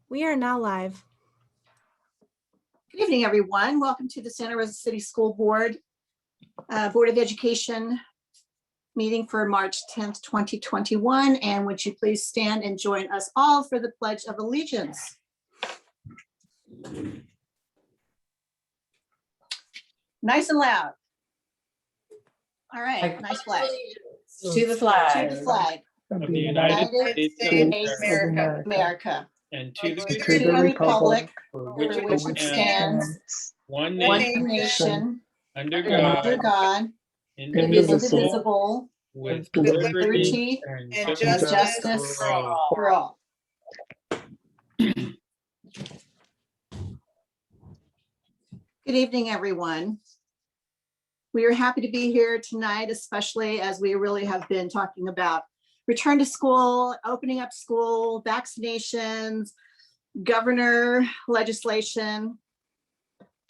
We are now live. Good evening, everyone. Welcome to the Santa Rosa City School Board Board of Education meeting for March 10th, 2021. And would you please stand and join us all for the Pledge of Allegiance? Nice and loud. All right, nice flag. To the flag. To the flag of the United States of America. And to To the republic for for which which it it stands, stands, one one nation, nation, under under God, God, indivisible, indivisible, with with liberty liberty and and justice justice for all. for all. Good evening, everyone. We are happy to be here tonight, especially as we really have been talking about return to school, opening up school, vaccinations, governor legislation,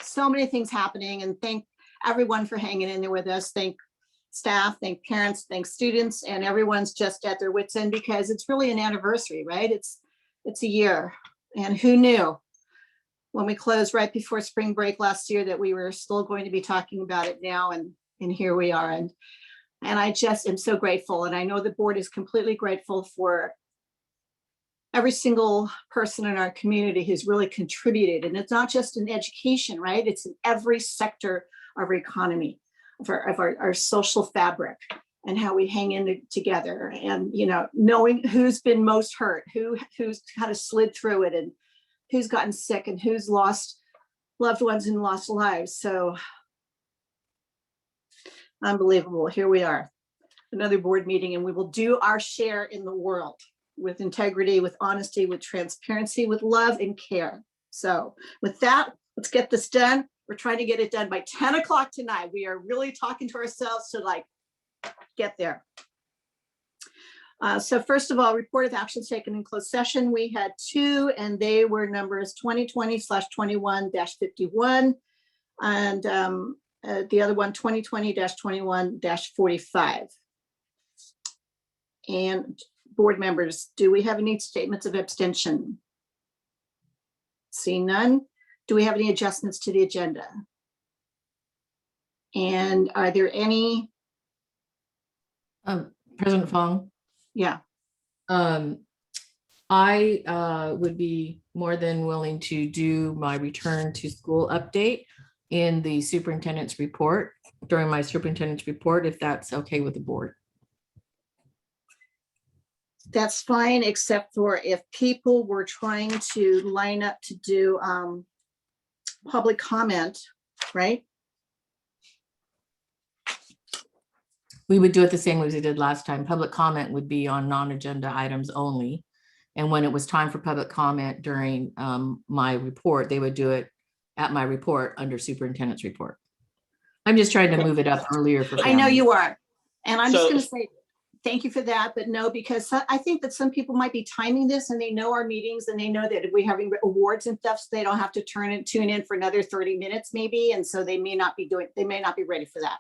so many things happening, and thank everyone for hanging in there with us. Thank staff, thank parents, thank students, and everyone's just at their wits' end because it's really an anniversary, right? It's a year, and who knew when we closed right before spring break last year that we were still going to be talking about it now, and here we are. And I just am so grateful, and I know the board is completely grateful for every single person in our community who's really contributed. And it's not just in education, right? It's in every sector of our economy, of our social fabric, and how we hang in together. And, you know, knowing who's been most hurt, who's kind of slid through it, and who's gotten sick, and who's lost loved ones and lost lives. So unbelievable. Here we are, another board meeting, and we will do our share in the world with integrity, with honesty, with transparency, with love and care. So with that, let's get this done. We're trying to get it done by 10 o'clock tonight. We are really talking to ourselves to like get there. So first of all, report of actions taken in closed session. We had two, and they were numbers 2020/21-51 and the other one 2020-21-45. And board members, do we have any statements of abstention? Seeing none. Do we have any adjustments to the agenda? And are there any? President Fong? Yeah. I would be more than willing to do my return to school update in the superintendent's report, during my superintendent's report, if that's okay with the board. That's fine, except for if people were trying to line up to do public comment, right? We would do it the same way as we did last time. Public comment would be on non-agenda items only. And when it was time for public comment during my report, they would do it at my report under superintendent's report. I'm just trying to move it up earlier for I know families. you are. And I'm just going to say, thank you for that, but no, because I think that some people might be timing this and they know our meetings and they know that if we're having awards and stuff, so they don't have to tune in for another 30 minutes maybe. And so they may not be ready for that.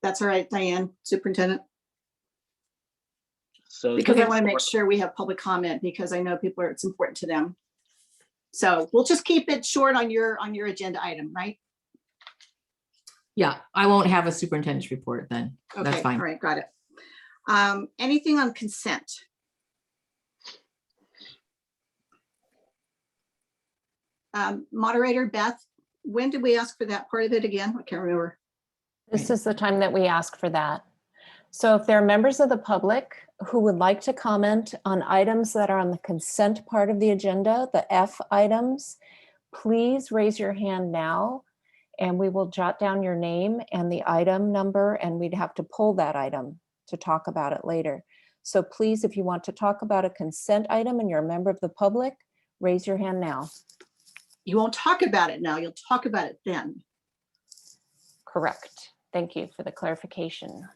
That's all right, Diane, superintendent. So because I want to make sure we have public comment because I know people it's important to them. So we'll just keep it short on your agenda item, right? Yeah, I won't have a superintendent's report then. Okay, that's fine. All right, got it. Anything on consent? Moderator Beth, when did we ask for that part of it again? I can't remember. This is the time that we ask for that. So if there are members of the public who would like to comment on items that are on the consent part of the agenda, the F items, please raise your hand now and we will jot down your name and the item number, and we'd have to pull that item to talk about it later. So please, if you want to talk about a consent item and you're a member of the public, raise your hand now. You won't talk about it now, you'll talk about it then. Correct. Thank you for the clarification.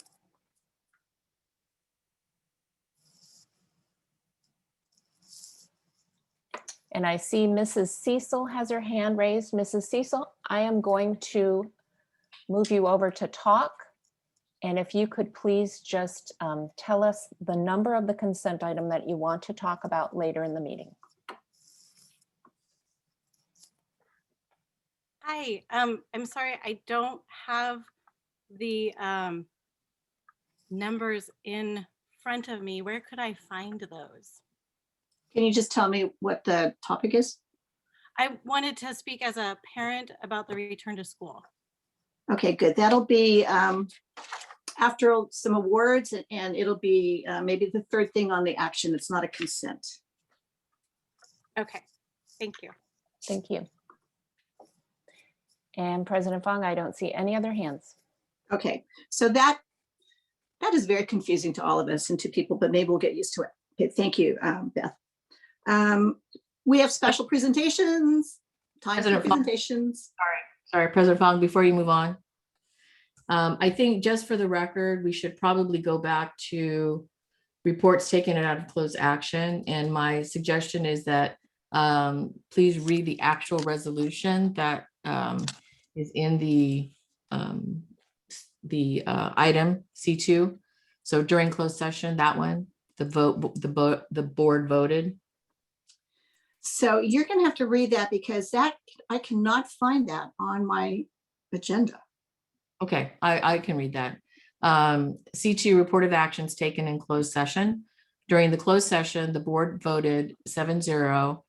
And I see Mrs. Cecil has her hand raised. Mrs. Cecil, I am going to move you over to talk. And if you could please just tell us the number of the consent item that you want to talk about later in the meeting. Hi, I'm sorry, I don't have the numbers in front of me. Where could I find those? Can you just tell me what the topic is? I wanted to speak as a parent about the return to school. Okay, good. That'll be after some awards, and it'll be maybe the third thing on the action. It's not a consent. Okay, thank you. Thank you. And President Fong, I don't see any other hands. Okay, so that is very confusing to all of us and to people, but maybe we'll get used to it. Okay, thank you, Beth. We have special presentations, time for President Fong. presentations. Sorry, President Fong, before you move on. I think just for the record, we should probably go back to reports taken out of closed action. And my suggestion is that please read the actual resolution that is in the item C2. So during closed session, that one, the board voted. So you're gonna have to read that because that I cannot find that on my agenda. Okay, I can read that. C2, report of actions taken in closed session. During the closed session, the board voted 7-0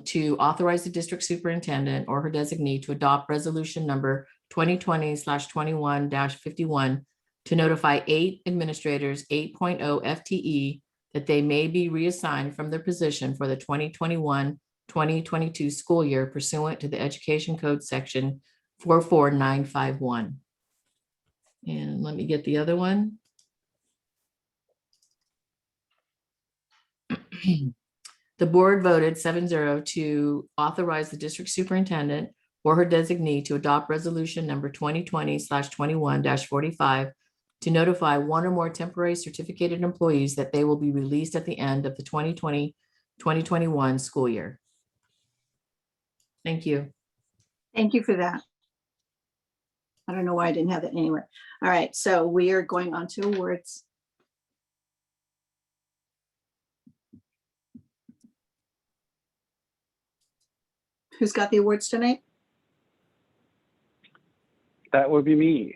to authorize the district superintendent or her designee to adopt resolution number 2020/21-51 to notify 8 administrators, 8.0 FTE, that they may be reassigned from their position for the 2021-2022 school year pursuant to the Education Code section 44951. And let me get the other one. The board voted 7-0 to authorize the district superintendent or her designee to adopt resolution number 2020/21-45 to notify 1 or more temporary certificated employees that they will be released at the end of the 2020-2021 school year. Thank you. Thank you for that. I don't know why I didn't have that anywhere. All right, so we are going on to awards. Who's got the awards tonight? That would be me.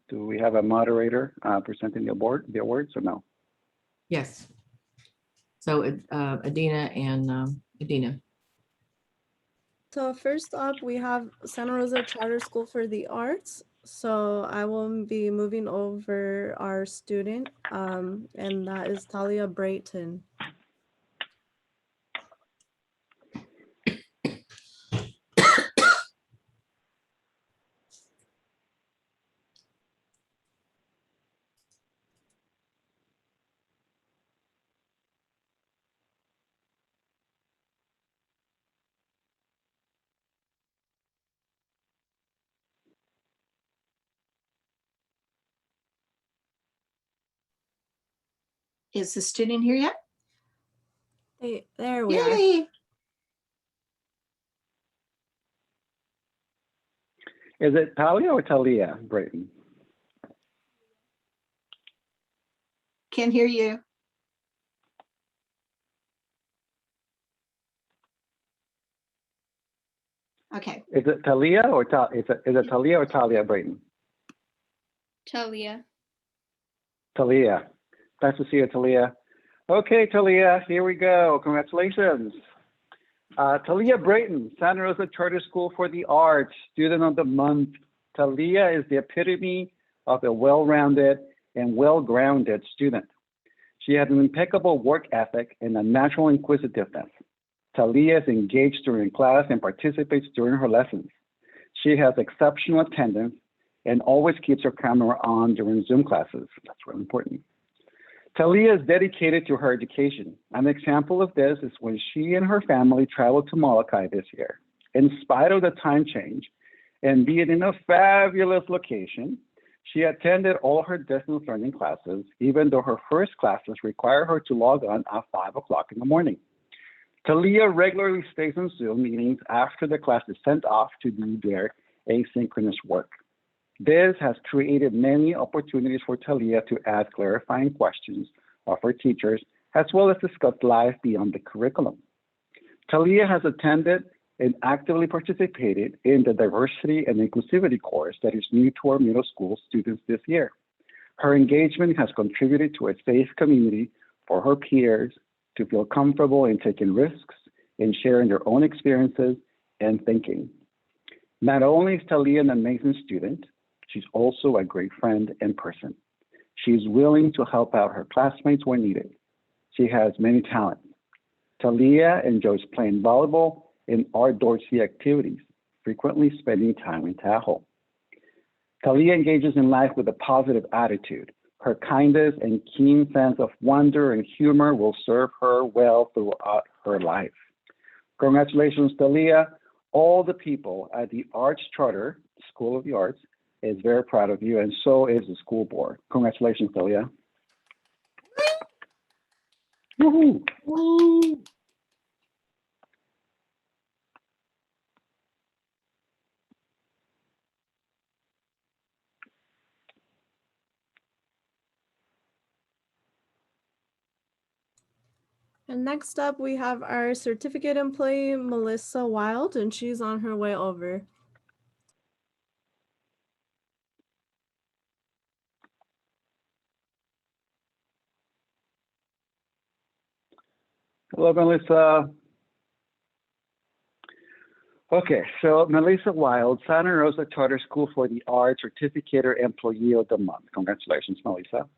Do we have a moderator presenting the awards or no? Yes. So Adina and Adina. So first up, we have Santa Rosa Charter School for the Arts. So I will be moving over our student, and that is Talia Brayton. Is the student here yet? Hey, there we are. Yay! Is it Talia or Talia Brayton? Can't hear you. Okay, Is it Talia or is it Talia or Talia Brayton? Talia. Talia. Nice to see you, Talia. Okay, Talia, here we go. Congratulations. Talia Brayton, Santa Rosa Charter School for the Arts, Student of the Month. Talia is the epitome of a well-rounded and well-grounded student. She has an impeccable work ethic and a natural inquisitiveness. Talia is engaged during class and participates during her lessons. She has exceptional attendance and always keeps her camera on during Zoom classes. That's really important. Talia is dedicated to her education. An example of this is when she and her family traveled to Molokai this year. In spite of the time change and being in a fabulous location, she attended all her distance learning classes, even though her first classes require her to log on at 5 o'clock in the morning. Talia regularly stays on Zoom meetings after the class is sent off to do their asynchronous work. This has created many opportunities for Talia to ask clarifying questions of her teachers as well as discuss life beyond the curriculum. Csea has attended and actively participated in the Diversity and Inclusivity course that is new to our middle school students this year. Her engagement has contributed to a safe community for her peers to feel comfortable in taking risks and sharing their own experiences and thinking. Not only is Csea an amazing student, she's also a great friend and person. She's willing to help out her classmates when needed. She has many talents. Csea enjoys playing volleyball and outdoorsy activities, frequently spending time in Tahoe. Csea engages in life with a positive attitude. Her kindness and keen sense of wonder and humor will serve her well throughout her life. Congratulations, Csea. All the people at the Arts Charter School of the Arts is very proud of you, and so is the school board. Congratulations, Csea. Woohoo! Woo! And next up, we have our certificate employee, Melissa Wild, and she's on her way over. Hello, Melissa. Okay, so Melissa Wild, Santa Rosa Charter School for the Arts Certificator Employee of the Month. Congratulations, Melissa.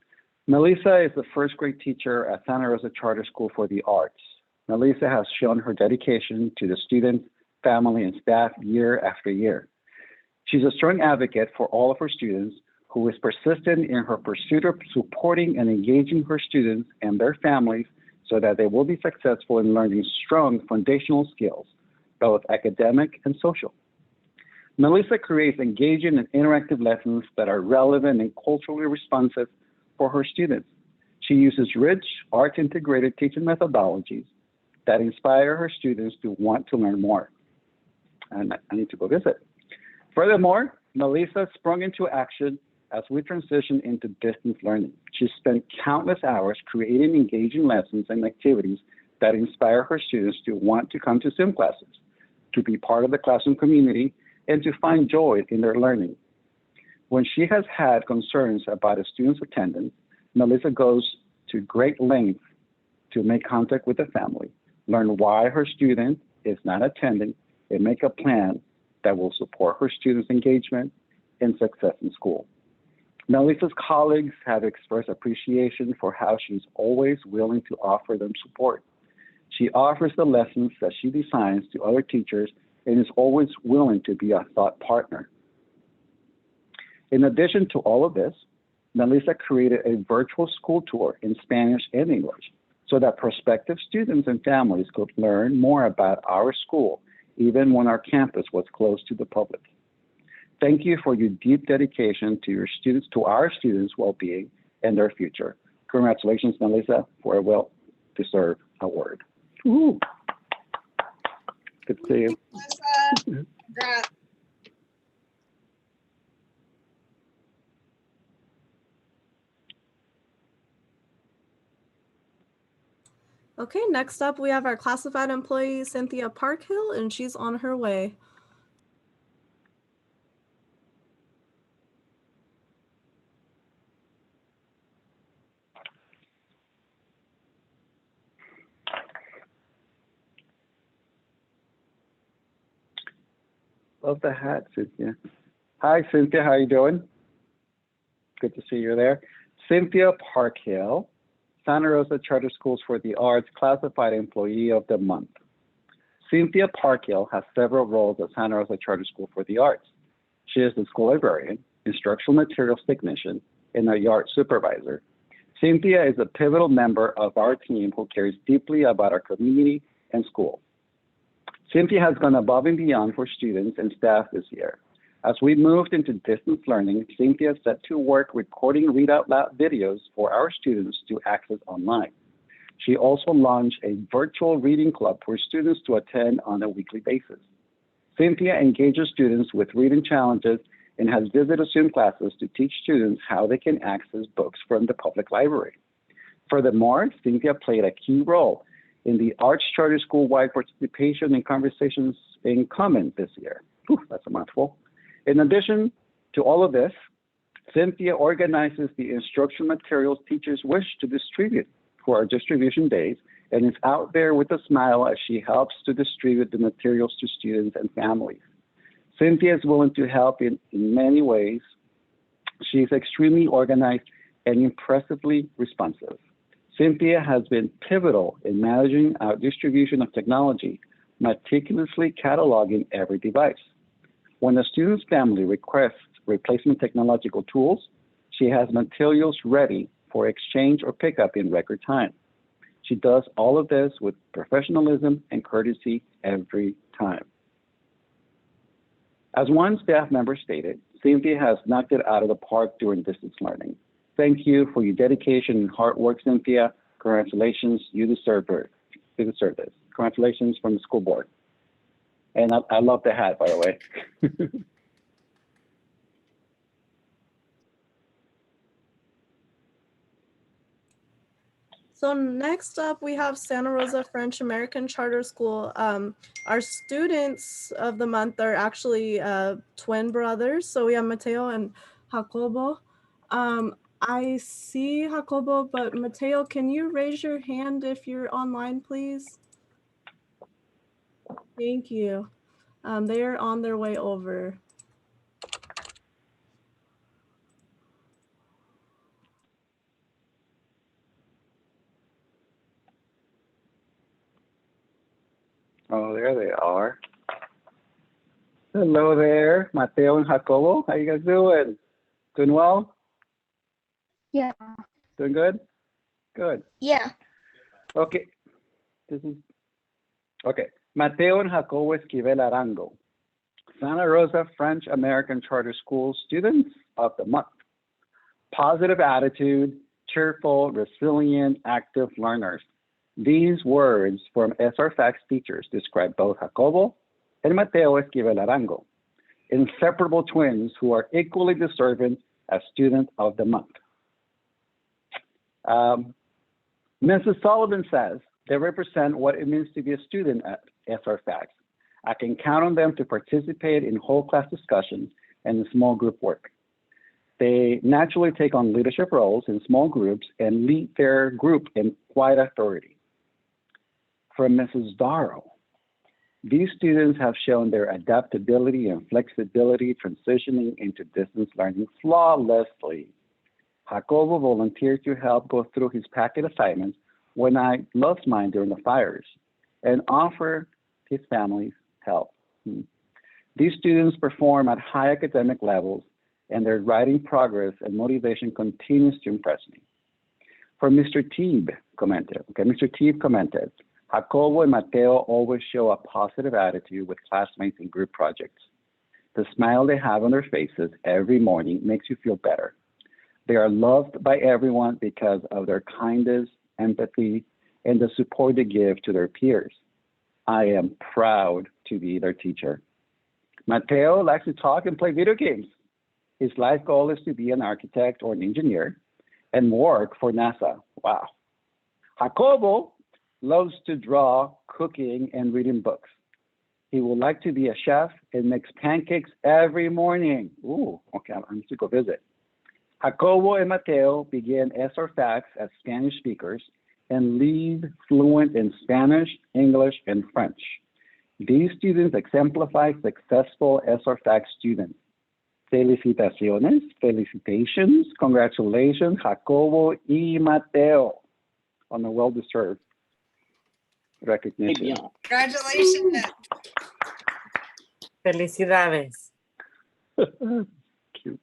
Melissa is the first grade teacher at Santa Rosa Charter School for the Arts. Melissa has shown her dedication to the students, family, and staff year after year. She's a strong advocate for all of her students who is persistent in her pursuit of supporting and engaging her students and their families so that they will be successful in learning strong foundational skills, both academic and social. Melissa creates engaging and interactive lessons that are relevant and culturally responsive for her students. She uses rich, art-integrated teaching methodologies that inspire her students to want to learn more. And I need to go visit. Furthermore, Melissa sprung into action as we transition into distance learning. She spent countless hours creating engaging lessons and activities that inspire her students to want to come to SIM classes, to be part of the classroom community, and to find joy in their learning. When she has had concerns about a student's attendance, Melissa goes to great lengths to make contact with the family, learn why her student is not attending, and make a plan that will support her students' engagement and success in school. Melissa's colleagues have expressed appreciation for how she's always willing to offer them support. She offers the lessons that she designs to other teachers and is always willing to be a thought partner. In addition to all of this, Melissa created a virtual school tour in Spanish and English so that prospective students and families could learn more about our school, even when our campus was closed to the public. Thank you for your deep dedication to your students, to our students' well-being and their future. Congratulations, Melissa, for a well-deserved award. Ooh. Good to see you. Melissa. Congrats. Okay, next up, we have our classified employee, Cynthia Parkhill, and she's on her way. Love the hat, Cynthia. Hi, Cynthia. How are you doing? Good to see you there. Cynthia Parkhill, Santa Rosa Charter Schools for the Arts Classified Employee of the Month. Cynthia Parkhill has several roles at Santa Rosa Charter School for the Arts. She is the school librarian, instructional materials technician, and a yard supervisor. Cynthia is a pivotal member of our team who cares deeply about our community and school. Cynthia has gone above and beyond for students and staff this year. As we moved into distance learning, Cynthia set to work recording read out loud videos for our students to access online. She also launched a virtual reading club for students to attend on a weekly basis. Cynthia engages students with reading challenges and has visited Zoom classes to teach students how they can access books from the public library. Furthermore, Cynthia played a key role in the Arts Charter School-wide participation and conversations in common this year. Whew, that's a mouthful. In addition to all of this, Cynthia organizes the instructional materials teachers wish to distribute for our distribution days and is out there with a smile as she helps to distribute the materials to students and families. Cynthia is willing to help in many ways. She is extremely organized and impressively responsive. Cynthia has been pivotal in managing our distribution of technology, meticulously cataloging every device. When a student's family requests replacement technological tools, she has materials ready for exchange or pickup in record time. She does all of this with professionalism and courtesy every time. As one staff member stated, Cynthia has knocked it out of the park during distance learning. Thank you for your dedication and hard work, Cynthia. Congratulations, you deserve it. You deserve this. Congratulations from the school board. And I love the hat, by the way. So next up, we have Santa Rosa French American Charter School. Our students of the month are actually twin brothers. So we have Mateo and Jacobo. I see Jacobo, but Mateo, can you raise your hand if you're online, please? Thank you. They are on their way over. Oh, there they are. Hello there, Mateo and Jacobo. How you guys doing? Doing well? Yeah. Doing good? Good. Yeah. Okay. Okay. Mateo and Jacobo Esquivel Arango, Santa Rosa French American Charter School Students of the Month. Positive attitude, cheerful, resilient, active learners. These words from SR Facts teachers describe both Jacobo and Mateo Esquivel Arango, inseparable twins who are equally deserving as Student of the Month. Mrs. Sullivan says they represent what it means to be a student at SR Facts. I can count on them to participate in whole class discussions and small group work. They naturally take on leadership roles in small groups and lead their group in quiet authority. From Mrs. Darrow, these students have shown their adaptability and flexibility transitioning into distance learning flawlessly. Jacobo volunteered to help go through his packet assignments when I lost mine during the fires and offer his family's help. These students perform at high academic levels and their writing progress and motivation continues to impress me. For Mr. Teeb commented, Jacobo and Mateo always show a positive attitude with classmates and group projects. The smile they have on their faces every morning makes you feel better. They are loved by everyone because of their kindness, empathy, and the support they give to their peers. I am proud to be their teacher. Mateo likes to talk and play video games. His life goal is to be an architect or an engineer and work for NASA. Wow. Jacobo loves to draw, cooking, and reading books. He would like to be a chef and makes pancakes every morning. Ooh, okay, I need to go visit. Jacobo and Mateo began SR Facts as Spanish speakers and lead fluent in Spanish, English, and French. These students exemplify successful SR Facts students. Felicitaciones, felicitations, congratulations, Jacobo y Mateo, on a well-deserved recognition. Congratulations. Felicidades. Cute.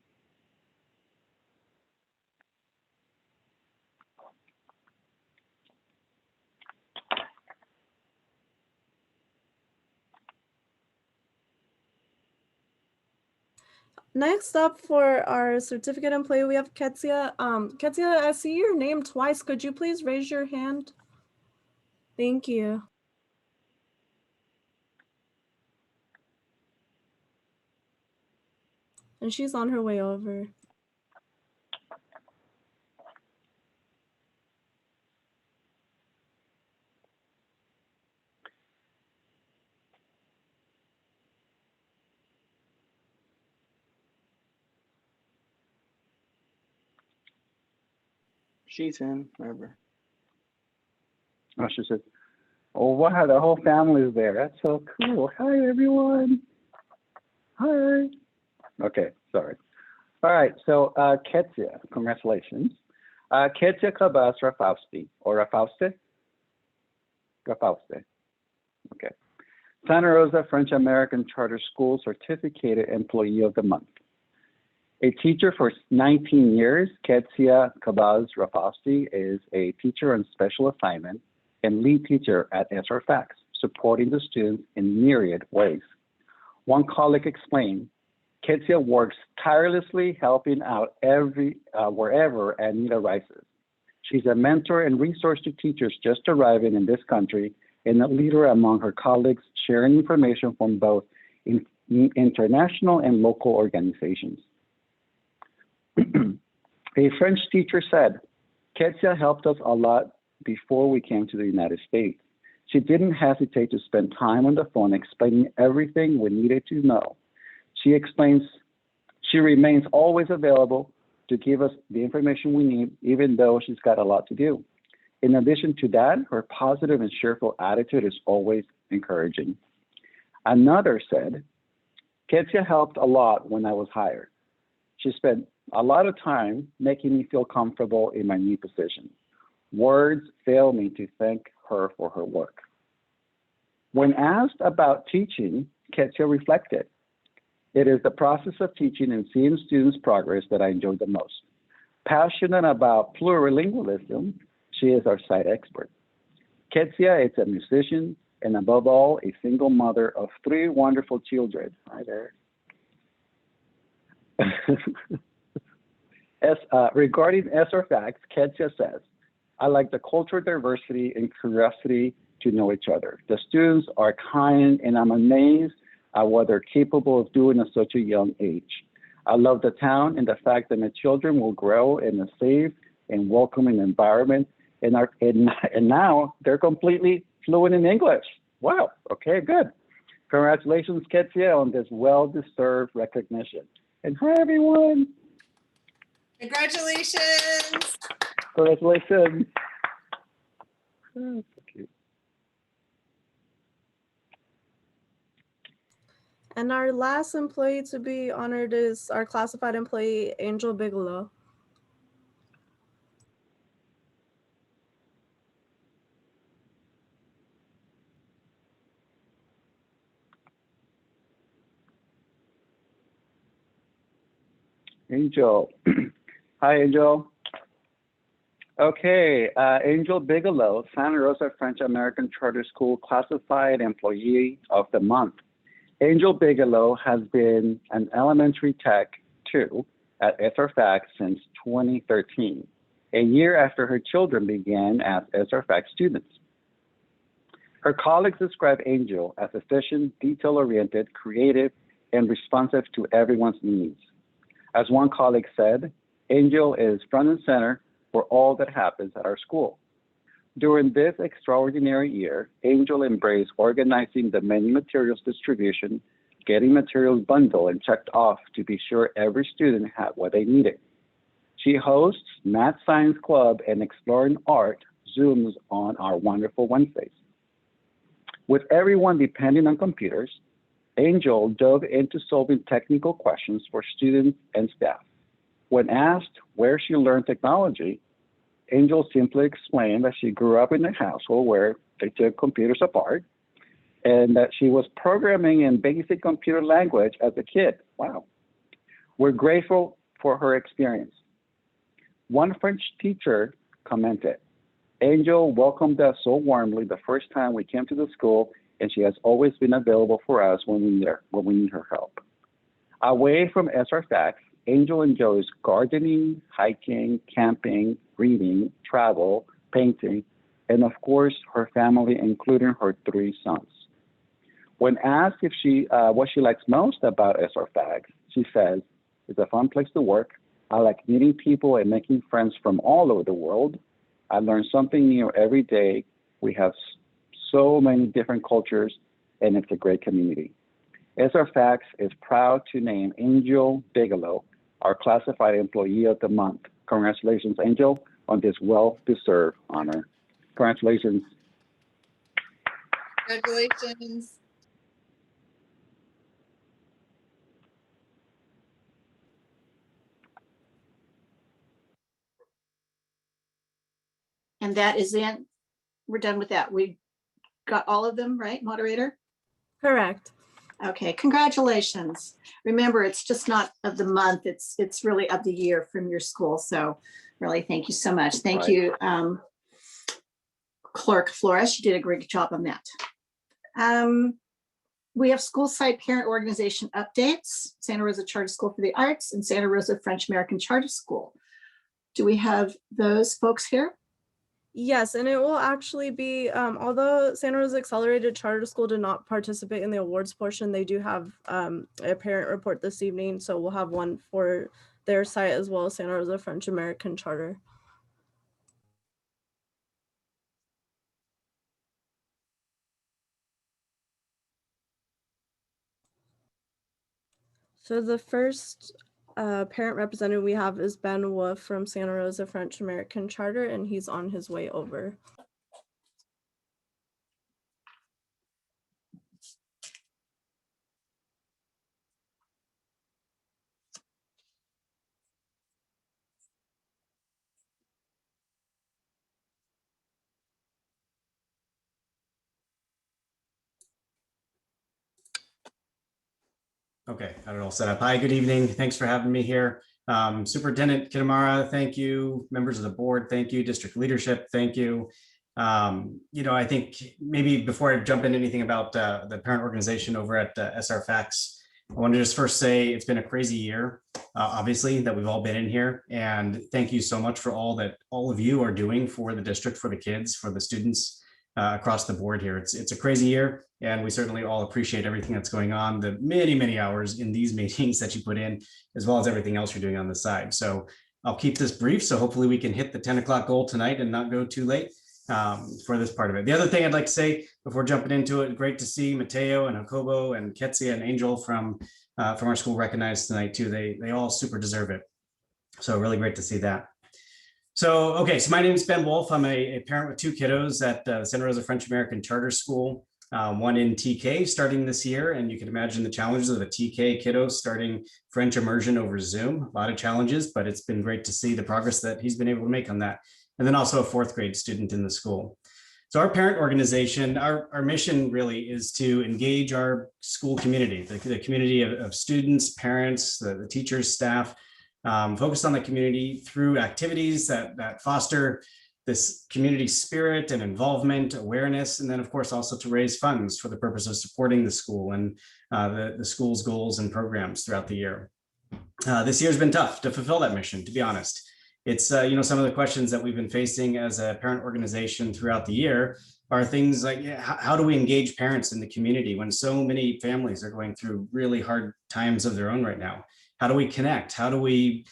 Next up for our certificate employee, we have Csea. Csea, I see your name twice. Could you please raise your hand? Thank you. And she's on her way over. She's in, wherever. Oh, she said, oh, wow, the whole family is there. That's so cool. Hi, everyone. Hi. Okay, sorry. All right, so Csea, congratulations. Csea Cabas Rafausti, or Rafauste? Rafauste. Okay. Santa Rosa French American Charter School Certificated Employee of the Month. A teacher for 19 years, Csea Cabas Rafausti is a teacher on special assignment and lead teacher at SR Fax, supporting the students in myriad ways. One colleague explained, Csea works tirelessly helping out wherever a need arises. She's a mentor and resource to teachers just arriving in this country and a leader among her colleagues, sharing information from both international and local organizations. A French teacher said, Csea helped us a lot before we came to the United States. She didn't hesitate to spend time on the phone explaining everything we needed to know. She explains she remains always available to give us the information we need, even though she's got a lot to do. In addition to that, her positive and cheerful attitude is always encouraging. Another said, Csea helped a lot when I was hired. She spent a lot of time making me feel comfortable in my new position. Words fail me to thank her for her work. When asked about teaching, Csea reflected, it is the process of teaching and seeing students' progress that I enjoy the most. Passionate about plurilingualism, she is our site expert. Csea is a musician and above all, a single mother of 3 wonderful children. Hi there. Regarding SR Facts, Csea says, I like the cultural diversity and curiosity to know each other. The students are kind and I'm amazed at what they're capable of doing at such a young age. I love the town and the fact that my children will grow in a safe and welcoming environment and now they're completely fluent in English. Wow, okay, good. Congratulations, Csea, on this well-deserved recognition. And hi, everyone. Congratulations. Congratulations. Oh, so cute. And our last employee to be honored is our classified employee, Angel Bigelow. Angel. Hi, Angel. Okay, Angel Bigelow, Santa Rosa French American Charter School Classified Employee of the Month. Angel Bigelow has been an elementary tech 2 at SR Fax since 2013, a year after her children began as SR Fax students. Her colleagues describe Angel as efficient, detail-oriented, creative, and responsive to everyone's needs. As one colleague said, Angel is front and center for all that happens at our school. During this extraordinary year, Angel embraced organizing the menu materials distribution, getting materials bundled and checked off to be sure every student had what they needed. She hosts Math Science Club and Exploring Art Zooms on our wonderful Wednesdays. With everyone depending on computers, Angel dove into solving technical questions for students and staff. When asked where she learned technology, Angel simply explained that she grew up in a household where they took computers apart and that she was programming in basic computer language as a kid. Wow. We're grateful for her experience. One French teacher commented, Angel welcomed us so warmly the first time we came to the school, and she has always been available for us when we need her help. Away from SR Fax, Angel enjoys gardening, hiking, camping, reading, travel, painting, and of course, her family, including her 3 sons. When asked if what she likes most about SR Fax, she says, it's a fun place to work. I like meeting people and making friends from all over the world. I learn something new every day. We have so many different cultures, and it's a great community. SR Fax is proud to name Angel Bigelow our Classified Employee of the Month. Congratulations, Angel. on this well-deserved honor. Congratulations. Congratulations. And that is it. We're done with that. We got all of them, right, moderator? Correct. Okay, congratulations. Remember, it's just not of the month, it's really of the year from your school. So really, thank you so much. Thank Right. you, Clerk Flores, you did a great job on that. We have school site parent organization updates, Santa Rosa Charter School for the Arts and Santa Rosa French American Charter School. Do we have those folks here? Yes, and it will actually be, although Santa Rosa Accelerated Charter School did not participate in the awards portion, they do have a parent report this evening. So we'll have one for their site as well as Santa Rosa French American Charter. So the first parent representative we have is Ben Wolf from Santa Rosa French American Charter, and he's on his way over. Okay, got it all set up. Hi, good evening. Thanks for having me here. Superintendent Kitamara, thank you. Members of the board, thank you. District leadership, thank you. I think maybe before I jump into anything about the parent organization over at SR Facts, I want to just first say it's been a crazy year, obviously, that we've all been in here. And thank you so much for all that all of you are doing for the district, for the kids, for the students across the board here. It's a crazy year. And we certainly all appreciate everything that's going on, the many, many hours in these meetings that you put in, as well as everything else you're doing on the side. So I'll keep this brief. So hopefully we can hit the 10 o'clock goal tonight and not go too late for this part of it. The other thing I'd like to say before jumping into it, great to see Mateo and Jacobo and Csea and Angel from our school recognized tonight too. They all super deserve it. So really great to see that. So, okay, so my name is Ben Wolf. I'm a parent with two kiddos at Santa Rosa French American Charter School. One in TK starting this year, and you can imagine the challenges of a TK kiddo starting French immersion over Zoom. A lot of challenges, but it's been great to see the progress that he's been able to make on that. And then also a fourth grade student in the school. So our parent organization, our mission really is to engage our school community, the community of students, parents, the teachers, staff, focused on the community through activities that foster this community spirit and involvement, awareness, and then of course also to raise funds for the purpose of supporting the school and the school's goals and programs throughout the year. This year's been tough to fulfill that mission, to be honest. It's some of the questions that we've been facing as a parent organization throughout the year are things like, how do we engage parents in the community when so many families are going through really hard times of their own right now? How do we connect? How do we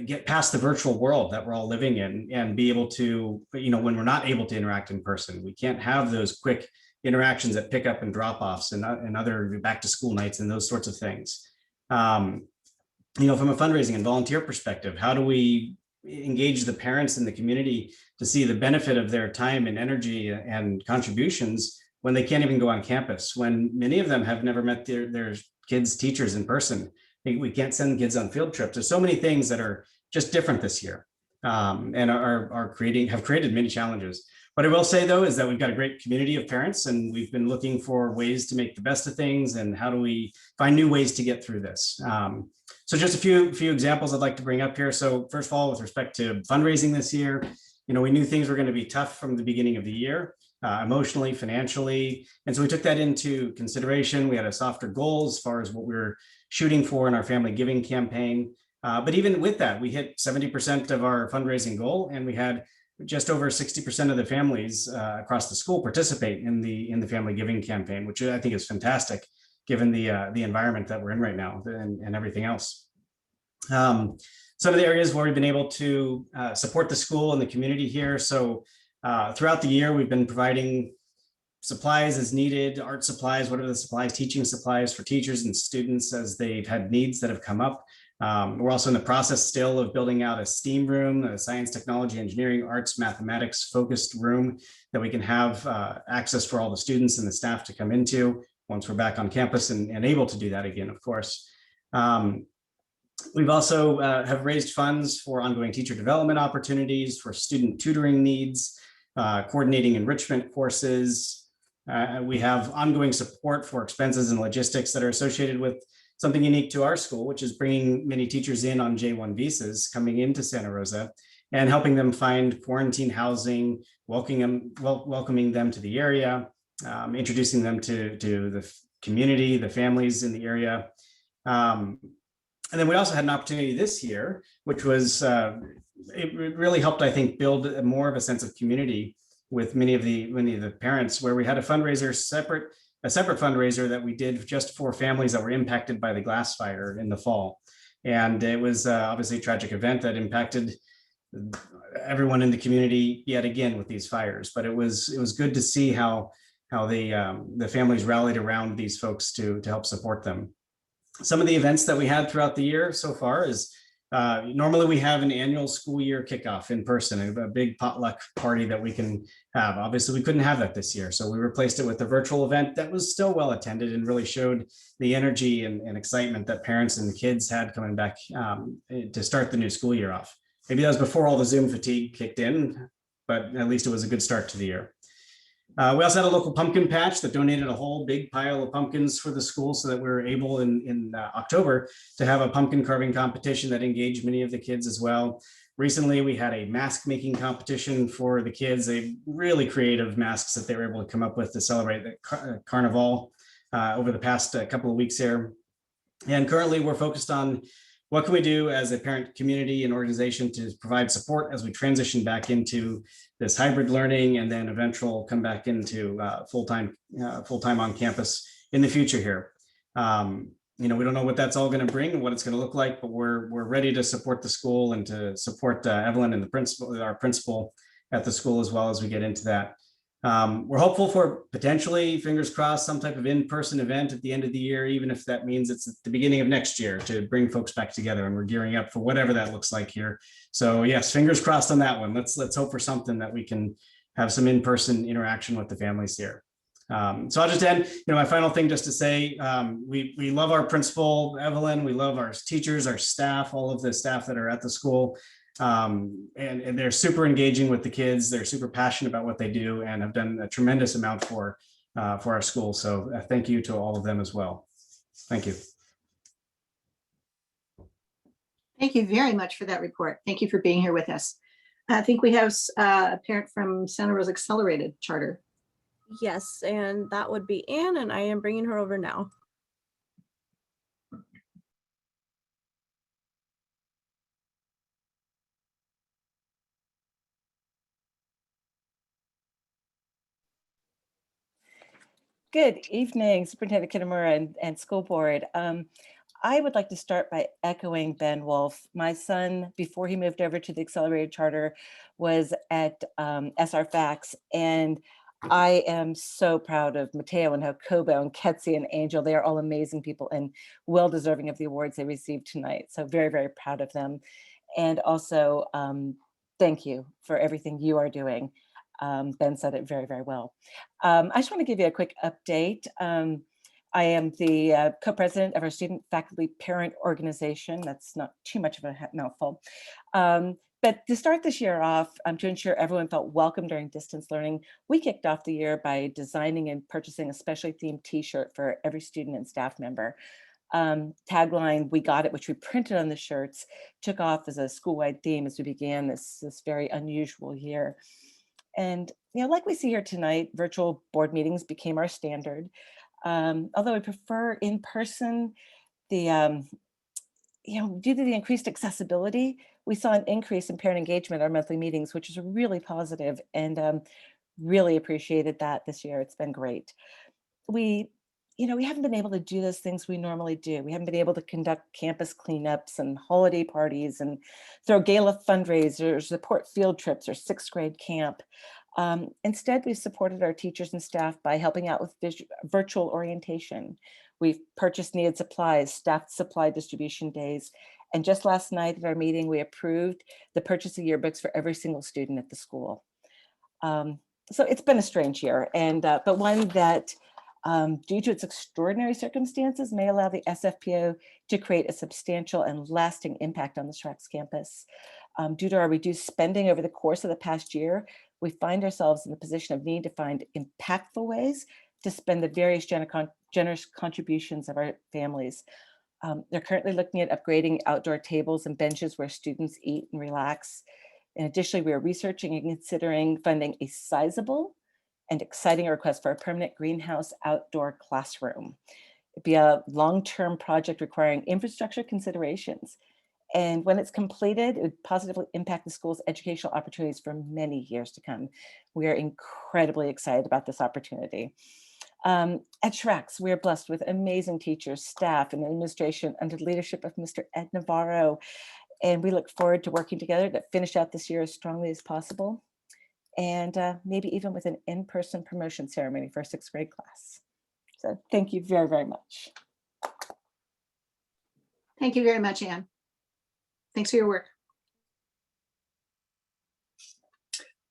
get past the virtual world that we're all living in and be able to, when we're not able to interact in person, we can't have those quick interactions at pickup and drop-offs and other back to school nights and those sorts of things. From a fundraising and volunteer perspective, how do we engage the parents in the community to see the benefit of their time and energy and contributions when they can't even go on campus, when many of them have never met their kids' teachers in person? We can't send kids on field trips. There's so many things that are just different this year and have created many challenges. What I will say though, is that we've got a great community of parents and we've been looking for ways to make the best of things and how do we find new ways to get through this. So just a few examples I'd like to bring up here. So first of all, with respect to fundraising this year, we knew things were going to be tough from the beginning of the year, emotionally, financially. And so we took that into consideration. We had a softer goal as far as what we were shooting for in our family giving campaign. But even with that, we hit 70% of our fundraising goal, and we had just over 60% of the families across the school participate in the family giving campaign, which I think is fantastic, given the environment that we're in right now and everything else. Some of the areas where we've been able to support the school and the community here. So throughout the year, we've been providing supplies as needed, art supplies, whatever the supplies, teaching supplies for teachers and students as they've had needs that have come up. We're also in the process still of building out a STEAM room, a science, technology, engineering, arts, mathematics focused room that we can have access for all the students and the staff to come into once we're back on campus and able to do that again, of course. We've also have raised funds for ongoing teacher development opportunities, for student tutoring needs, coordinating enrichment courses. We have ongoing support for expenses and logistics that are associated with something unique to our school, which is bringing many teachers in on J1 visas coming into Santa Rosa and helping them find quarantine housing, welcoming them to the area, introducing them to the community, the families in the area. And then we also had an opportunity this year, which was, it really helped, I think, build more of a sense of community with many of the parents, where we had a fundraiser a separate fundraiser that we did just for families that were impacted by the glass fire in the fall. And it was obviously a tragic event that impacted everyone in the community yet again with these fires. But it was good to see how the families rallied around these folks to help support them. Some of the events that we had throughout the year so far is normally we have an annual school year kickoff in person, a big potluck party that we can have. Obviously, we couldn't have that this year, so we replaced it with a virtual event that was still well attended and really showed the energy and excitement that parents and kids had coming back to start the new school year off. Maybe that was before all the Zoom fatigue kicked in, but at least it was a good start to the year. We also had a local pumpkin patch that donated a whole big pile of pumpkins for the school so that we were able in October to have a pumpkin carving competition that engaged many of the kids as well. Recently, we had a mask making competition for the kids, a really creative masks that they were able to come up with to celebrate the carnival over the past couple of weeks here. And currently we're focused on what can we do as a parent community and organization to provide support as we transition back into this hybrid learning and then eventual come back into full-time on campus in the future here. We don't know what that's all going to bring and what it's going to look like, but we're ready to support the school and to support Evelyn and our principal at the school as well as we get into that. We're hopeful for potentially, fingers crossed, some type of in-person event at the end of the year, even if that means it's at the beginning of next year, to bring folks back together, and we're gearing up for whatever that looks like here. So yes, fingers crossed on that one. Let's hope for something that we can have some in-person interaction with the families here. So I'll just end, my final thing just to say, we love our principal, Evelyn, we love our teachers, our staff, all of the staff that are at the school. And they're super engaging with the kids. They're super passionate about what they do and have done a tremendous amount for our school. So thank you to all of them as well. Thank you. Thank you very much for that report. Thank you for being here with us. I think we have a parent from Santa Rosa Accelerated Charter. Yes, and that would be Anne, and I am bringing her over now. Good evening, Superintendent Kitamura and School Board. I would like to start by echoing Ben Wolf. My son, before he moved over to the Accelerated Charter, was at SR Fax, and I am so proud of Mateo and Jacobo and Ketsi and Angel. They are all amazing people and well deserving of the awards they received tonight. So very, very proud of them. And also, thank you for everything you are doing. Ben said it very, very well. I just want to give you a quick update. I am the co-president of our student faculty parent organization. That's not too much of a mouthful. But to start this year off, to ensure everyone felt welcome during distance learning, we kicked off the year by designing and purchasing a specially themed t-shirt for every student and staff member. Tagline, "We got it," which we printed on the shirts, took off as a school-wide theme as we began this very unusual year. And, like we see here tonight, virtual board meetings became our standard. Although I prefer in person, due to the increased accessibility, we saw an increase in parent engagement at our monthly meetings, which is really positive, and really appreciated that this year. It's been great. We haven't been able to do those things we normally do. We haven't been able to conduct campus cleanups and holiday parties and throw gala fundraisers, support field trips or sixth grade camp. Instead, we've supported our teachers and staff by helping out with virtual orientation. We've purchased needed supplies, staffed supply distribution days, And just last night at our meeting, we approved the purchase of yearbooks for every single student at the school. So it's been a strange year, and but one that, due to its extraordinary circumstances, may allow the SFPO to create a substantial and lasting impact on the SRAX campus. Due to our reduced spending over the course of the past year, we find ourselves in the position of needing to find impactful ways to spend the various generous contributions of our families. They're currently looking at upgrading outdoor tables and benches where students eat and relax. And additionally, we are researching and considering funding a sizable and exciting request for a permanent greenhouse outdoor classroom. It'd be a long-term project requiring infrastructure considerations. And when it's completed, it would positively impact the school's educational opportunities for many years to come. We are incredibly excited about this opportunity. At SRAX, we are blessed with amazing teachers, staff, and administration under the leadership of Mr. Ed Navarro. And we look forward to working together to finish out this year as strongly as possible. And maybe even with an in-person promotion ceremony for a 6th grade class. So thank you very, very much. Thank you very much, Anne. Thanks for your work.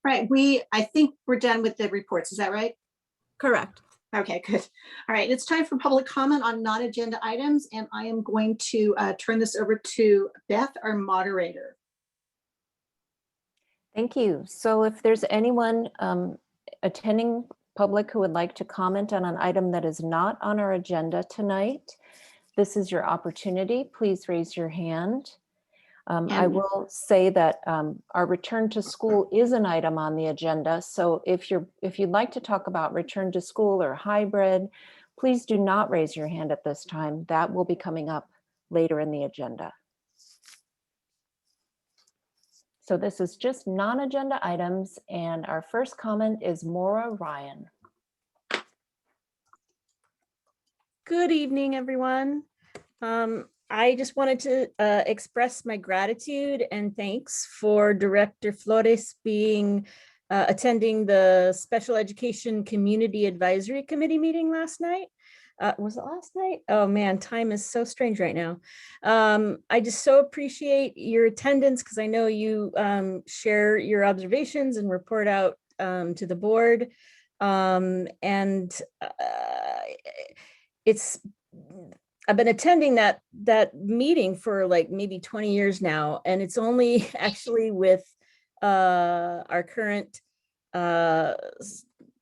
Right, I think we're done with the reports. Is that right? Correct. Okay, good. All right, it's time for public comment on non-agenda items, and I am going to turn this over to Beth, our moderator. Thank you. So if there's anyone attending public who would like to comment on an item that is not on our agenda tonight, this is your opportunity. Please raise your hand. I will say that our return to school is an item on the agenda. So if you'd like to talk about return to school or hybrid, please do not raise your hand at this time. That will be coming up later in the agenda. So this is just non-agenda items, and our first comment is Maura Ryan. Good evening, everyone. I just wanted to express my gratitude and thanks for Director Flores attending the Special Education Community Advisory Committee meeting last night. Was it last night? Oh man, time is so strange right now. I just so appreciate your attendance because I know you share your observations and report out to the board. I've been attending that meeting for like maybe 20 years now, and it's only actually with our current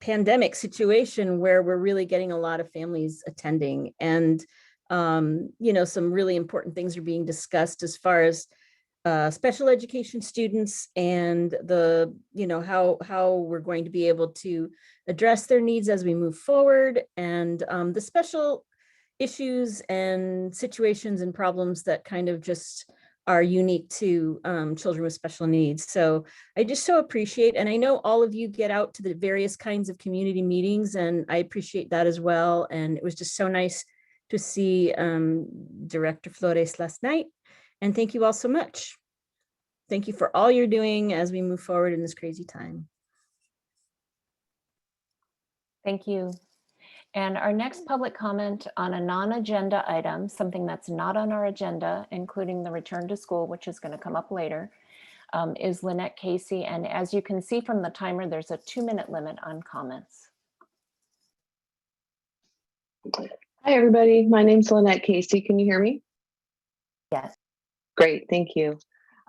pandemic situation where we're really getting a lot of families attending, and you know, some really important things are being discussed as far as special education students and the, you know, how we're going to be able to address their needs as we move forward, and the special issues and situations and problems that kind of just are unique to children with special needs. So I just so appreciate, and I know all of you get out to the various kinds of community meetings, and I appreciate that as well. And it was just so nice to see Director Flores last night. And thank you all so much. Thank you for all you're doing as we move forward in this crazy time. Thank you. And our next public comment on a non-agenda item, something that's not on our agenda, including the return to school, which is going to come up later, is Lynette Casey. And as you can see from the timer, there's a 2-minute limit on comments. Hi, everybody. My name's Lynette Casey. Can you hear me? Yes. Great. Thank you.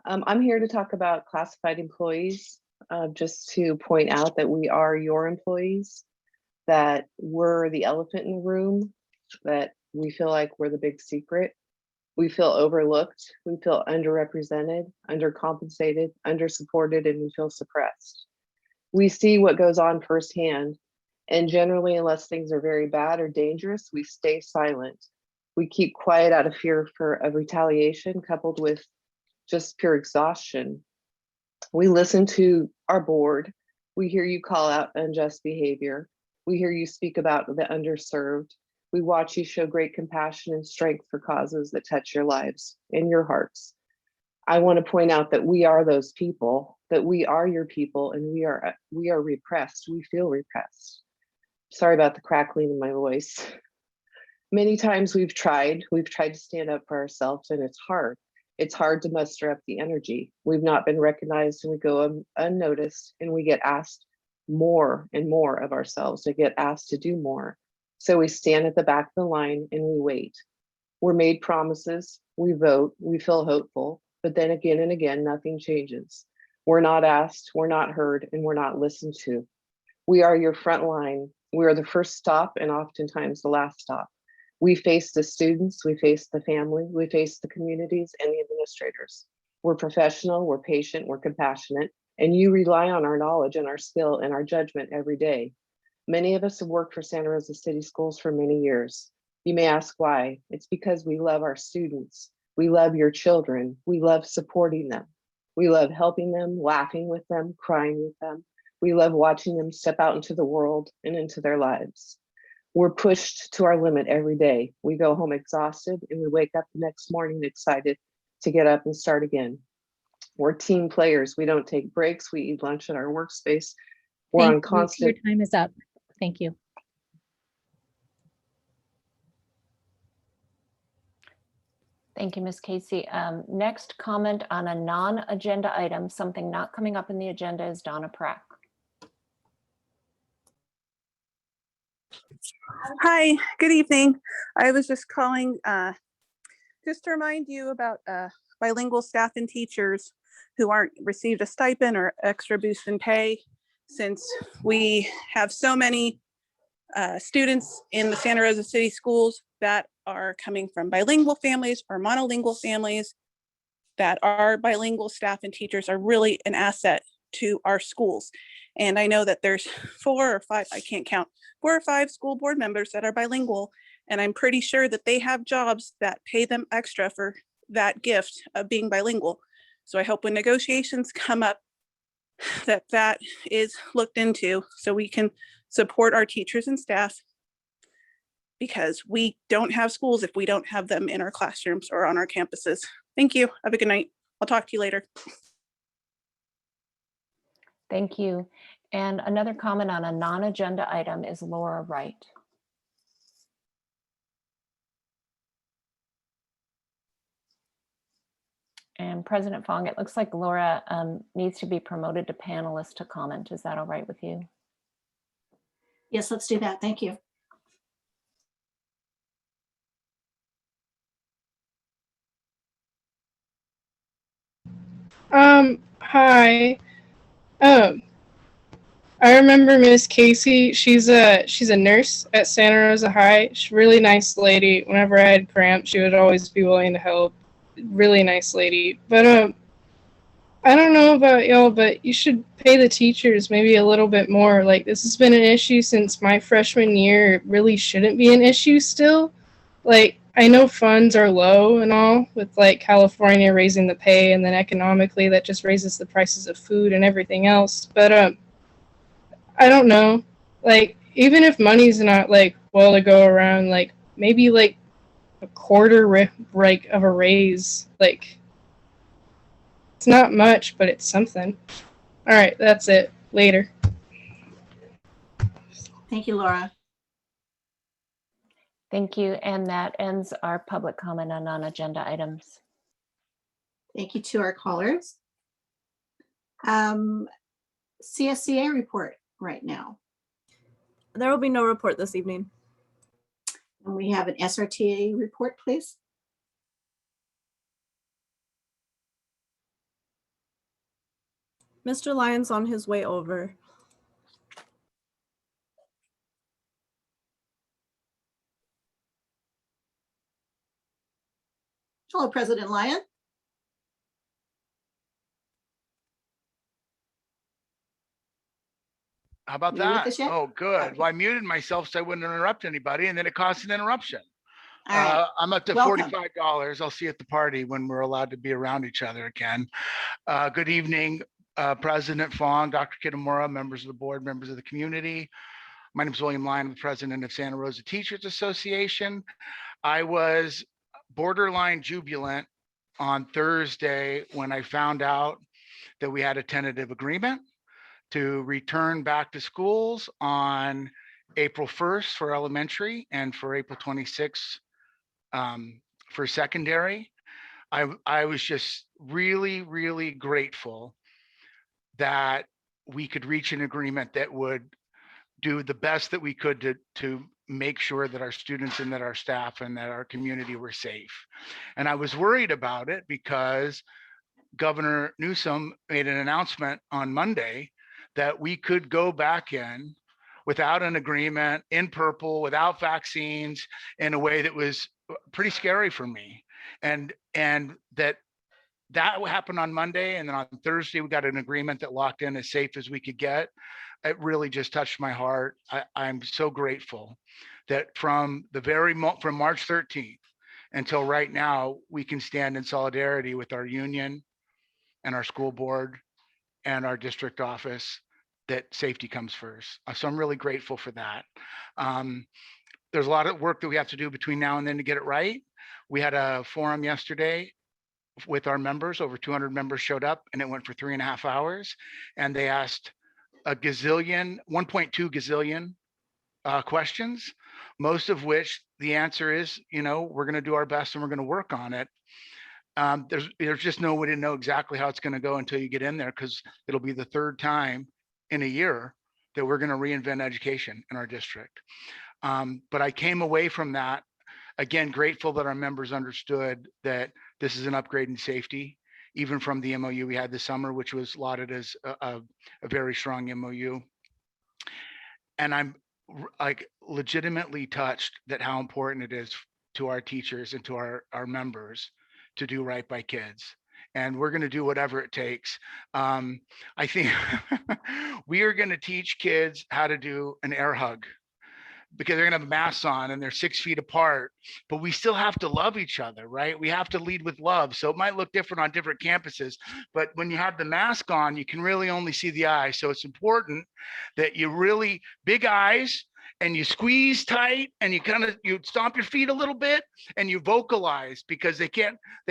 I'm here to talk about classified employees, just to point out that we are your employees, that we're the elephant in the room, that we feel like we're the big secret. We feel overlooked. We feel underrepresented, undercompensated, undersupported, and we feel suppressed. We see what goes on firsthand. And generally, unless things are very bad or dangerous, we stay silent. We keep quiet out of fear of retaliation, coupled with just pure exhaustion. We listen to our board. We hear you call out unjust behavior. We hear you speak about the underserved. We watch you show great compassion and strength for causes that touch your lives and your hearts. I want to point out that we are those people, that we are your people, and we are repressed. We feel repressed. Sorry about the crackling in my voice. Many times we've tried to stand up for ourselves, and it's hard. It's hard to muster up the energy. We've not been recognized and we go unnoticed, and we get asked more and more of ourselves. We get asked to do more. So we stand at the back of the line and we wait. We're made promises, we vote, we feel hopeful, but then again and again, nothing changes. We're not asked, we're not heard, and we're not listened to. We are your front line. We are the first stop and oftentimes the last stop. We face the students, we face the family, we face the communities and the administrators. We're professional, we're patient, we're compassionate, and you rely on our knowledge and our skill and our judgment every day. Many of us have worked for Santa Rosa City Schools for many years. You may ask why. It's because we love our students. We love your children. We love supporting them. We love helping them, laughing with them, crying with them. We love watching them step out into the world and into their lives. We're pushed to our limit every day. We go home exhausted and we wake up the next morning excited to get up and start again. We're team players. We don't take breaks. We eat lunch at our workspace. We're on constant. Your time is up. Thank you. Thank you, Ms. Casey. Next comment on a non-agenda item, something not coming up in the agenda, is Donna Prack. Hi, good evening. I was just calling just to remind you about bilingual staff and teachers who aren't received a stipend or extra boost in pay, since we have so many students in the Santa Rosa City Schools that are coming from bilingual families or monolingual families, that our bilingual staff and teachers are really an asset to our schools. And I know that there's 4 or 5, I can't count, 4 or 5 school board members that are bilingual, and I'm pretty sure that they have jobs that pay them extra for that gift of being bilingual. So I hope when negotiations come up that is looked into so we can support our teachers and staff, because we don't have schools if we don't have them in our classrooms or on our campuses. Thank you. Have a good night. I'll talk to you later. Thank you. And another comment on a non-agenda item is Laura Wright. And President Fong, it looks like Laura needs to be promoted to panelist to comment. Is that all right with you? Yes, let's do that. Thank you. Hi. I remember Miss Casey. She's a nurse at Santa Rosa High. She's a really nice lady. Whenever I had cramps, she would always be willing to help. Really nice lady. But I don't know about y'all, but you should pay the teachers maybe a little bit more. Like, this has been an issue since my freshman year. It really shouldn't be an issue still. Like, I know funds are low and all with like California raising the pay, and then economically that just raises the prices of food and everything else. But I don't know. Like, even if money's not like well to go around, like maybe like a quarter like of a raise. Like, it's not much, but it's something. All right, that's it. Later. Thank you, Laura. Thank you. And that ends our public comment on non-agenda items. Thank you to our callers. CSCA report right now. There will be no report this evening. And we have an SRTA report, please. Mr. Lyon's on his way over. Hello, President Lyon. How about You with that? us yet? Oh, good. Okay. Well, I muted myself so I wouldn't interrupt anybody, and then it caused an interruption. All right. I'm up to Welcome. $45. I'll see you at the party when we're allowed to be around each other again. Good evening, President Fong, Dr. Kitamura, members of the board, members of the community. My name is William Lyon, I'm the president of Santa Rosa Teachers Association. I was borderline jubilant on Thursday when I found out that we had a tentative agreement to return back to schools on April 1st for elementary and for April 26th for secondary. I was just really, really grateful that we could reach an agreement that would do the best that we could to make sure that our students and that our staff and that our community were safe. And I was worried about it because Governor Newsom made an announcement on Monday that we could go back in without an agreement, in purple, without vaccines, in a way that was pretty scary for me. And that happened on Monday, and then on Thursday we got an agreement that locked in as safe as we could get. It really just touched my heart. I'm so grateful that from March 13th until right now, we can stand in solidarity with our union and our school board and our district office, that safety comes first. So I'm really grateful for that. There's a lot of work that we have to do between now and then to get it right. We had a forum yesterday with our members. Over 200 members showed up, and it went for 3.5 hours. And they asked 1.2 gazillion questions, most of which the answer is, we're going to do our best and we're going to work on it. There's just no way to know exactly how it's going to go until you get in there, because it'll be the third time in a year that we're going to reinvent education in our district. But I came away from that, again, grateful that our members understood that this is an upgrade in safety, even from the MOU we had this summer, which was lauded as a very strong MOU. And I'm like legitimately touched that how important it is to our teachers and to our members to do right by kids. And we're going to do whatever it takes. I think we are going to teach kids how to do an air hug, because they're going to have masks on and they're 6 feet apart, but we still have to love each other, right? We have to lead with love. So it might look different on different campuses, but when you have the mask on, you can really only see the eyes. So it's important that you really big eyes, and you squeeze tight, and you stomp your feet a little bit, and you vocalize, because they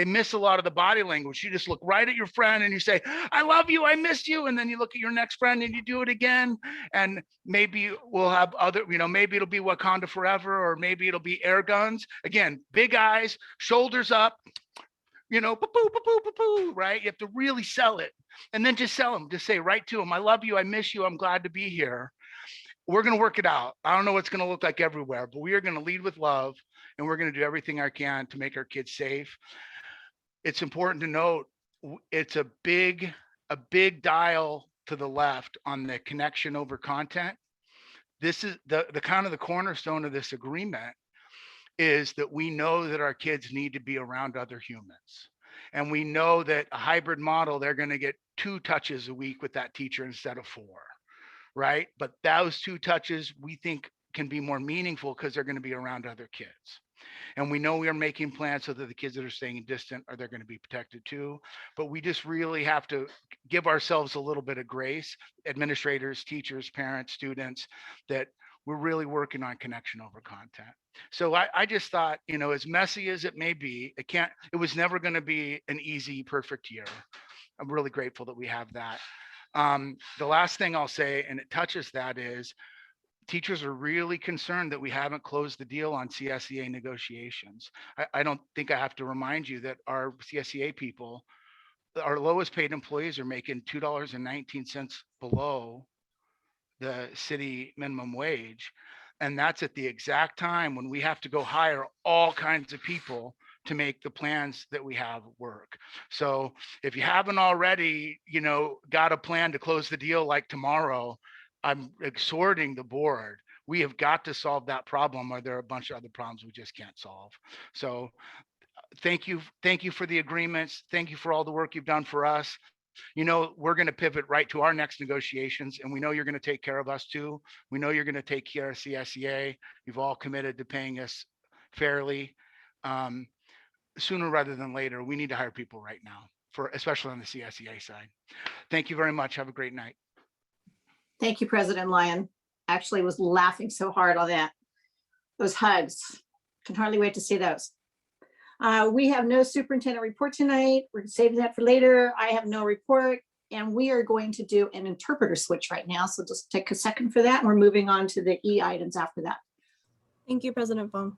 miss a lot of the body language. You just look right at your friend and you say, I love you, I miss you. And then you look at your next friend and you do it again. And maybe we'll have other, maybe it'll be Wakanda forever, or maybe it'll be air guns. Again, big eyes, shoulders up, right? You have to really sell it, and then just sell them, just say right to them, I love you, I miss you, I'm glad to be here. We're going to work it out. I don't know what it's going to look like everywhere, but we are going to lead with love, and we're going to do everything I can to make our kids safe. It's important to note, it's a big dial to the left on the connection over content. This is the kind of the cornerstone of this agreement, is that we know that our kids need to be around other humans. And we know that a hybrid model, they're going to get 2 touches a week with that teacher instead of 4. Right? But those 2 touches we think can be more meaningful, because they're going to be around other kids. And we know we are making plans so that the kids that are staying distant they're going to be protected too. But we just really have to give ourselves a little bit of grace, administrators, teachers, parents, students, that we're really working on connection over content. So I just thought, as messy as it may be, it was never going to be an easy, perfect year. I'm really grateful that we have that. The last thing I'll say, and it touches that, is teachers are really concerned that we haven't closed the deal on Csea negotiations. I don't think I have to remind you that our Csea people, our lowest paid employees, are making $2.19 below the city minimum wage. And that's at the exact time when we have to go hire all kinds of people to make the plans that we have work. So if you haven't already, got a plan to close the deal like tomorrow, I'm exhorting the board, we have got to solve that problem, or there are a bunch of other problems we just can't solve. So thank you for the agreements. Thank you for all the work you've done for us. We're going to pivot right to our next negotiations, and we know you're going to take care of us too. We know you're going to take care of CSEA. You've all committed to paying us fairly. Sooner rather than later, we need to hire people right now, especially on the CSEA side. Thank you very much. Have a great night. Thank you, President Lyon. Actually was laughing so hard on those hugs. Can hardly wait to see those. We have no superintendent report tonight. We're saving that for later. I have no report, and we are going to do an interpreter switch right now. So just take a second for that. And we're moving on to the E items after that. Thank you, President Fong.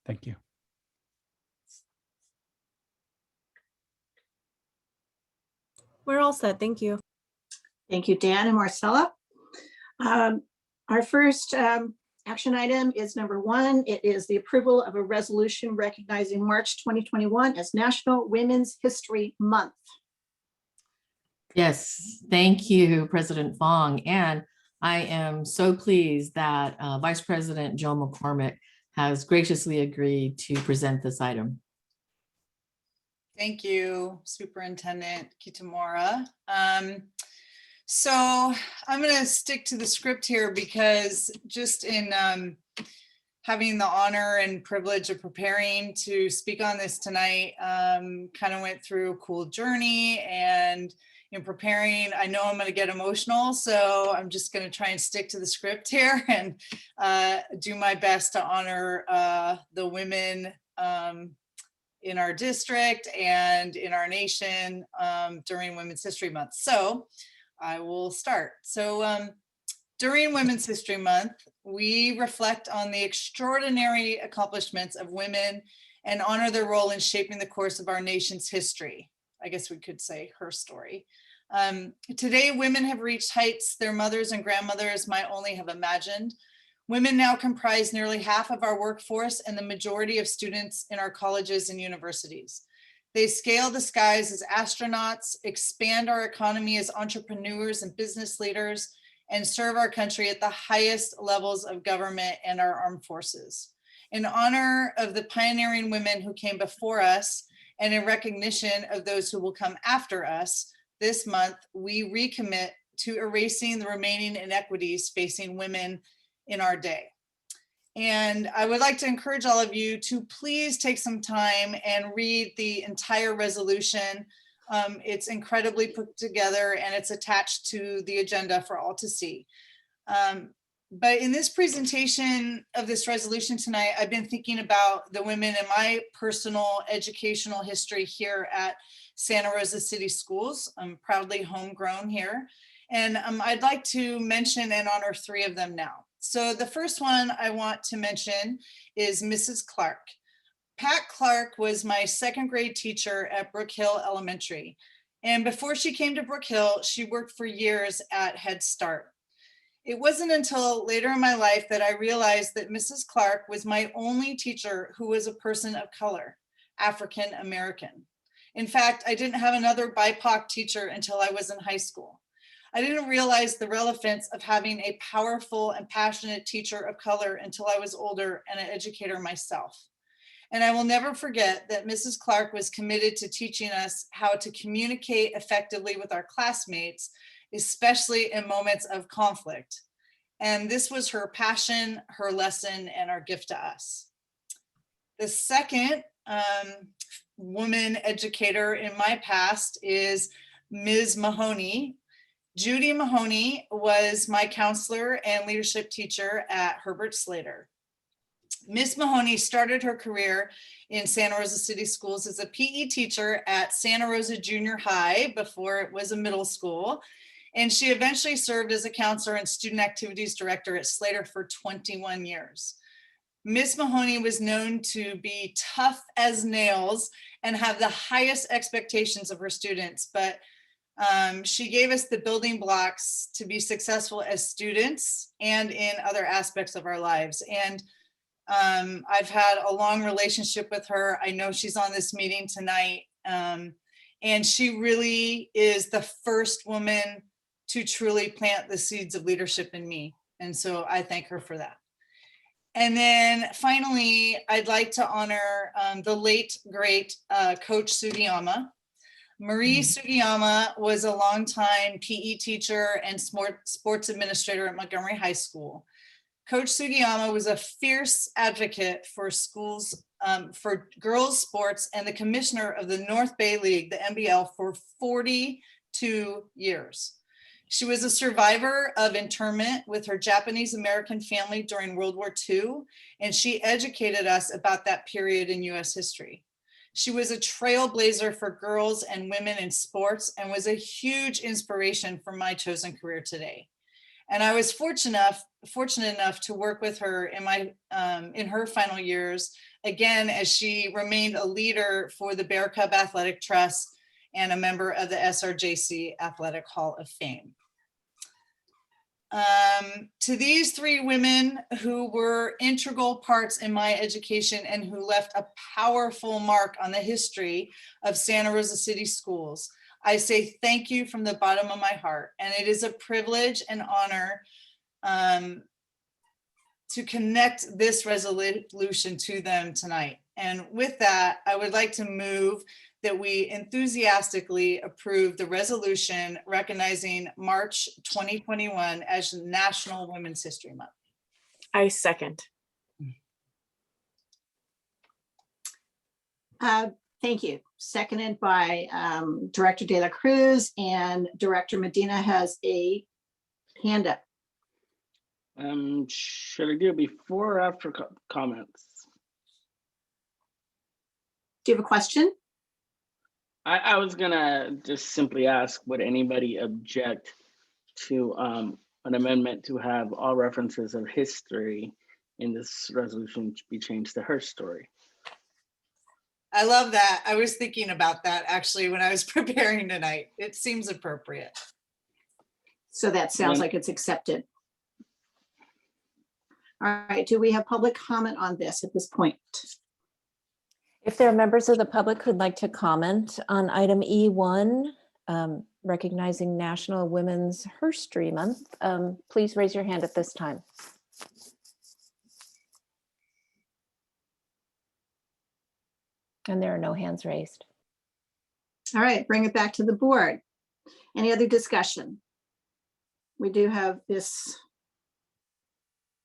Thank you. We're all set. Thank you. Thank you, Dan and Marcella. Our first action item is number 1. It is the approval of a resolution recognizing March 2021 as National Women's History Month. Yes, thank you, President Fong. And I am so pleased that Vice President Joe McCormick has graciously agreed to present this item. Thank you, Superintendent Kitamura. So I'm going to stick to the script here because just in having the honor and privilege of preparing to speak on this tonight, kind of went through a cool journey, and in preparing, I know I'm going to get emotional, so I'm just going to try and stick to the script here and do my best to honor the women in our district and in our nation during Women's History Month. So I will start. So during Women's History Month, we reflect on the extraordinary accomplishments of women and honor their role in shaping the course of our nation's history. I guess we could say her story. Today, women have reached heights their mothers and grandmothers might only have imagined. Women now comprise nearly half of our workforce and the majority of students in our colleges and universities. They scale the skies as astronauts, expand our economy as entrepreneurs and business leaders, and serve our country at the highest levels of government and our armed forces. In honor of the pioneering women who came before us, and in recognition of those who will come after us, this month we recommit to erasing the remaining inequities facing women in our day. And I would like to encourage all of you to please take some time and read the entire resolution. It's incredibly put together and it's attached to the agenda for all to see. But in this presentation of this resolution tonight, I've been thinking about the women in my personal educational history here at Santa Rosa City Schools. I'm proudly homegrown here. And I'd like to mention and honor 3 of them now. So the first one I want to mention is Mrs. Clark. Pat Clark was my 2nd grade teacher at Brook Hill Elementary. And before she came to Brook Hill, she worked for years at Head Start. It wasn't until later in my life that I realized that Mrs. Clark was my only teacher who was a person of color, African American. In fact, I didn't have another BIPOC teacher until I was in high school. I didn't realize the relevance of having a powerful and passionate teacher of color until I was older and an educator myself. And I will never forget that Mrs. Clark was committed to teaching us how to communicate effectively with our classmates, especially in moments of conflict. And this was her passion, her lesson, and our gift to us. The second woman educator in my past is Ms. Mahoney. Judy Mahoney was my counselor and leadership teacher at Herbert Slater. Ms. Mahoney started her career in Santa Rosa City Schools as a PE teacher at Santa Rosa Junior High before it was a middle school. And she eventually served as a counselor and student activities director at Slater for 21 years. Ms. Mahoney was known to be tough as nails and have the highest expectations of her students, but she gave us the building blocks to be successful as students and in other aspects of our lives. And I've had a long relationship with her. I know she's on this meeting tonight. And she really is the first woman to truly plant the seeds of leadership in me. And so I thank her for that. And then finally, I'd like to honor the late, great Coach Sugiyama. Marie Sugiyama was a longtime PE teacher and sports administrator at Montgomery High School. Coach Sugiyama was a fierce advocate for schools, for girls sports, and the commissioner of the North Bay League, the NBL, for 42 years. She was a survivor of internment with her Japanese American family during World War II, and she educated us about that period in US history. She was a trailblazer for girls and women in sports and was a huge inspiration for my chosen career today. And I was fortunate enough to work with her in her final years again, as she remained a leader for the Bear Cub Athletic Trust and a member of the SRJC Athletic Hall of Fame. To these three women who were integral parts in my education and who left a powerful mark on the history of Santa Rosa City Schools, I say thank you from the bottom of my heart. And it is a privilege and honor to connect this resolution to them tonight. And with that, I would like to move that we enthusiastically approve the resolution recognizing March 2021 as National Women's History Month. I second. Thank you. Seconded by Director De La Cruz, and Director Medina has a hand up. Should I do it before or after comments? Do you have a question? I was gonna just simply ask, would anybody object to an amendment to have all references of history in this resolution be changed to her story? I love that. I was thinking about that actually when I was preparing tonight. It seems appropriate. So that sounds like it's accepted. All right, do we have public comment on this at this point? If there are members of the public who'd like to comment on item E1, recognizing National Women's History Month, please raise your hand at this time. And there are no hands raised. All right, bring it back to the board. Any other discussion? We do have this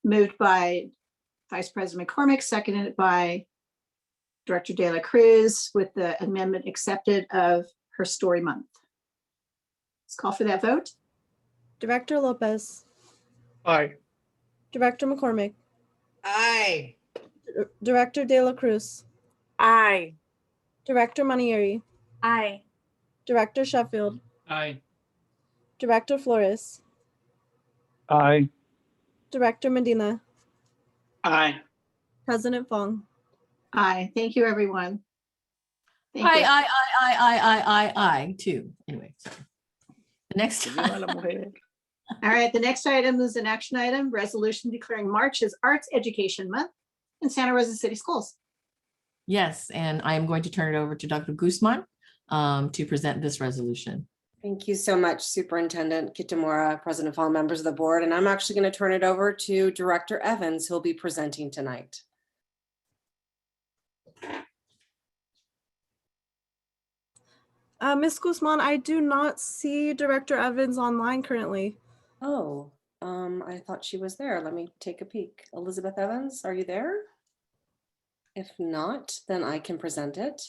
moved by Vice President McCormick, seconded by Director De La Cruz, with the amendment accepted of Her Story Month. Let's call for that vote. Director Lopez. Aye. Director McCormick. Aye. Director De La Cruz. Aye. Director Manieri. Aye. Director Sheffield. Aye. Director Flores. Aye. Director Medina. Aye. President Fong. Aye. Thank you, everyone. Thank you. I too. Anyway, sorry. The next time. All right, the next item is an action item, resolution declaring March as Arts Education Month in Santa Rosa City Schools. Yes, and I am going to turn it over to Dr. Guzman to present this resolution. Thank you so much, Superintendent Kitamura, President Fong, members of the board. And I'm actually going to turn it over to Director Evans, who'll be presenting tonight. Ms. Guzman, I do not see Director Evans online currently. Oh, I thought she was there. Let me take a peek. Elizabeth Evans, are you there? If not, then I can present it.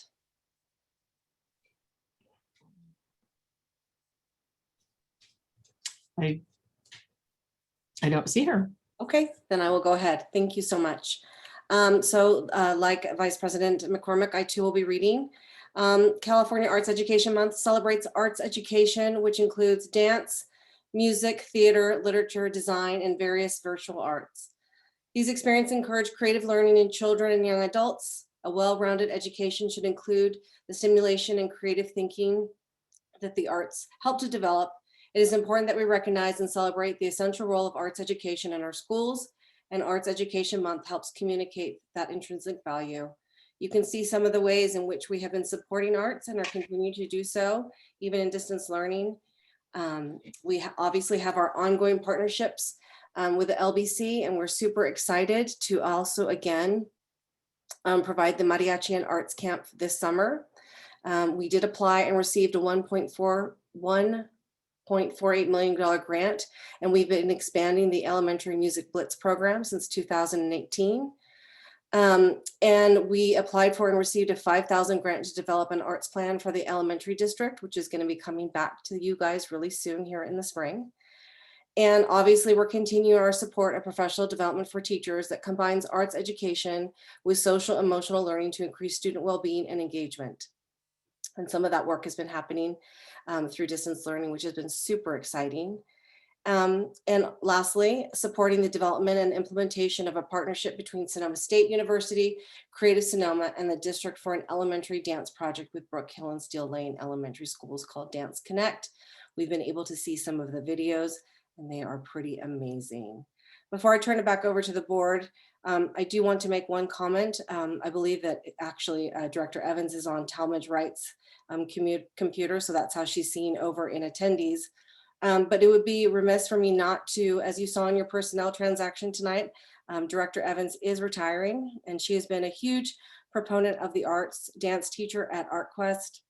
I don't see her. Okay, then I will go ahead. Thank you so much. Like Vice President McCormick, I too will be reading. California Arts Education Month celebrates arts education, which includes dance, music, theater, literature, design, and various virtual arts. These experiences encourage creative learning in children and young adults. A well-rounded education should include the stimulation and creative thinking that the arts help to develop. It is important that we recognize and celebrate the essential role of arts education in our schools, and Arts Education Month helps communicate that intrinsic value. You can see some of the ways in which we have been supporting arts and are continuing to do so, even in distance learning. We obviously have our ongoing partnerships with the LBC, and we're super excited to also again provide the Mariachi and Arts Camp this summer. We did apply and received a $1.48 million grant, and we've been expanding the Elementary Music Blitz program since 2018. And we applied for and received a $5,000 grant to develop an arts plan for the elementary district, which is going to be coming back to you guys really soon here in the spring. And obviously we're continuing our support of professional development for teachers that combines arts education with social emotional learning to increase student well-being and engagement. And some of that work has been happening through distance learning, which has been super exciting. And lastly, supporting the development and implementation of a partnership between Sonoma State University, Creative Sonoma, and the district for an elementary dance project with Brook Hill and Steel Lane Elementary Schools called Dance Connect. We've been able to see some of the videos and they are pretty amazing. Before I turn it back over to the board, I do want to make one comment. I believe that actually Director Evans is on Talmadge Wright's computer, so that's how she's seen over in attendees. But it would be remiss for me not to, as you saw in your personnel transaction tonight, Director Evans is retiring, and she has been a huge proponent of the arts, dance teacher at ArtQuest,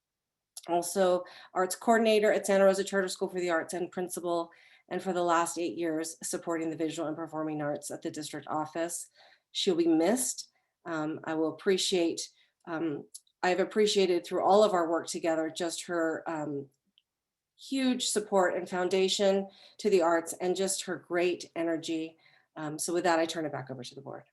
also arts coordinator at Santa Rosa Charter School for the Arts and principal, and for the last 8 years supporting the visual and performing arts at the district office. She'll be missed. I will appreciate, I've appreciated through all of our work together just her huge support and foundation to the arts and just her great energy. So with that, I turn it back over to the board.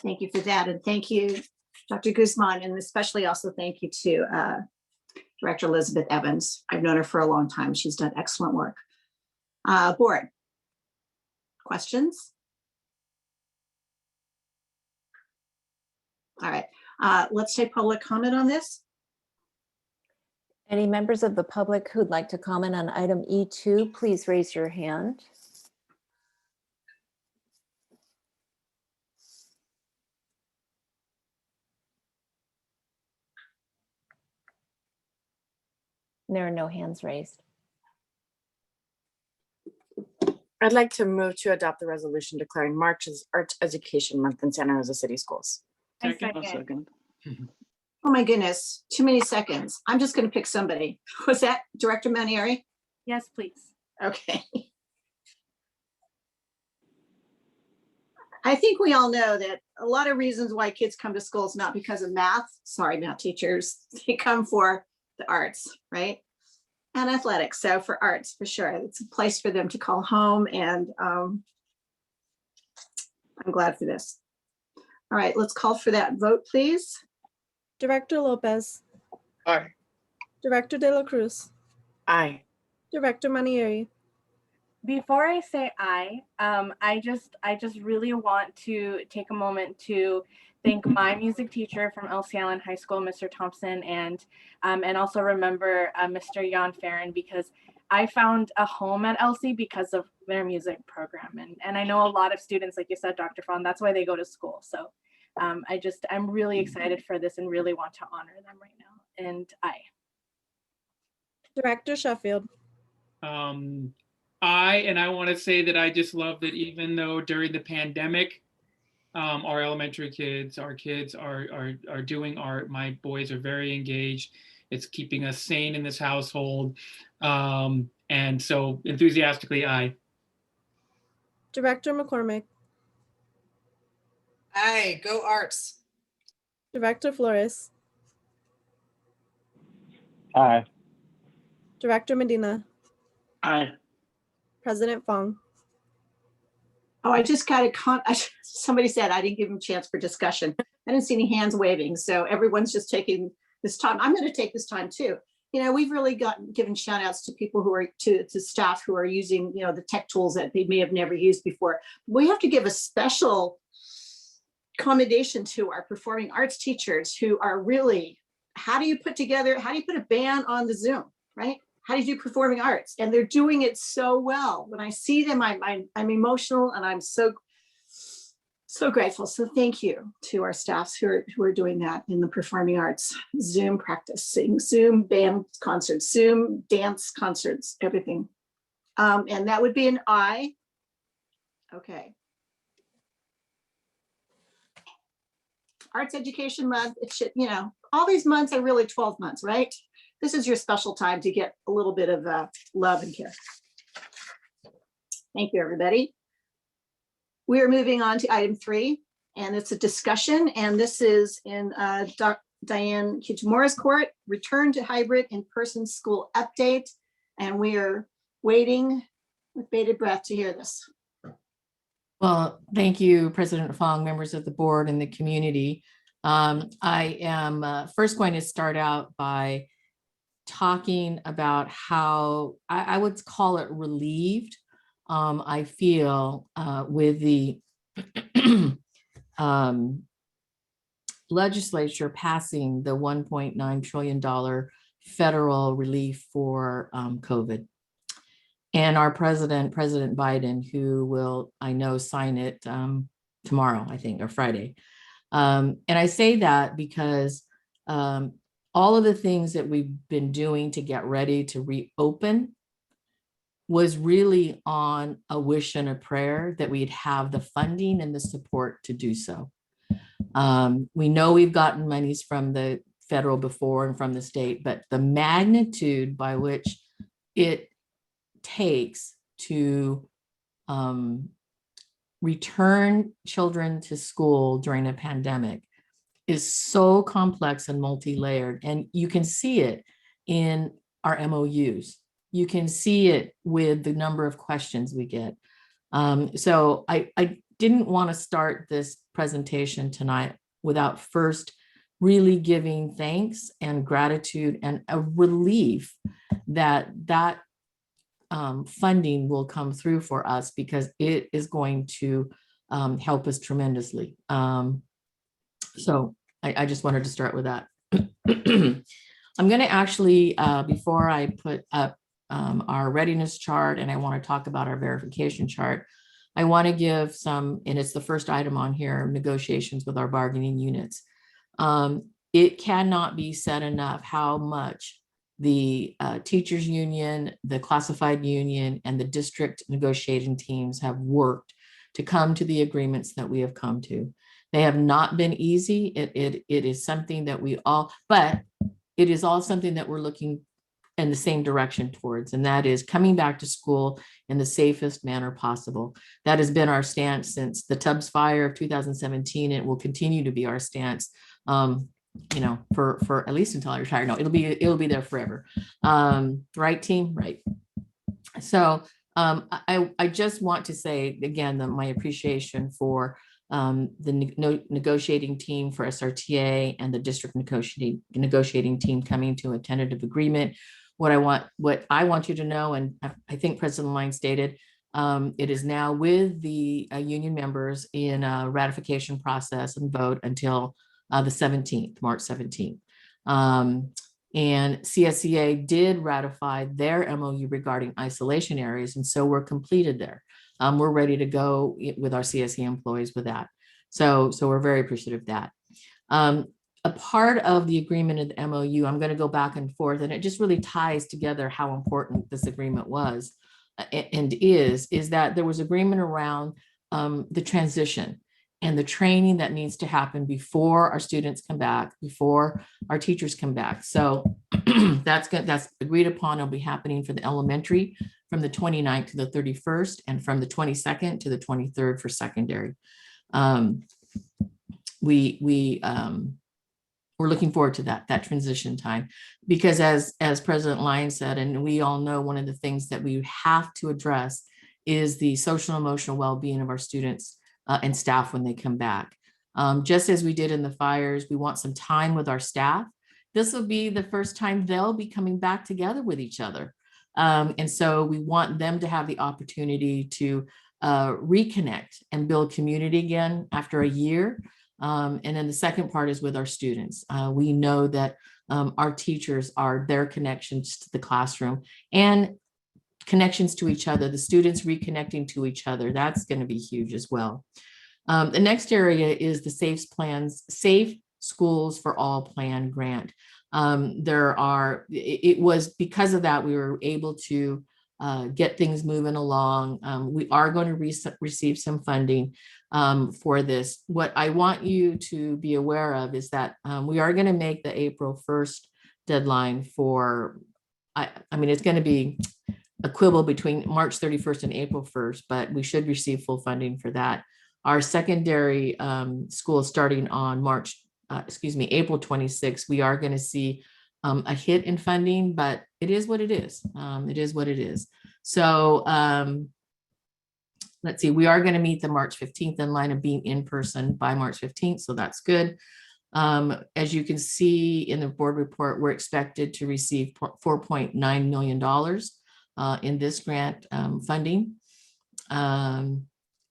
Thank you for that. And thank you, Dr. Guzman, and especially also thank you to Director Elizabeth Evans. I've known her for a long time. She's done excellent work. Board, questions? All right, let's take public comment on this. Any members of the public who'd like to comment on item E2, please raise your hand. There are no hands raised. I'd like to move to adopt the resolution declaring March as Arts Education Month in Santa Rosa City Schools. Second. Oh my goodness, too many seconds. I'm just gonna pick somebody. Was that Director Manieri? Yes, please. Okay. I think we all know that a lot of reasons why kids come to school is not because of math. Sorry, math teachers. They come for the arts, right? And athletics. So for arts, for sure. It's a place for them to call home. And I'm glad for this. All right, let's call for that vote, please. Director Lopez, Aye. Director De La Cruz, Aye. Director Manieri. Before I say aye, I just really want to take a moment to thank my music teacher from Elsie Allen High School, Mr. Thompson, and also remember Mr. Jan Farron, because I found a home at Elsie because of their music program. And I know a lot of students, like you said, Dr. Fawn, that's why they go to school. So I'm really excited for this and really want to honor them right now. And aye. Director Sheffield. I want to say that I just love that even though during the pandemic, our elementary kids, our kids are doing art. My boys are very engaged. It's keeping us sane in this household. And so enthusiastically, aye. Director McCormick. Aye, go arts. Director Flores. Aye. Director Medina. Aye. President Fong. Oh, I just got somebody said I didn't give them a chance for discussion. I didn't see any hands waving. So everyone's just taking this time. I'm going to take this time too. You know, we've really given shout outs to people who are to staff who are using, you know, the tech tools that they may have never used before. We have to give a special commendation to our performing arts teachers who are really, how do you put a band on the Zoom, right? How do you do performing arts? And they're doing it so well. When I see them, I'm emotional and I'm so grateful. So thank you to our staffs who are doing that in the performing arts. Zoom practicing, Zoom band concerts, Zoom dance concerts, everything. And that would be an aye. Okay. Arts Education Month, it should, you know, all these months are really 12 months, right? This is your special time to get a little bit of love and care. Thank you, everybody. We are moving on to item 3, and it's a discussion, and this is in Diane Kitamura's court, return to hybrid in-person school update, and we are waiting with bated breath to hear this. Well, thank you, President Fong, members of the board and the community. I am first going to start out by talking about how I would call it relieved. I feel with the legislature passing the $1.9 trillion federal relief for COVID. And our President Biden, who will, I know, sign it tomorrow, I think, or Friday. And I say that because all of the things that we've been doing to get ready to reopen was really on a wish and a prayer that we'd have the funding and the support to do so. We know we've gotten monies from the federal before and from the state, but the magnitude by which it takes to return children to school during a pandemic is so complex and multi-layered. And you can see it in our MOUs. You can see it with the number of questions we get. So I didn't want to start this presentation tonight without first really giving thanks and gratitude and a relief that funding will come through for us, because it is going to help us tremendously. So I just wanted to start with that. I'm going to actually, before I put up our readiness chart and I want to talk about our verification chart, I want to give some, and it's the first item on here, negotiations with our bargaining units. It cannot be said enough how much the teachers union, the classified union, and the district negotiating teams have worked to come to the agreements that we have come to. They have not been easy. It is something that we all, but it is all something that we're looking in the same direction towards, and that is coming back to school in the safest manner possible. That has been our stance since the Tubbs fire of 2017. It will continue to be our stance, you know, for at least until I retire. No, it'll be there forever. Right, team? Right. So I just want to say again that my appreciation for the negotiating team for SRTA and the district negotiating team coming to a tentative agreement. What I want you to know, and I think President Lyon stated, it is now with the union members in a ratification process and vote until the 17th, March 17th. And CSEA did ratify their MOU regarding isolation areas, and so we're completed there. We're ready to go with our CSE employees with that. So we're very appreciative of that. A part of the agreement of the MOU, I'm going to go back and forth, and it just really ties together how important this agreement was and is that there was agreement around the transition and the training that needs to happen before our students come back, before our teachers come back. So that's good. That's agreed upon. It'll be happening for the elementary from the 29th to the 31st, and from the 22nd to the 23rd for secondary. We're looking forward to that transition time, because as President Lyon said, and we all know, one of the things that we have to address is the social and emotional well-being of our students and staff when they come back. Just as we did in the fires, we want some time with our staff. This will be the first time they'll be coming back together with each other. And so we want them to have the opportunity to reconnect and build community again after a year. And then the second part is with our students. We know that our teachers are their connections to the classroom and connections to each other, the students reconnecting to each other. That's going to be huge as well. The next area is the Safe Schools for All Plan grant. It was because of that we were able to get things moving along. We are going to receive some funding for this. What I want you to be aware of is that we are going to make the April 1st deadline for, I mean, it's going to be a quibble between March 31st and April 1st, but we should receive full funding for that. Our secondary school starting on April 26th, we are going to see a hit in funding, but it is what it is. It is what it is. So let's see, we are going to meet the March 15th in line of being in person by March 15th. So that's good. As you can see in the board report, we're expected to receive $4.9 million in this grant funding.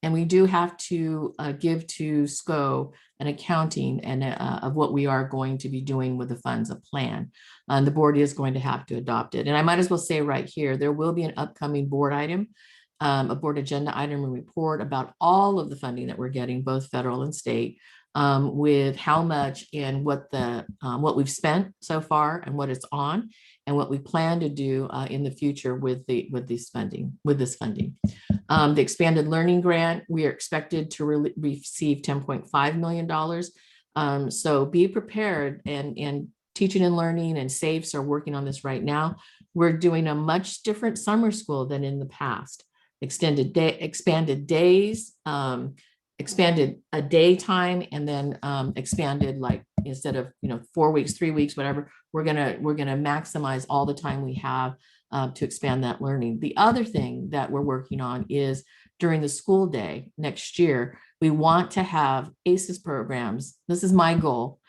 And we do have to give to SCO an accounting and of what we are going to be doing with the funds, a plan. The board is going to have to adopt it. And I might as well say right here, there will be an upcoming board item, a board agenda item and report about all of the funding that we're getting, both federal and state, with how much and what we've spent so far and what it's on, and what we plan to do in the future with this funding. The expanded learning grant, we are expected to receive $10.5 million. So be prepared, and teaching and learning and SAFEs are working on this right now. We're doing a much different summer school than in the past. Expanded days, expanded a daytime, and then expanded, like, instead of 4 weeks, 3 weeks, whatever, we're gonna maximize all the time we have to expand that learning. The other thing that we're working on is during the school day next year, we want to have ACES programs. This is my goal,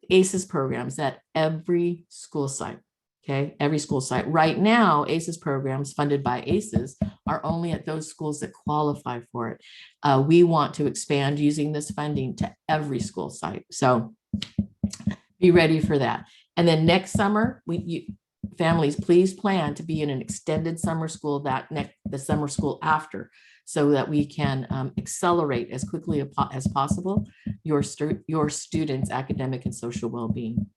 ACES programs at every school site. Okay, every school site. Right now, ACES programs funded by ACES are only at those schools that qualify for it. We want to expand using this funding to every school site. So be ready for that. And then next summer, families, please plan to be in an extended summer school the summer school after, so that we can accelerate as quickly as possible your students' academic and social well-being.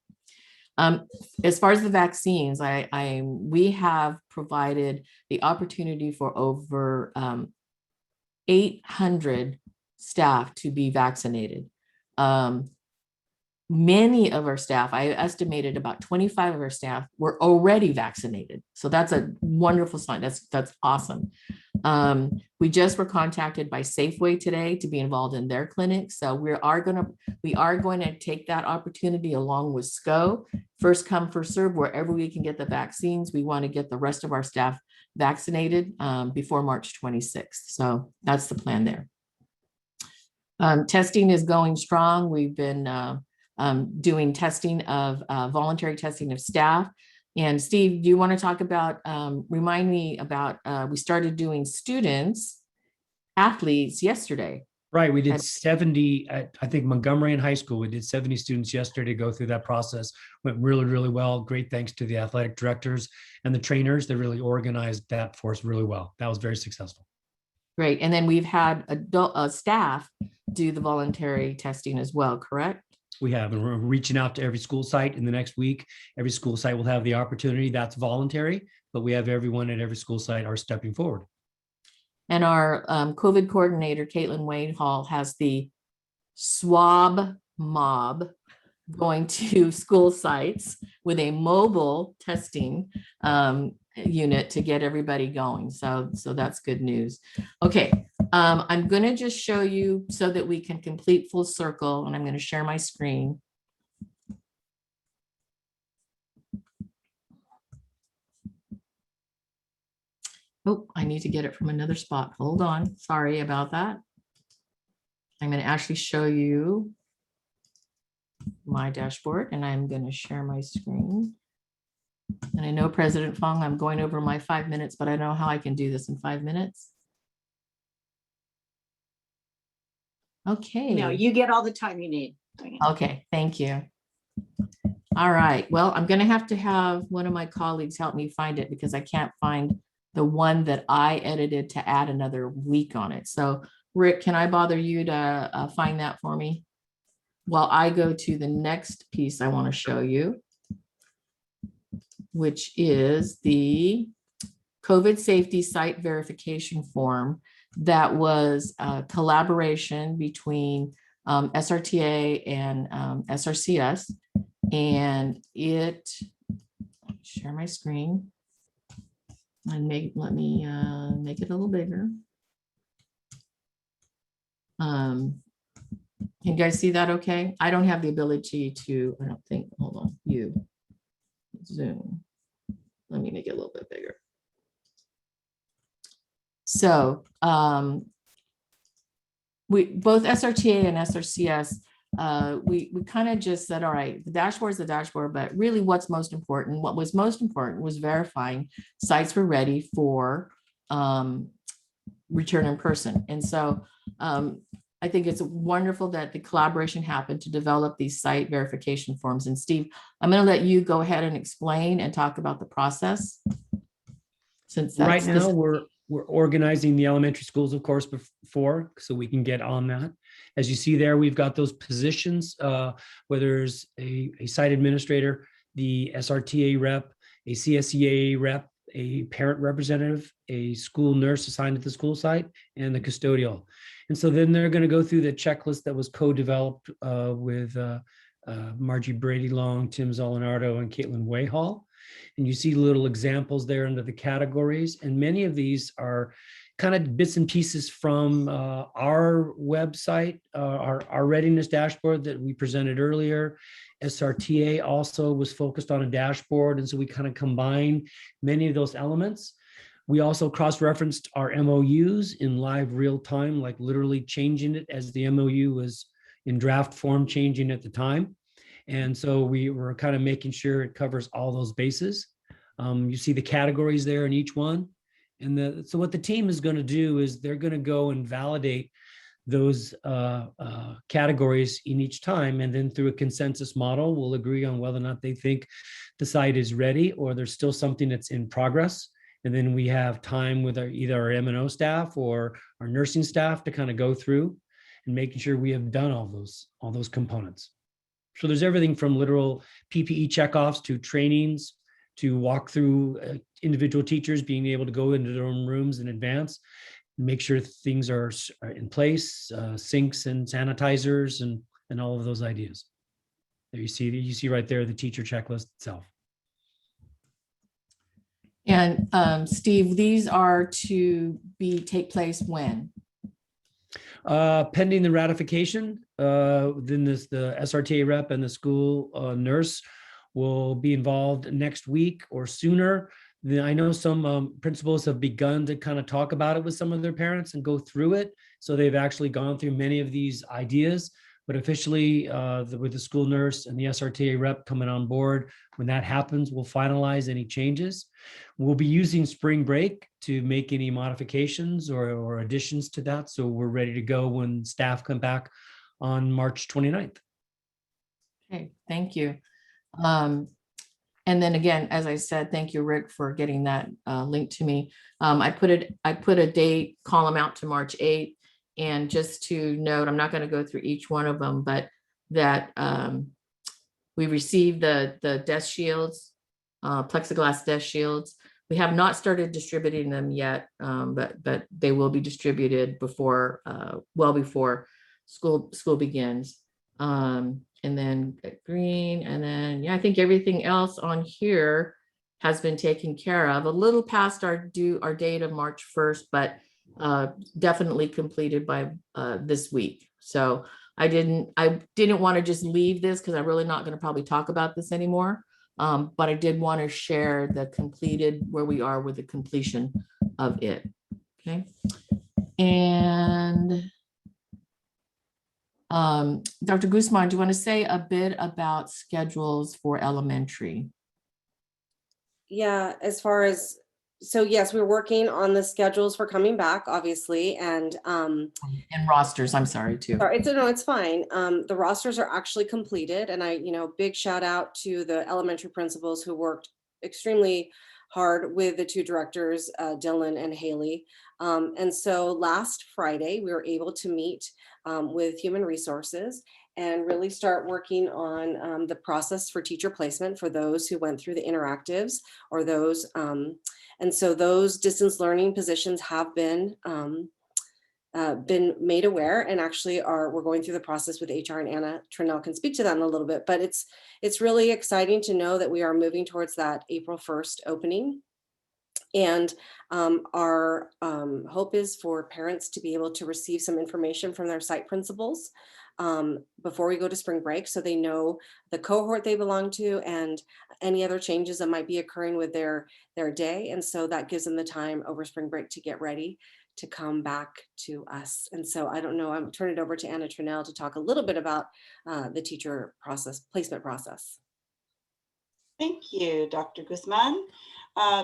As far as the vaccines, we have provided the opportunity for over 800 staff to be vaccinated. Many of our staff, I estimated about 25 of our staff were already vaccinated. So that's a wonderful sign. That's awesome. We just were contacted by Safeway today to be involved in their clinic. So we are going to take that opportunity along with SCO. First come, first serve, wherever we can get the vaccines. We want to get the rest of our staff vaccinated before March 26th. So that's the plan there. Testing is going strong. We've been doing testing of voluntary testing of staff. And Steve, do you want to talk about, remind me about, we started doing students, athletes yesterday. Right, we did 70 at, I think, Montgomery and high school. We did 70 students yesterday to go through that process. Went really, really well. Great thanks to the athletic directors and the trainers. They really organized that for us really well. That was very successful. Great. And then we've had adult staff do the voluntary testing as well, correct? We have, and we're reaching out to every school site in the next week. Every school site will have the opportunity. That's voluntary, but we have everyone at every school site are stepping forward. And our COVID coordinator, Caitlin Wade Hall, has the swab mob going to school sites with a mobile testing unit to get everybody going. So that's good news. Okay, I'm going to just show you so that we can complete full circle, and I'm going to share my screen. Oh, I need to get it from another spot. Hold on. Sorry about that. I'm going to actually show you my dashboard, and I'm going to share my screen. And I know President Fong, I'm going over my 5 minutes, but I know how I can do this in 5 minutes. Okay. No, you get all the time you need. Okay, thank you. All right. Well, I'm going to have one of my colleagues help me find it because I can't find the one that I edited to add another week on it. So Rick, can I bother you to find that for me while I go to the next piece I want to show you, which is the COVID safety site verification form that was a collaboration between SRTA and SRCS. And it, share my screen and let me make it a little bigger. Can you guys see that okay? I don't have the ability to, I don't think, hold on, Zoom. Let me make it a little bit bigger. So both SRTA and SRCS we kind of just said, all right, the dashboard is the dashboard, but really what's most important, what was most important was verifying sites were ready for return in person. And so I think it's wonderful that the collaboration happened to develop these site verification forms. And Steve, I'm going to let you go ahead and explain and talk about the process. Since right now we're organizing the elementary schools, of course, before, so we can get on that. As you see there, we've got those positions, whether there's a site administrator, the SRTA rep, a CSEA rep, a parent representative, a school nurse assigned to the school site, and the custodial. And so then they're going to go through the checklist that was co-developed with Margie Brady Long, Tim Zolinardo, and Caitlin Wayhall. And you see little examples there under the categories. And many of these are kind of bits and pieces from our website, our readiness dashboard that we presented earlier. SRTA also was focused on a dashboard. And so we kind of combine many of those elements. We also cross-referenced our MOUs in live real time, like literally changing it as the MOU was in draft form, changing at the time. And so we were kind of making sure it covers all those bases. You see the categories there in each one. And so what the team is going to do is they're going to go and validate those categories in each time. And then through a consensus model, we'll agree on whether or not they think the site is ready or there's still something that's in progress. And then we have time with either our M&O staff or our nursing staff to kind of go through and making sure we have done all those components. So there's everything from literal PPE checkoffs to trainings to walk through individual teachers being able to go into their own rooms in advance and make sure things are in place, sinks and sanitizers and all of those ideas. There you see right there the teacher checklist itself. And Steve, these are to take place when? Pending the ratification, then the SRTA rep and the school nurse will be involved next week or sooner. Then I know some principals have begun to kind of talk about it with some of their parents and go through it. So they've actually gone through many of these ideas, but officially with the school nurse and the SRTA rep coming on board, when that happens, we'll finalize any changes. We'll be using spring break to make any modifications or additions to that. So we're ready to go when staff come back on March 29th. Okay, thank you. And then again, as I said, thank you, Rick, for getting that link to me. I put a date column out to March 8th. And just to note, I'm not going to go through each one of them, but that we received the desk shields, plexiglass desk shields. We have not started distributing them yet, but they will be distributed before, well before school begins. And then green, and then yeah, I think everything else on here has been taken care of. A little past our date of March 1st, but definitely completed by this week. So I didn't want to just leave this because I'm really not going to probably talk about this anymore. But I did want to share the completed, where we are with the completion of it. Okay. And Dr. Guzman, do you want to say a bit about schedules for elementary? Yeah, as far as, so yes, we're working on the schedules for coming back, obviously, and rosters, I'm sorry too. It's fine. The rosters are actually completed, and big shout out to the elementary principals who worked extremely hard with the two directors, Dylan and Haley. And so last Friday, we were able to meet with Human Resources and really start working on the process for teacher placement for those who went through the interactives or those. And so those distance learning positions have been made aware, and actually we're going through the process with HR, and Anna Trinnell can speak to that in a little bit, but it's really exciting to know that we are moving towards that April 1st opening. And our hope is for parents to be able to receive some information from their site principals before we go to spring break, so they know the cohort they belong to and any other changes that might be occurring with their day. And so that gives them the time over spring break to get ready to come back to us. And so I don't know, I'm turning it over to Anna Trinell to talk a little bit about the teacher placement process. Thank you, Dr. Guzman.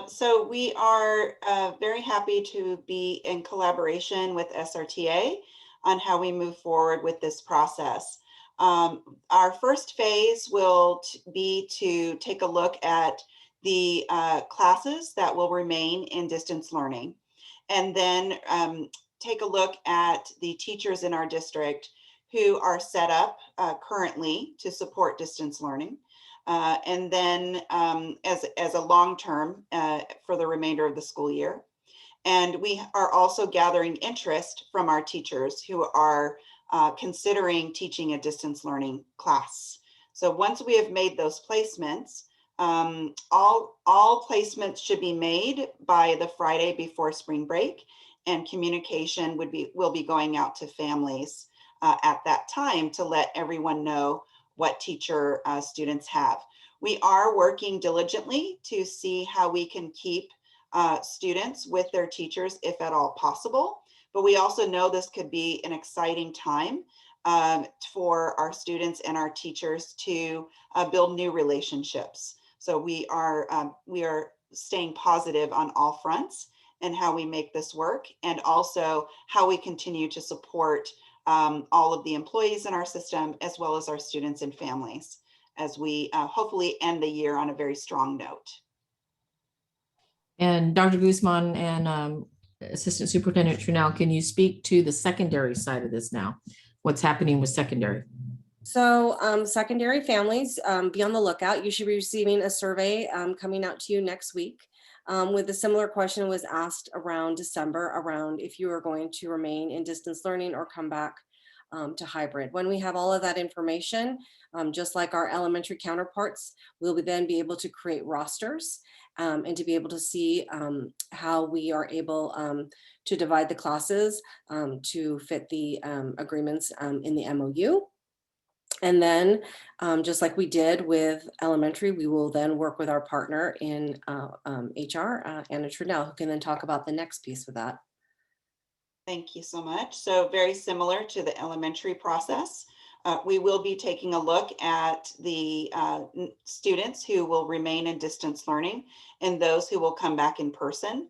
So we are very happy to be in collaboration with SRTA on how we move forward with this process. Our first phase will be to take a look at the classes that will remain in distance learning, and then take a look at the teachers in our district who are set up currently to support distance learning. And then as a long-term for the remainder of the school year. And we are also gathering interest from our teachers who are considering teaching a distance learning class. So once we have made those placements, all placements should be made by the Friday before spring break, and communication will be going out to families at that time to let everyone know what teacher students have. We are working diligently to see how we can keep students with their teachers if at all possible, but we also know this could be an exciting time for our students and our teachers to build new relationships. So we are staying positive on all fronts and how we make this work, and also how we continue to support all of the employees in our system, as well as our students and families, as we hopefully end the year on a very strong note. And Dr. Guzman and Assistant Superintendent Trinell, can you speak to the secondary side of this now? What's happening with secondary? So secondary families, be on the lookout. You should be receiving a survey coming out to you next week. With a similar question was asked around December, around if you are going to remain in distance learning or come back to hybrid. When we have all of that information, just like our elementary counterparts, we'll then be able to create rosters and to be able to see how we are able to divide the classes to fit the agreements in the MOU. And then just like we did with elementary, we will then work with our partner in HR, Anna Trinell, who can then talk about the next piece of that. Thank you so much. So very similar to the elementary process, we will be taking a look at the students who will remain in distance learning and those who will come back in person.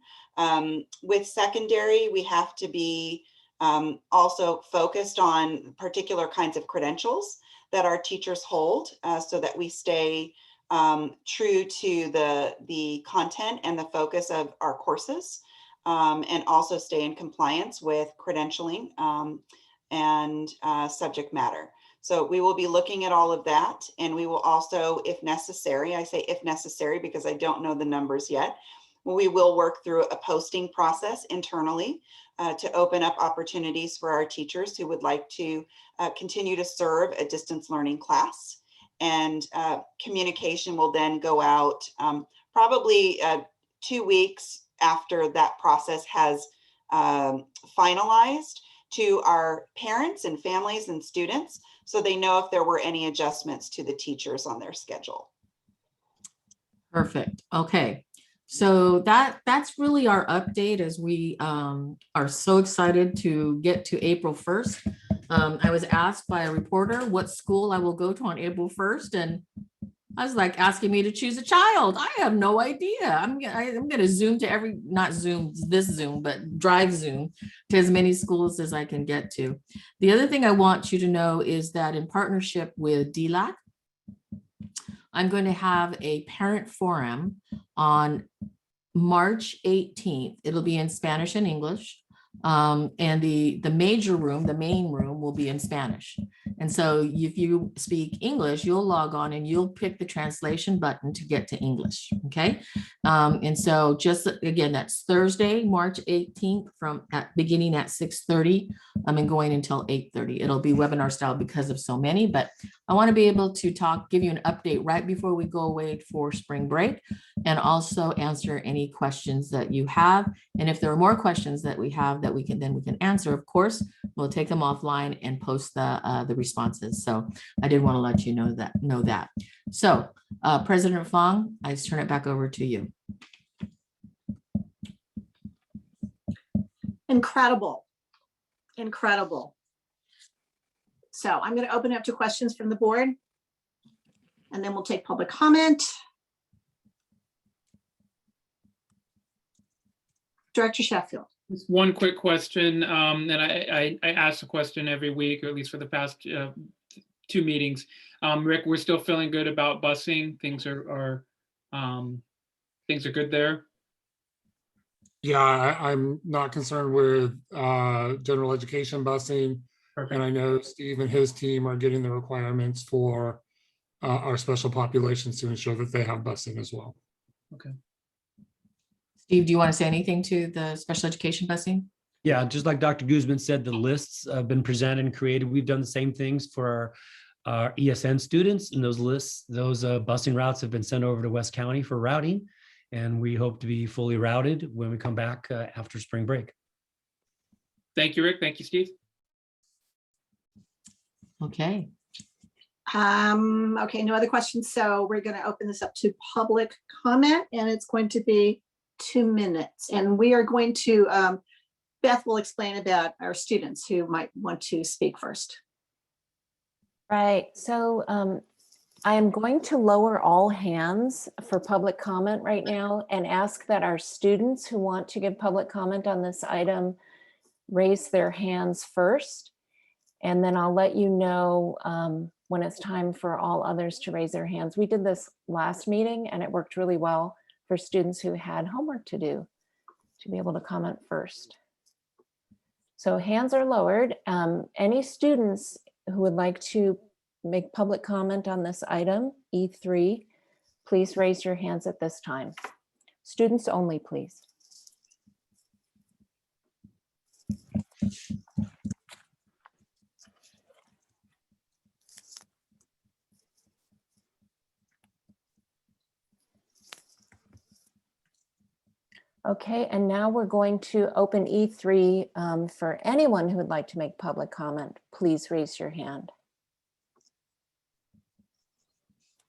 With secondary, we have to be also focused on particular kinds of credentials that our teachers hold, so that we stay true to the content and the focus of our courses, and also stay in compliance with credentialing and subject matter. So we will be looking at all of that, and we will also, if necessary, I say if necessary because I don't know the numbers yet, we will work through a posting process internally to open up opportunities for our teachers who would like to continue to serve a distance learning class. And communication will then go out probably 2 weeks after that process has finalized to our parents and families and students, so they know if there were any adjustments to the teachers on their schedule. Perfect. Okay. So that's really our update, as we are so excited to get to April 1st. I was asked by a reporter what school I will go to on April 1st, and I was like asking me to choose a child. I have no idea. I'm going to Zoom to not Zoom, this Zoom, but drive Zoom to as many schools as I can get to. The other thing I want you to know is that in partnership with DLAC, I'm going to have a parent forum on March 18th. It'll be in Spanish and English. And the major room, the main room, will be in Spanish. And so if you speak English, you'll log on and you'll pick the translation button to get to English. Okay. And so just again, that's Thursday, March 18th beginning at 6:30 and going until 8:30. It'll be webinar style because of so many, but I want to be able to give you an update right before we go away for spring break, and also answer any questions that you have. And if there are more questions that we have that we can answer, of course, we'll take them offline and post the responses. So I did want to let you know that. So President Fong, I turn it back over to you. Incredible. Incredible. So I'm going to open it up to questions from the board, and then we'll take public comment. Director Sheffield. Just one quick question, and I ask a question every week, or at least for the past 2 meetings. Rick, we're still feeling good about busing. Things are good there. Yeah, I'm not concerned with general education busing. Perfect. And I know Steve and his team are getting the requirements for our special populations to ensure that they have busing as well. Okay. Steve, do you want to say anything to the special education busing? Yeah, just like Dr. Guzman said, the lists have been presented and created. We've done the same things for our ESN students, and those lists, those busing routes have been sent over to West County for routing. And we hope to be fully routed when we come back after spring break. Thank you, Rick. Thank you, Steve. Okay. Okay, no other questions. So we're going to open this up to public comment, and it's going to be 2 minutes. And we are going to, Beth will explain about our students who might want to speak first. Right. So I am going to lower all hands for public comment right now and ask that our students who want to give public comment on this item raise their hands first. And then I'll let you know when it's time for all others to raise their hands. We did this last meeting and it worked really well for students who had homework to do to be able to comment first. So hands are lowered. Any students who would like to make public comment on this item, E3, please raise your hands at this time. Students only, please. Okay, and now we're going to open E3 for anyone who would like to make public comment. Please raise your hand.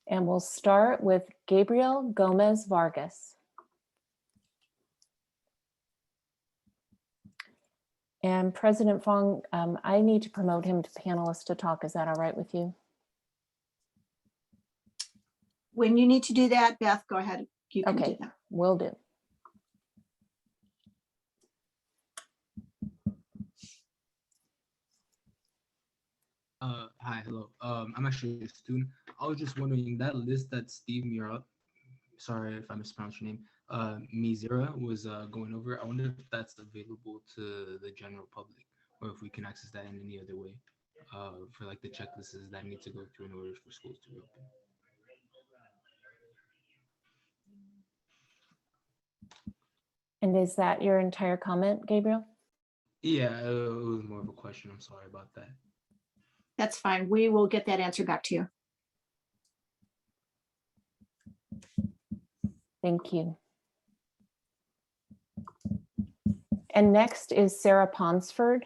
And we'll start with Gabriel Gomez Vargas. And President Fong, I need to promote him to panelist to talk. Is that all right with you? When you need to do that, Beth, go ahead. You can do that. Will do. Hi, hello. I'm actually a student. I was just wondering, that list that Steve sorry if I mispronounced your name, Mizera was going over, I wonder if that's available to the general public, or if we can access that in any other way, for like the checklists that need to go through in order for schools to reopen. And is that your entire comment, Gabriel? Yeah, it was more of a question. I'm sorry about that. That's fine. We will get that answer back to you. Thank you. And next is Sarah Ponsford.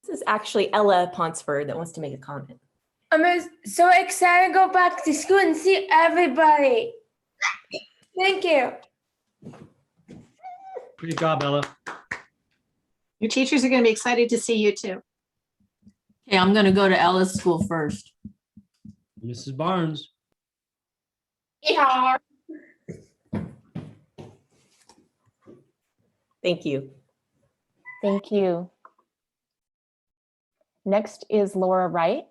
This is actually Ella Ponsford that wants to make a comment. I'm so excited to go back to school and see everybody. Thank you. Great job, Ella. Your teachers are going to be excited to see you too. Okay, I'm going to go to Ella's school first. Mrs. Barnes. Yeah. Thank you. Thank you. Next is Laura Wright.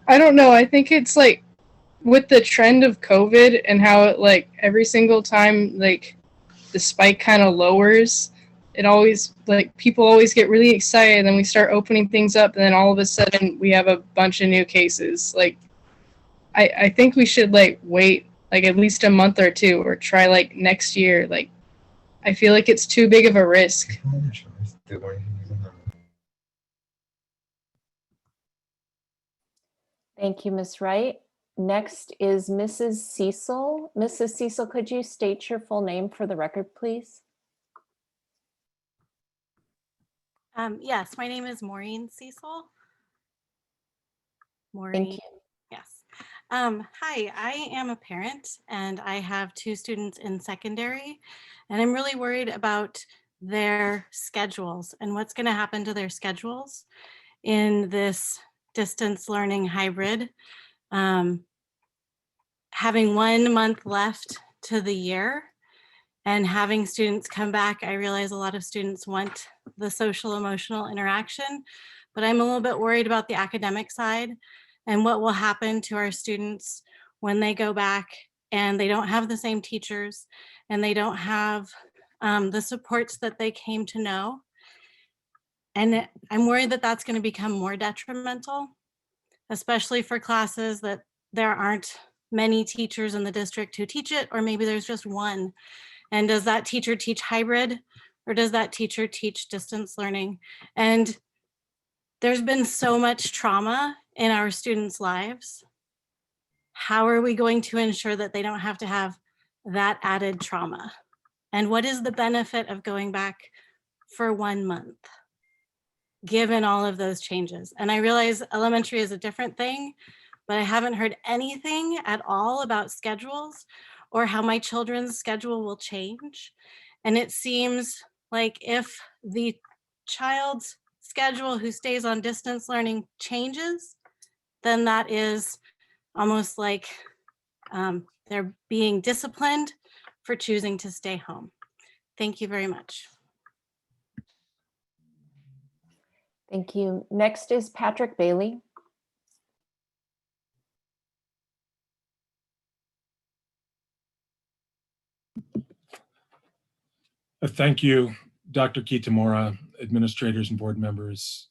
I don't know. I think it's like with the trend of COVID and how it like every single time like the spike kind of lowers, it always like people always get really excited and then we start opening things up and then all of a sudden we have a bunch of new cases. Like I think we should like wait like at least a month or two or try like next year. Like I feel like it's too big of a risk. Thank you, Ms. Wright. Next is Mrs. Cecil. Mrs. Cecil, could you state your full name for the record, please? Yes, my name is Maureen Cecil. Thank you. Yes. Hi, I am a parent and I have 2 students in secondary, and I'm really worried about their schedules and what's going to happen to their schedules in this distance learning hybrid. Having 1 month left to the year and having students come back, I realize a lot of students want the social emotional interaction, but I'm a little bit worried about the academic side and what will happen to our students when they go back and they don't have the same teachers and they don't have the supports that they came to know. And I'm worried that that's going to become more detrimental, especially for classes that there aren't many teachers in the district who teach it, or maybe there's just one. And does that teacher teach hybrid, or does that teacher teach distance learning? And there's been so much trauma in our students' lives. How are we going to ensure that they don't have to have that added trauma? And what is the benefit of going back for 1 month, given all of those changes? And I realize elementary is a different thing, but I haven't heard anything at all about schedules or how my children's schedule will change. And it seems like if the child's schedule who stays on distance learning changes, then that is almost like they're being disciplined for choosing to stay home. Thank you very much. Thank you. Next is Patrick Bailey. Thank you, Dr. Kitamura, administrators and board members.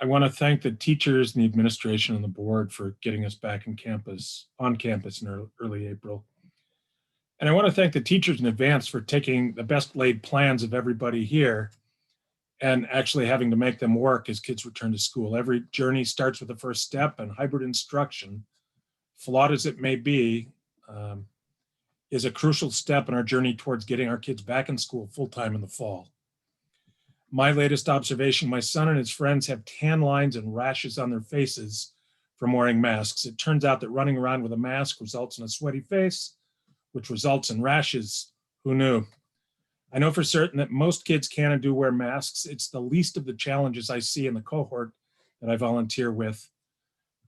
I want to thank the teachers and the administration and the board for getting us back on campus in early April. And I want to thank the teachers in advance for taking the best laid plans of everybody here and actually having to make them work as kids return to school. Every journey starts with the first step, and hybrid instruction, flawed as it may be, is a crucial step in our journey towards getting our kids back in school full-time in the fall. My latest observation, my son and his friends have tan lines and rashes on their faces from wearing masks. It turns out that running around with a mask results in a sweaty face, which results in rashes. Who knew? I know for certain that most kids can and do wear masks. It's the least of the challenges I see in the cohort that I volunteer with.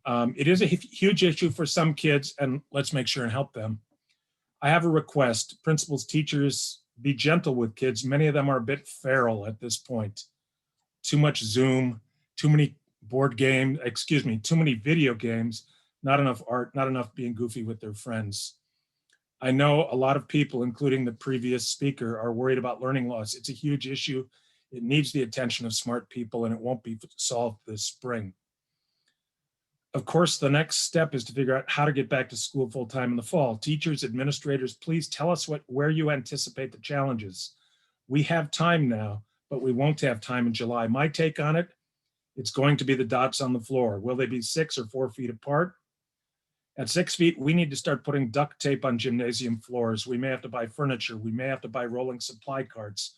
It is a huge issue for some kids, and let's make sure and help them. I have a request. Principals, teachers, be gentle with kids. Many of them are a bit feral at this point. Too much Zoom, too many too many video games, not enough art, not enough being goofy with their friends. I know a lot of people, including the previous speaker, are worried about learning loss. It's a huge issue. It needs the attention of smart people, and it won't be solved this spring. Of course, the next step is to figure out how to get back to school full-time in the fall. Teachers, administrators, please tell us where you anticipate the challenges. We have time now, but we won't have time in July. My take on it, it's going to be the dots on the floor. Will they be 6 or 4 feet apart? At 6 feet, we need to start putting duct tape on gymnasium floors. We may have to buy furniture. We may have to buy rolling supply carts.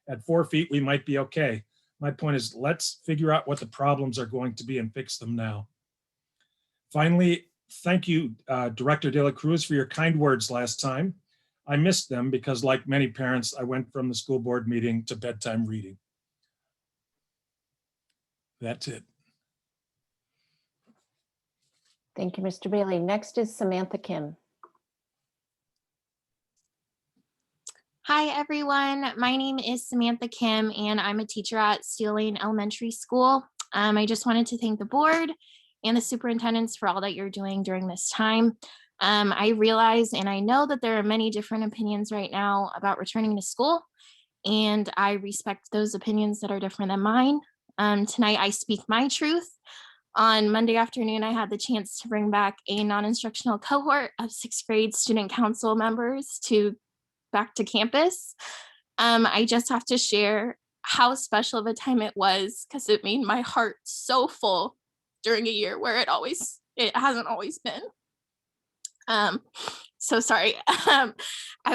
At 4 feet, we might be okay. My point is, let's figure out what the problems are going to be and fix them now. Finally, thank you, Director De La Cruz, for your kind words last time. I missed them because, like many parents, I went from the school board meeting to bedtime reading. That's it. Thank you, Mr. Bailey. Next is Samantha Kim. Hi, everyone. My name is Samantha Kim, and I'm a teacher at Steel Lane Elementary School. I just wanted to thank the board and the superintendents for all that you're doing during this time. I realize and I know that there are many different opinions right now about returning to school, and I respect those opinions that are different than mine. Tonight, I speak my truth. On Monday afternoon, I had the chance to bring back a non-instructional cohort of 6th grade student council members back to campus. I just have to share how special of a time it was, because it made my heart so full during a year where it hasn't always been. So sorry. I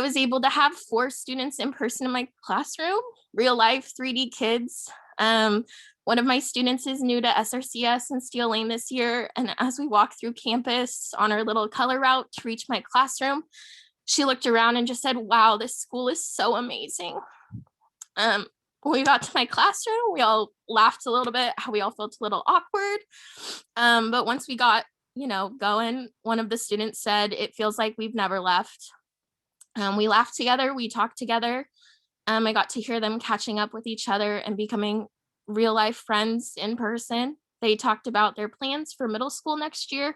was able to have 4 students in person in my classroom, real life 3D kids. One of my students is new to SRCS in Steel Lane this year. And as we walked through campus on our little color route to reach my classroom, she looked around and just said, wow, this school is so amazing. When we got to my classroom, we all laughed a little bit, how we all felt a little awkward. But once we got, going, one of the students said, it feels like we've never left. We laughed together, we talked together. I got to hear them catching up with each other and becoming real life friends in person. They talked about their plans for middle school next year,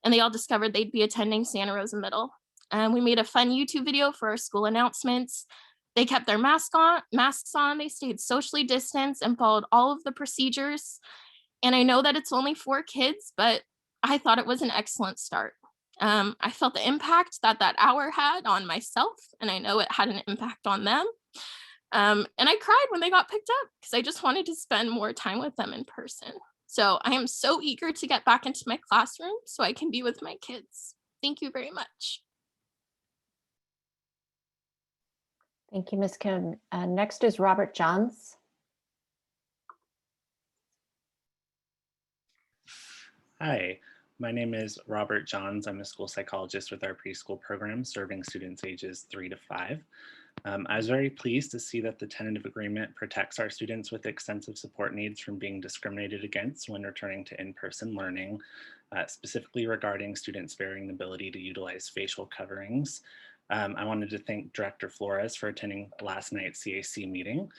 and they all discovered they'd be attending Santa Rosa Middle. We made a fun YouTube video for our school announcements. They kept their masks on, they stayed socially distanced and followed all of the procedures. And I know that it's only 4 kids, but I thought it was an excellent start. I felt the impact that hour had on myself, and I know it had an impact on them. And I cried when they got picked up because I just wanted to spend more time with them in person. So I am so eager to get back into my classroom so I can be with my kids. Thank you very much. Thank you, Ms. Kim. Next is Robert Johns. Hi, my name is Robert Johns. I'm a school psychologist with our preschool program serving students ages 3 to 5. I was very pleased to see that the tentative agreement protects our students with extensive support needs from being discriminated against when returning to in-person learning, specifically regarding students' varying ability to utilize facial coverings. I wanted to thank Director Flores for attending last night's CAC meeting,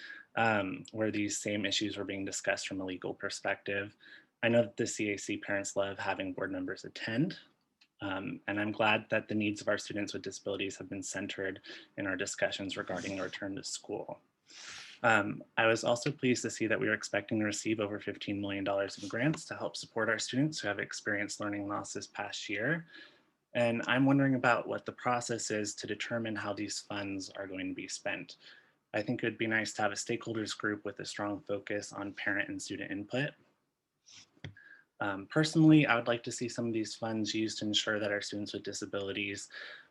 where these same issues were being discussed from a legal perspective. I know that the CAC parents love having board members attend, and I'm glad that the needs of our students with disabilities have been centered in our discussions regarding a return to school. I was also pleased to see that we are expecting to receive over $15 million in grants to help support our students who have experienced learning loss this past year. And I'm wondering about what the process is to determine how these funds are going to be spent. I think it would be nice to have a stakeholders group with a strong focus on parent and student input. Personally, I would like to see some of these funds used to ensure that our students with disabilities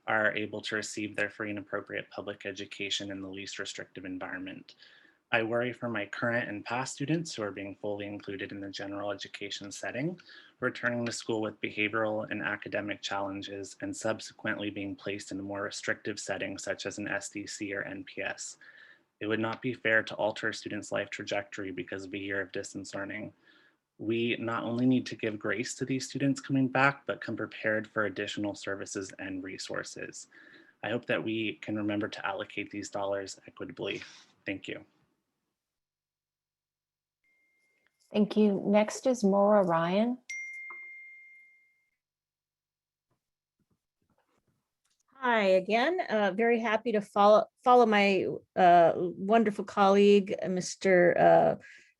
are able to receive their free and appropriate public education in the least restrictive environment. I worry for my current and past students who are being fully included in the general education setting, returning to school with behavioral and academic challenges, and subsequently being placed in a more restrictive setting such as an SDC or NPS. It would not be fair to alter a student's life trajectory because of a year of distance learning. We not only need to give grace to these students coming back, but come prepared for additional services and resources. I hope that we can remember to allocate these dollars equitably. Thank you. Thank you. Next is Maura Ryan. Hi again. Very happy to follow my wonderful colleague, Mr.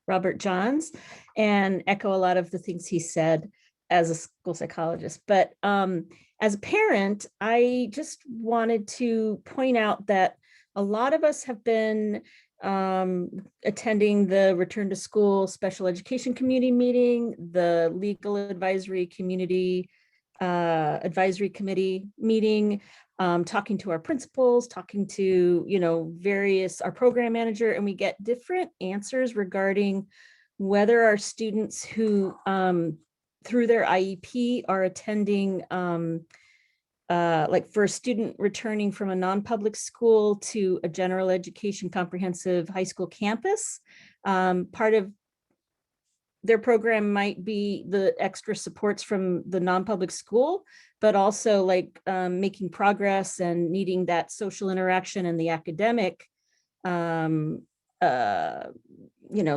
Robert Johns, and echo a lot of the things he said as a school psychologist. But as a parent, I just wanted to point out that a lot of us have been attending the Return to School Special Education Community meeting, the Legal Advisory Community Advisory Committee meeting, talking to our principals, talking to, our program manager, and we get different answers regarding whether our students who, through their IEP are attending, like for a student returning from a non-public school to a general education comprehensive high school campus, part of their program might be the extra supports from the non-public school, but also like making progress and needing that social interaction and the academic,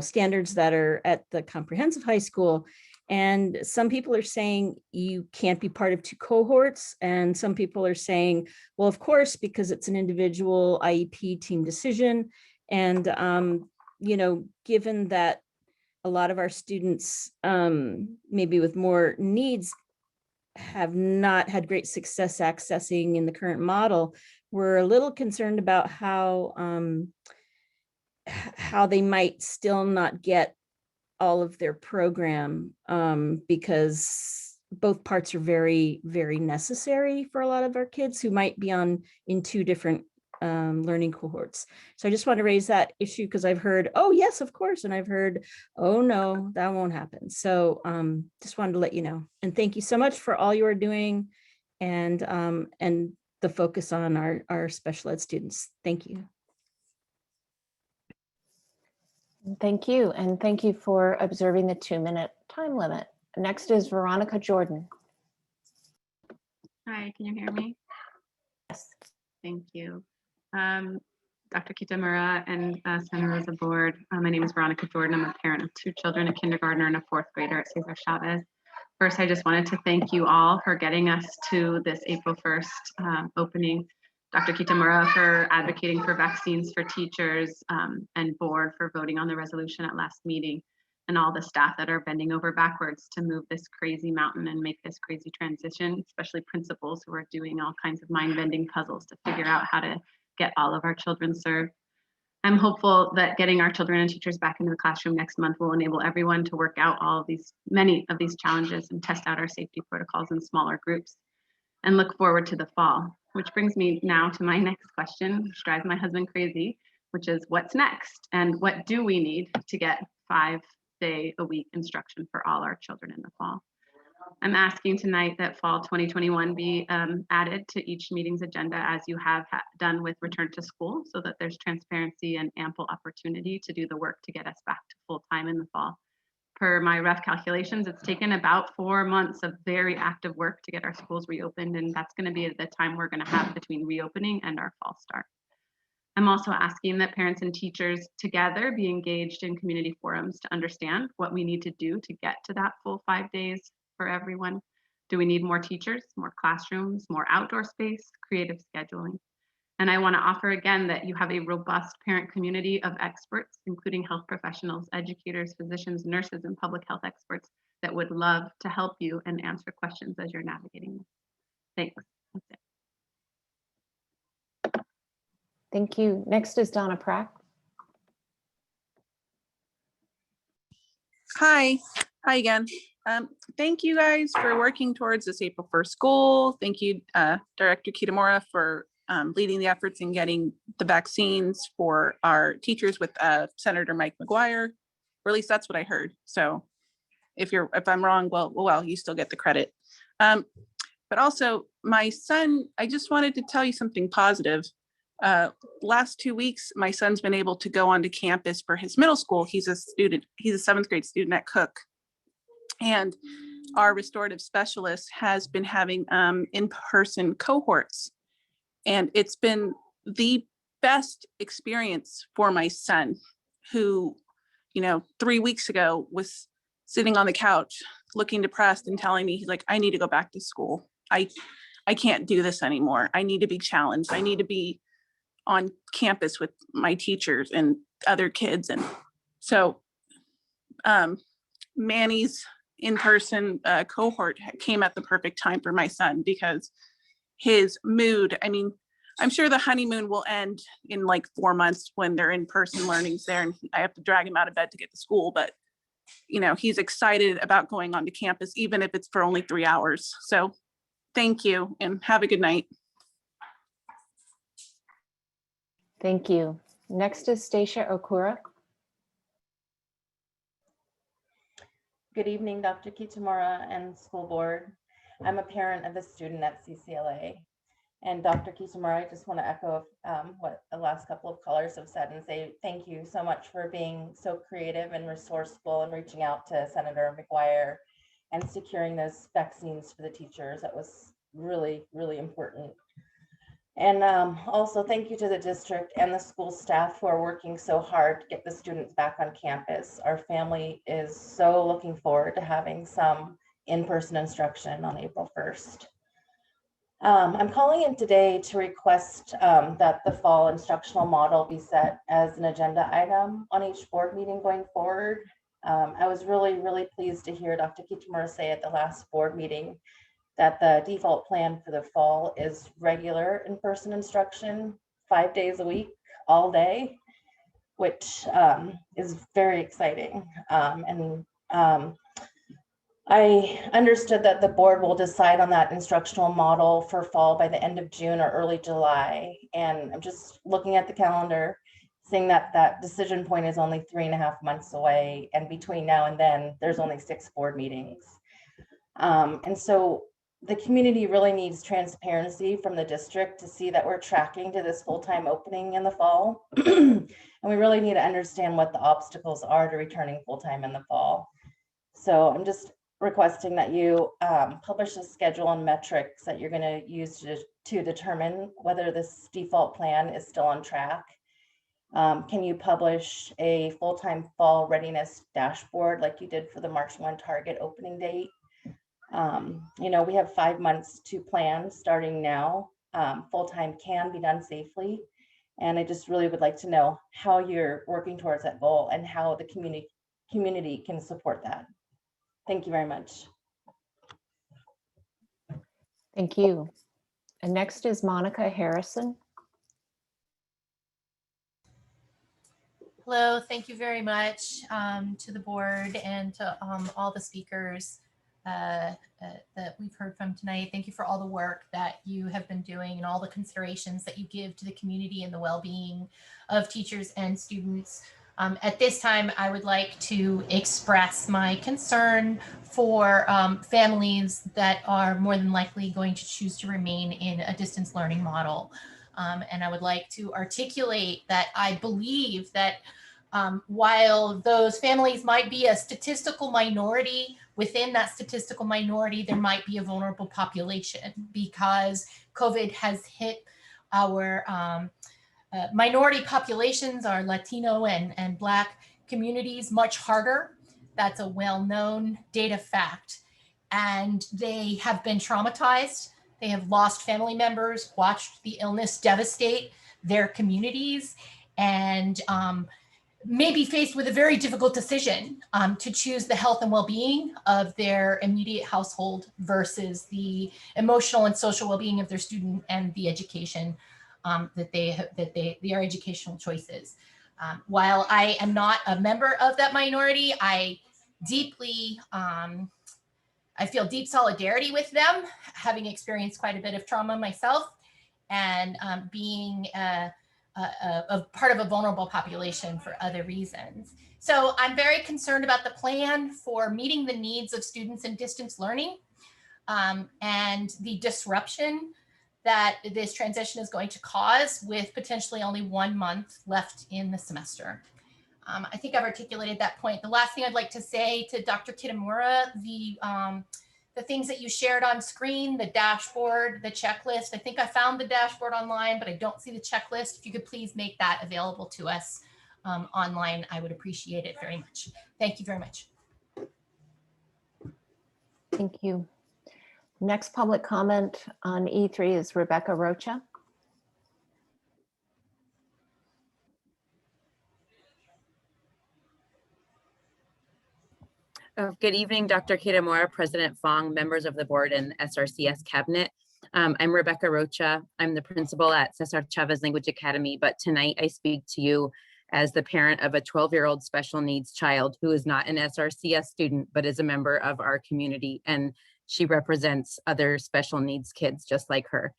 standards that are at the comprehensive high school. And some people are saying you can't be part of 2 cohorts. And some people are saying, well, of course, because it's an individual IEP team decision. And, given that a lot of our students, maybe with more needs, have not had great success accessing in the current model, we're a little concerned about how they might still not get all of their program, because both parts are very, very necessary for a lot of our kids who might be in 2 different learning cohorts. So I just want to raise that issue because I've heard, oh, yes, of course. And I've heard, oh, no, that won't happen. So just wanted to let you know. And thank you so much for all you are doing and the focus on our special ed students. Thank you. Thank you. And thank you for observing the 2-minute time limit. Next is Veronica Jordan. Hi, can you hear me? Yes. Thank you. Dr. Kitamura and Santa Rosa board. My name is Veronica Jordan. I'm a parent of 2 children, a kindergartner and a 4th grader at Cesar Chavez. First, I just wanted to thank you all for getting us to this April 1st opening. Dr. Kitamura for advocating for vaccines for teachers and board for voting on the resolution at last meeting, and all the staff that are bending over backwards to move this crazy mountain and make this crazy transition, especially principals who are doing all kinds of mind-bending puzzles to figure out how to get all of our children served. I'm hopeful that getting our children and teachers back into the classroom next month will enable everyone to work out many of these challenges and test out our safety protocols in smaller groups and look forward to the fall. Which brings me now to my next question, which drives my husband crazy, which is what's next and what do we need to get 5-day-a-week instruction for all our children in the fall? I'm asking tonight that fall 2021 be added to each meeting's agenda as you have done with return to school so that there's transparency and ample opportunity to do the work to get us back to full time in the fall. Per my rough calculations, it's taken about 4 months of very active work to get our schools reopened, and that's going to be the time we're going to have between reopening and our fall start. I'm also asking that parents and teachers together be engaged in community forums to understand what we need to do to get to that full 5 days for everyone. Do we need more teachers, more classrooms, more outdoor space, creative scheduling? And I want to offer again that you have a robust parent community of experts, including health professionals, educators, physicians, nurses, and public health experts that would love to help you and answer questions as you're navigating this. Thanks. That's it. Thank you. Next is Donna Pratt. Hi again. Thank you guys for working towards this April 1st goal. Thank you, Director Kitamura, for leading the efforts in getting the vaccines for our teachers with Senator Mike McGuire, or at least that's what I heard. So if I'm wrong, well, you still get the credit. But also my son, I just wanted to tell you something positive. Last 2 weeks, my son's been able to go onto campus for his middle school. He's a 7th grade student at Cook. And our restorative specialist has been having in-person cohorts. And it's been the best experience for my son, who, 3 weeks ago was sitting on the couch looking depressed and telling me, he's like, I need to go back to school. I can't do this anymore. I need to be challenged. I need to be on campus with my teachers and other kids. And so Manny's in-person cohort came at the perfect time for my son, because his mood, I'm sure the honeymoon will end in like 4 months when their in-person learning's there and I have to drag him out of bed to get to school. But, he's excited about going onto campus, even if it's for only 3 hours. So thank you and have a good night. Thank you. Next is Stacia Okura. Good evening, Dr. Kitamura and school board. I'm a parent of a student at CCLA. And Dr. Kitamura, I just want to echo what the last couple of callers have said and say thank you so much for being so creative and resourceful and reaching out to Senator McGuire and securing those vaccines for the teachers. That was really, really important. And also thank you to the district and the school staff who are working so hard to get the students back on campus. Our family is so looking forward to having some in-person instruction on April 1st. I'm calling in today to request that the fall instructional model be set as an agenda item on each board meeting going forward. I was really, really pleased to hear Dr. Kitamura say at the last board meeting that the default plan for the fall is regular in-person instruction, 5 days a week, all day, which is very exciting. I understood that the board will decide on that instructional model for fall by the end of June or early July. And I'm just looking at the calendar, seeing that that decision point is only 3.5 months away. And between now and then, there's only 6 board meetings. And so the community really needs transparency from the district to see that we're tracking to this full-time opening in the fall. And we really need to understand what the obstacles are to returning full-time in the fall. So I'm just requesting that you publish a schedule and metrics that you're going to use to determine whether this default plan is still on track. Can you publish a full-time fall readiness dashboard like you did for the March 1 target opening date? You know, we have 5 months to plan starting now. Full-time can be done safely. And I just really would like to know how you're working towards that goal and how the community can support that. Thank you very much. Thank you. And next is Monica Harrison. Hello, thank you very much to the board and to all the speakers that we've heard from tonight. Thank you for all the work that you have been doing and all the considerations that you give to the community and the well-being of teachers and students. At this time, I would like to express my concern for families that are more than likely going to choose to remain in a distance learning model. And I would like to articulate that I believe that while those families might be a statistical minority, within that statistical minority, there might be a vulnerable population because COVID has hit our minority populations, our Latino and Black communities much harder. That's a well-known data fact. And they have been traumatized. They have lost family members, watched the illness devastate their communities, and may be faced with a very difficult decision to choose the health and well-being of their immediate household versus the emotional and social well-being of their student and the education their educational choices. While I am not a member of that minority, I feel deep solidarity with them, having experienced quite a bit of trauma myself, and being a part of a vulnerable population for other reasons. So I'm very concerned about the plan for meeting the needs of students in distance learning and the disruption that this transition is going to cause with potentially only 1 month left in the semester. I think I've articulated that point. The last thing I'd like to say to Dr. Kitamura, the things that you shared on screen, the dashboard, the checklist. I think I found the dashboard online, but I don't see the checklist. If you could please make that available to us online, I would appreciate it very much. Thank you very much. Thank you. Next public comment on E3 is Rebecca Rocha. Good evening, Dr. Kitamura, President Fong, members of the board and SRCS cabinet. I'm Rebecca Rocha. I'm the principal at Cesar Chavez Language Academy, but tonight I speak to you as the parent of a 12-year-old special needs child who is not an SRCS student, but is a member of our community, and she represents other special needs kids just like her.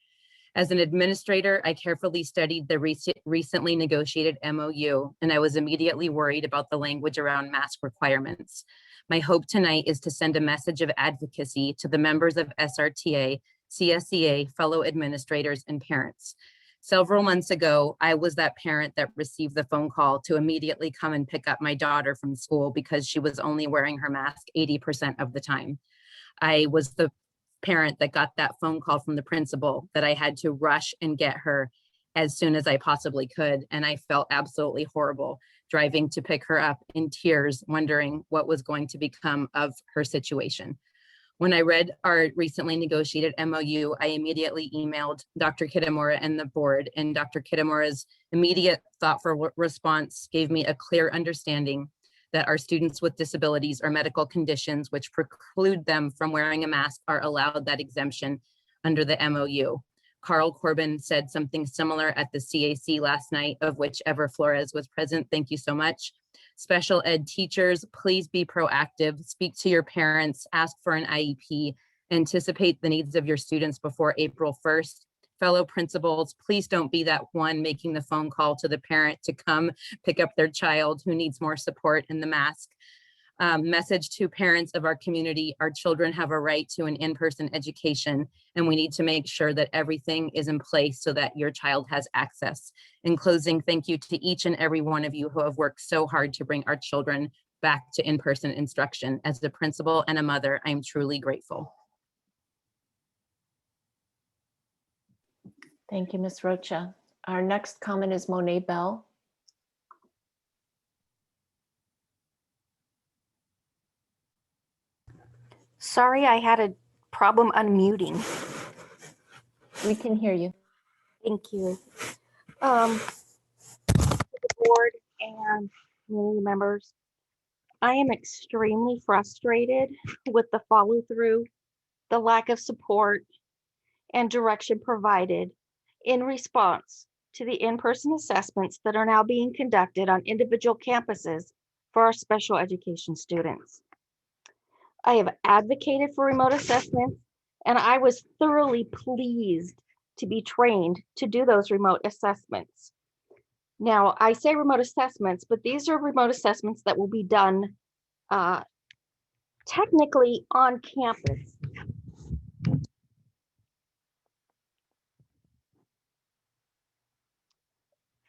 As an administrator, I carefully studied the recently negotiated MOU, and I was immediately worried about the language around mask requirements. My hope tonight is to send a message of advocacy to the members of SRTA, CSEA, fellow administrators, and parents. Several months ago, I was that parent that received the phone call to immediately come and pick up my daughter from school because she was only wearing her mask 80% of the time. I was the parent that got that phone call from the principal that I had to rush and get her as soon as I possibly could. And I felt absolutely horrible driving to pick her up in tears, wondering what was going to become of her situation. When I read our recently negotiated MOU, I immediately emailed Dr. Kitamura and the board, and Dr. Kitamura's immediate thoughtful response gave me a clear understanding that our students with disabilities or medical conditions which preclude them from wearing a mask are allowed that exemption under the MOU. Carl Corbin said something similar at the CAC last night, of which Ever Flores was present. Thank you so much. Special ed teachers, please be proactive, speak to your parents, ask for an IEP, anticipate the needs of your students before April 1st. Fellow principals, please don't be that one making the phone call to the parent to come pick up their child who needs more support in the mask. Message to parents of our community: our children have a right to an in-person education, and we need to make sure that everything is in place so that your child has access. In closing, thank you to each and every one of you who have worked so hard to bring our children back to in-person instruction. As the principal and a mother, I am truly grateful. Thank you, Ms. Rocha. Our next comment is Monet Bell. Sorry, I had a problem unmuting. We can hear you. Thank you. The board and community members, I am extremely frustrated with the follow through, the lack of support and direction provided in response to the in-person assessments that are now being conducted on individual campuses for our special education students. I have advocated for remote assessments, and I was thoroughly pleased to be trained to do those remote assessments. Now, I say remote assessments, but these are remote assessments that will be done technically on campus.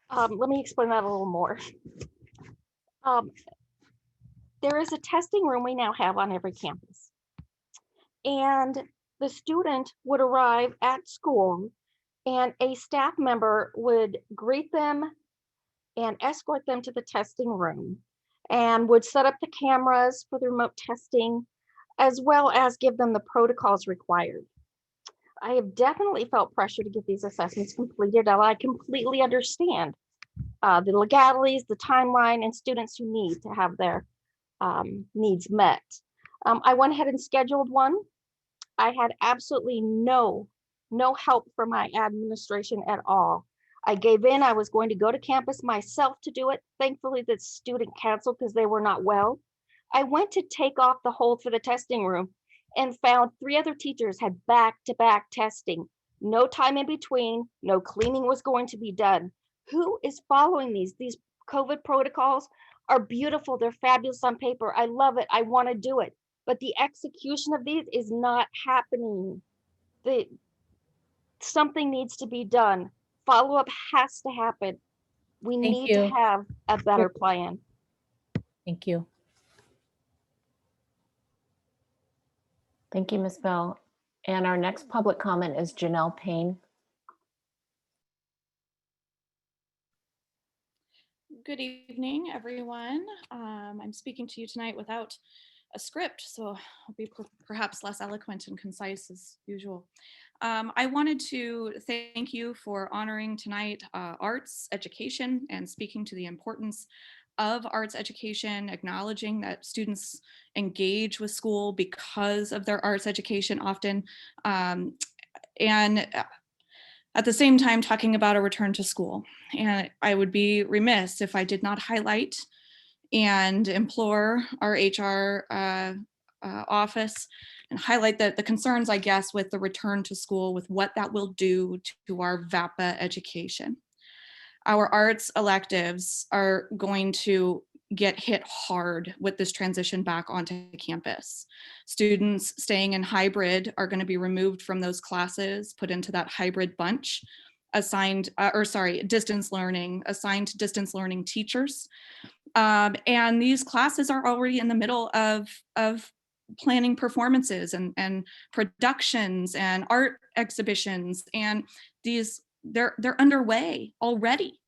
Let me explain that a little more. There is a testing room we now have on every campus. And the student would arrive at school and a staff member would greet them and escort them to the testing room and would set up the cameras for the remote testing, as well as give them the protocols required. I have definitely felt pressure to get these assessments completed, and I completely understand the legalities, the timeline, and students who need to have their needs met. I went ahead and scheduled one. I had absolutely no help from my administration at all. I gave in. I was going to go to campus myself to do it. Thankfully, the student canceled because they were not well. I went to take off the hold for the testing room and found 3 other teachers had back-to-back testing. No time in between, no cleaning was going to be done. Who is following these? These COVID protocols are beautiful. They're fabulous on paper. I love it. I want to do it. But the execution of these is not happening. Something needs to be done. Follow-up has to happen. We need to have a better plan. Thank you. Thank you, Ms. Bell. And our next public comment is Janelle Payne. Good evening, everyone. I'm speaking to you tonight without a script, so I'll be perhaps less eloquent and concise as usual. I wanted to thank you for honoring tonight arts education and speaking to the importance of arts education, acknowledging that students engage with school because of their arts education often, and at the same time talking about a return to school. And I would be remiss if I did not highlight and implore our HR office and highlight the concerns, I guess, with the return to school, with what that will do to our VAPA education. Our arts electives are going to get hit hard with this transition back onto campus. Students staying in hybrid are going to be removed from those classes, put into that hybrid bunch, distance learning, assigned to distance learning teachers. And these classes are already in the middle of planning performances and productions and art exhibitions, and they're underway already.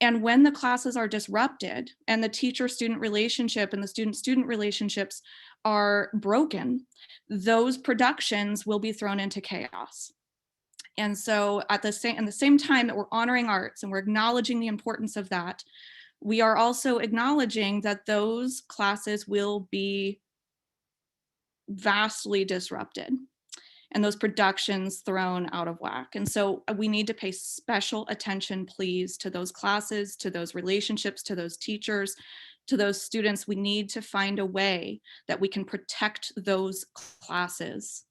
And when the classes are disrupted and the teacher-student relationship and the student-student relationships are broken, those productions will be thrown into chaos. And so at the same time that we're honoring arts and we're acknowledging the importance of that, we are also acknowledging that those classes will be vastly disrupted and those productions thrown out of whack. And so we need to pay special attention, please, to those classes, to those relationships, to those teachers, to those students, we need to find a way that we can protect those classes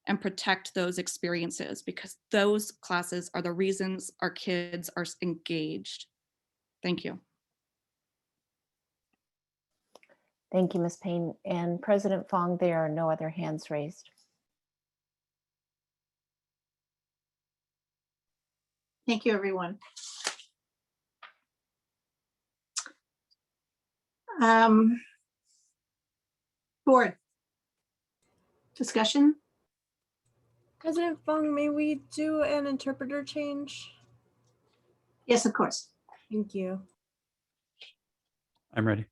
and protect those experiences, because those classes are the reasons our kids are engaged. Thank you. Thank you, Ms. Payne. And President Fong, there are no other hands raised. Thank you, everyone. Board discussion. President Fong, may we do an interpreter change? Yes, of course. Thank you. I'm ready.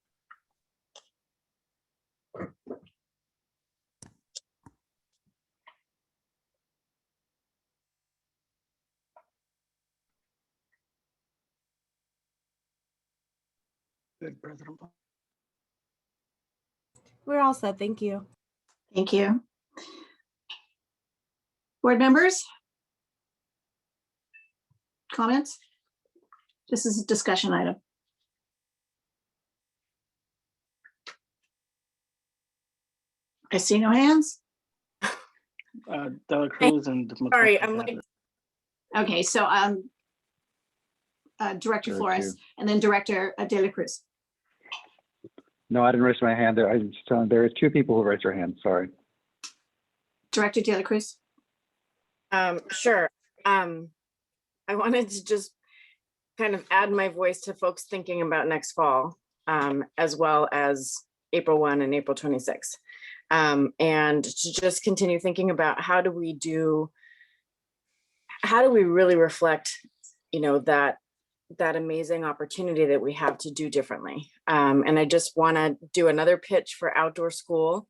Good, President. We're all set. Thank you. Thank you. Board members? Comments? This is a discussion item. I see no hands. Dela Cruz and Sorry, I'm like, Okay, so Director Flores and then Director De La Cruz. No, I didn't raise my hand. There are two people who raised their hand. Sorry. Director De La Cruz. Sure. I wanted to just kind of add my voice to folks thinking about next fall, as well as April 1 and April 26. And to just continue thinking about how do we really reflect, that amazing opportunity that we have to do differently. And I just want to do another pitch for outdoor school,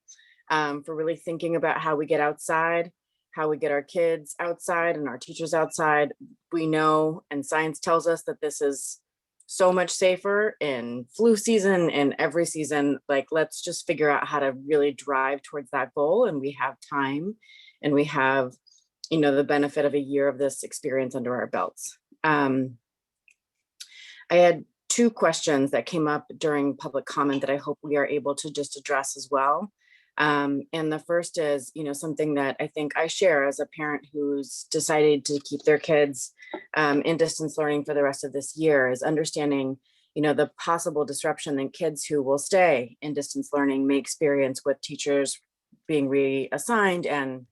for really thinking about how we get outside, how we get our kids outside and our teachers outside. We know, and science tells us, that this is so much safer in flu season and every season. Like, let's just figure out how to really drive towards that goal. And we have time, and we have, the benefit of a year of this experience under our belts. I had two questions that came up during public comment that I hope we are able to just address as well. And the first is, something that I think I share as a parent who's decided to keep their kids in distance learning for the rest of this year, is understanding, the possible disruption that kids who will stay in distance learning may experience with teachers being reassigned, and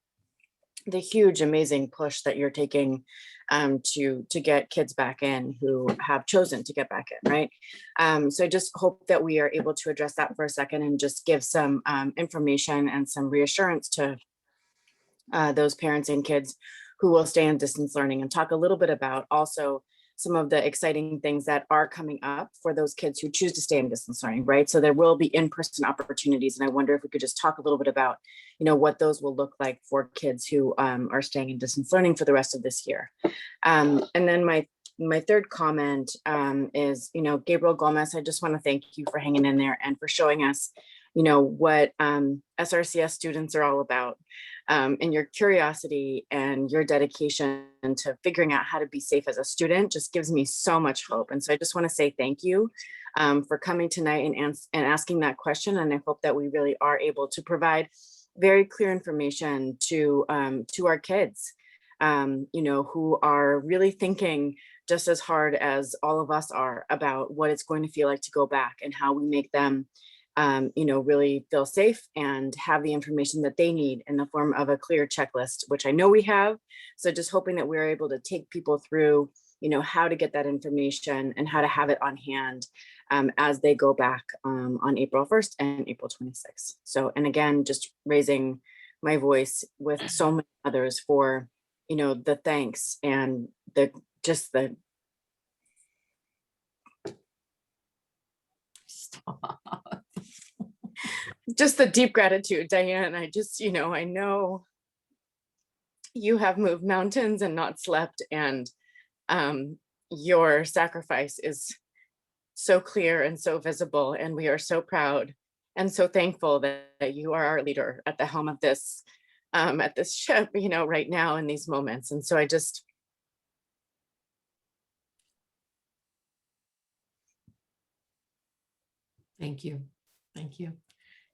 the huge, amazing push that you're taking to get kids back in who have chosen to get back in, right? So I just hope that we are able to address that for a second and just give some information and some reassurance to those parents and kids who will stay in distance learning, and talk a little bit about also some of the exciting things that are coming up for those kids who choose to stay in distance learning, right? So there will be in-person opportunities. And I wonder if we could just talk a little bit about, what those will look like for kids who are staying in distance learning for the rest of this year. And then my third comment is, Gabriel Gomez, I just want to thank you for hanging in there and for showing us, what SRCS students are all about. And your curiosity and your dedication to figuring out how to be safe as a student just gives me so much hope. And so I just want to say thank you for coming tonight and asking that question. And I hope that we really are able to provide very clear information to our kids, who are really thinking just as hard as all of us are about what it's going to feel like to go back, and how we make them really feel safe and have the information that they need in the form of a clear checklist, which I know we have. So just hoping that we're able to take people through, how to get that information and how to have it on hand as they go back on April 1st and April 26th. So, and again, just raising my voice with so many others for, the thanks and just the deep gratitude, Diane. I just, I know you have moved mountains and not slept, and your sacrifice is so clear and so visible, and we are so proud and so thankful that you are our leader at the helm of this, at this ship, right now in these moments. And so I just, Thank you. Thank you.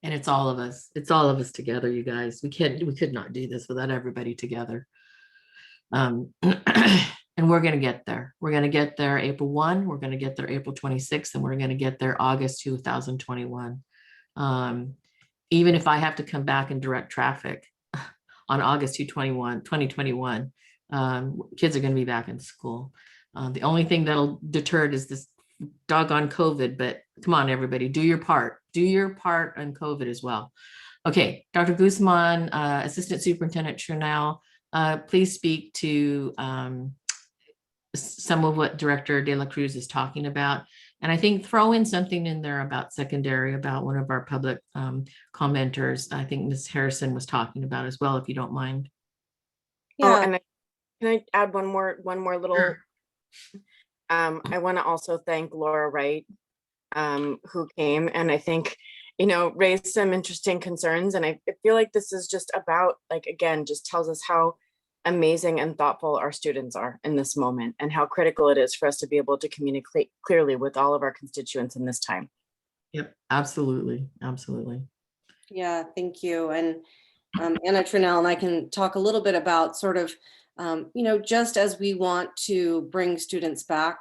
And it's all of us. It's all of us together, you guys. We could not do this without everybody together. And we're going to get there. We're going to get there April 1. We're going to get there April 26th, and we're going to get there August 2021. Even if I have to come back and direct traffic on August 2021, kids are going to be back in school. The only thing that'll deter it is this doggone COVID, but come on, everybody, do your part. Do your part on COVID as well. Okay, Dr. Guzman, Assistant Superintendent Chanel, please speak to some of what Director De La Cruz is talking about. And I think throw in something in there about secondary, about one of our public commenters. I think Ms. Harrison was talking about as well, if you don't mind. Yeah. Oh, and can I add one more little? Sure. I want to also thank Laura Wright, who came and I think, raised some interesting concerns. And I feel like this is just about, like, again, just tells us how amazing and thoughtful our students are in this moment and how critical it is for us to be able to communicate clearly with all of our constituents in this time. Yep, absolutely. Absolutely. Yeah, thank you. And Anna Trinell and I can talk a little bit about sort of, just as we want to bring students back,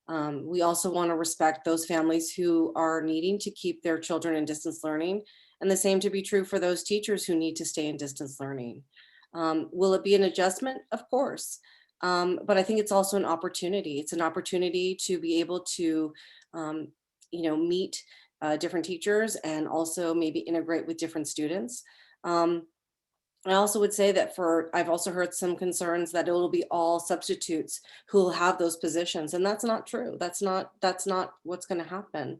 we also want to respect those families who are needing to keep their children in distance learning, and the same to be true for those teachers who need to stay in distance learning. Will it be an adjustment? Of course. But I think it's also an opportunity. It's an opportunity to be able to, meet different teachers and also maybe integrate with different students. I also would say that I've also heard some concerns that it will be all substitutes who will have those positions, and that's not true. That's not what's going to happen.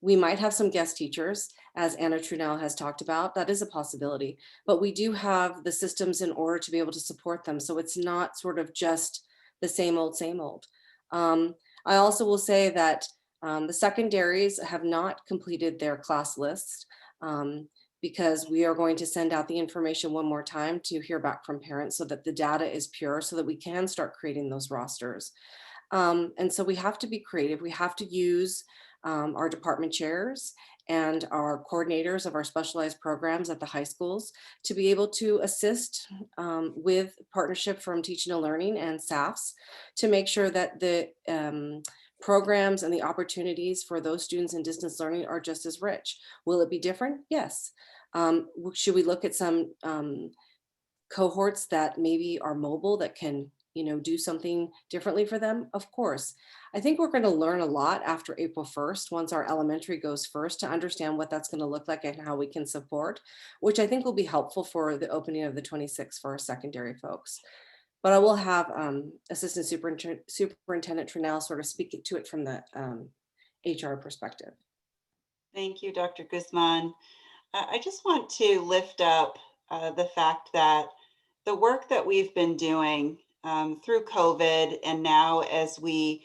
We might have some guest teachers, as Anna Trunell has talked about. That is a possibility, but we do have the systems in order to be able to support them. So it's not sort of just the same old, same old. I also will say that the secondaries have not completed their class list. Because we are going to send out the information one more time to hear back from parents so that the data is pure so that we can start creating those rosters. And so we have to be creative. We have to use our department chairs and our coordinators of our specialized programs at the high schools to be able to assist with partnership from teaching and learning and SAFs to make sure that the programs and the opportunities for those students in distance learning are just as rich. Will it be different? Yes. Should we look at some cohorts that maybe are mobile that can, do something differently for them? Of course. I think we're going to learn a lot after April 1st, once our elementary goes first, to understand what that's going to look like and how we can support, which I think will be helpful for the opening of the 26th for our secondary folks. But I will have Assistant Superintendent Trinell sort of speak to it from the HR perspective. Thank you, Dr. Guzman. I just want to lift up the fact that the work that we've been doing through COVID, and now as we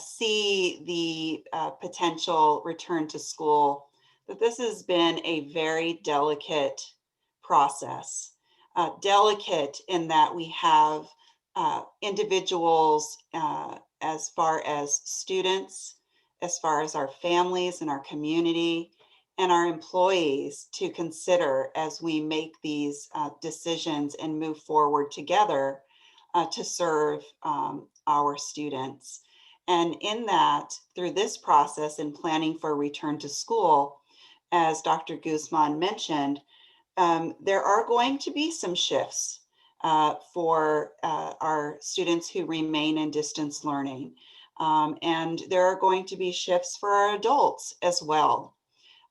see the potential return to school, that this has been a very delicate process. Delicate in that we have individuals as far as students, as far as our families and our community, and our employees to consider as we make these decisions and move forward together to serve our students. And in that, through this process in planning for return to school, as Dr. Guzman mentioned, there are going to be some shifts for our students who remain in distance learning. And there are going to be shifts for our adults as well.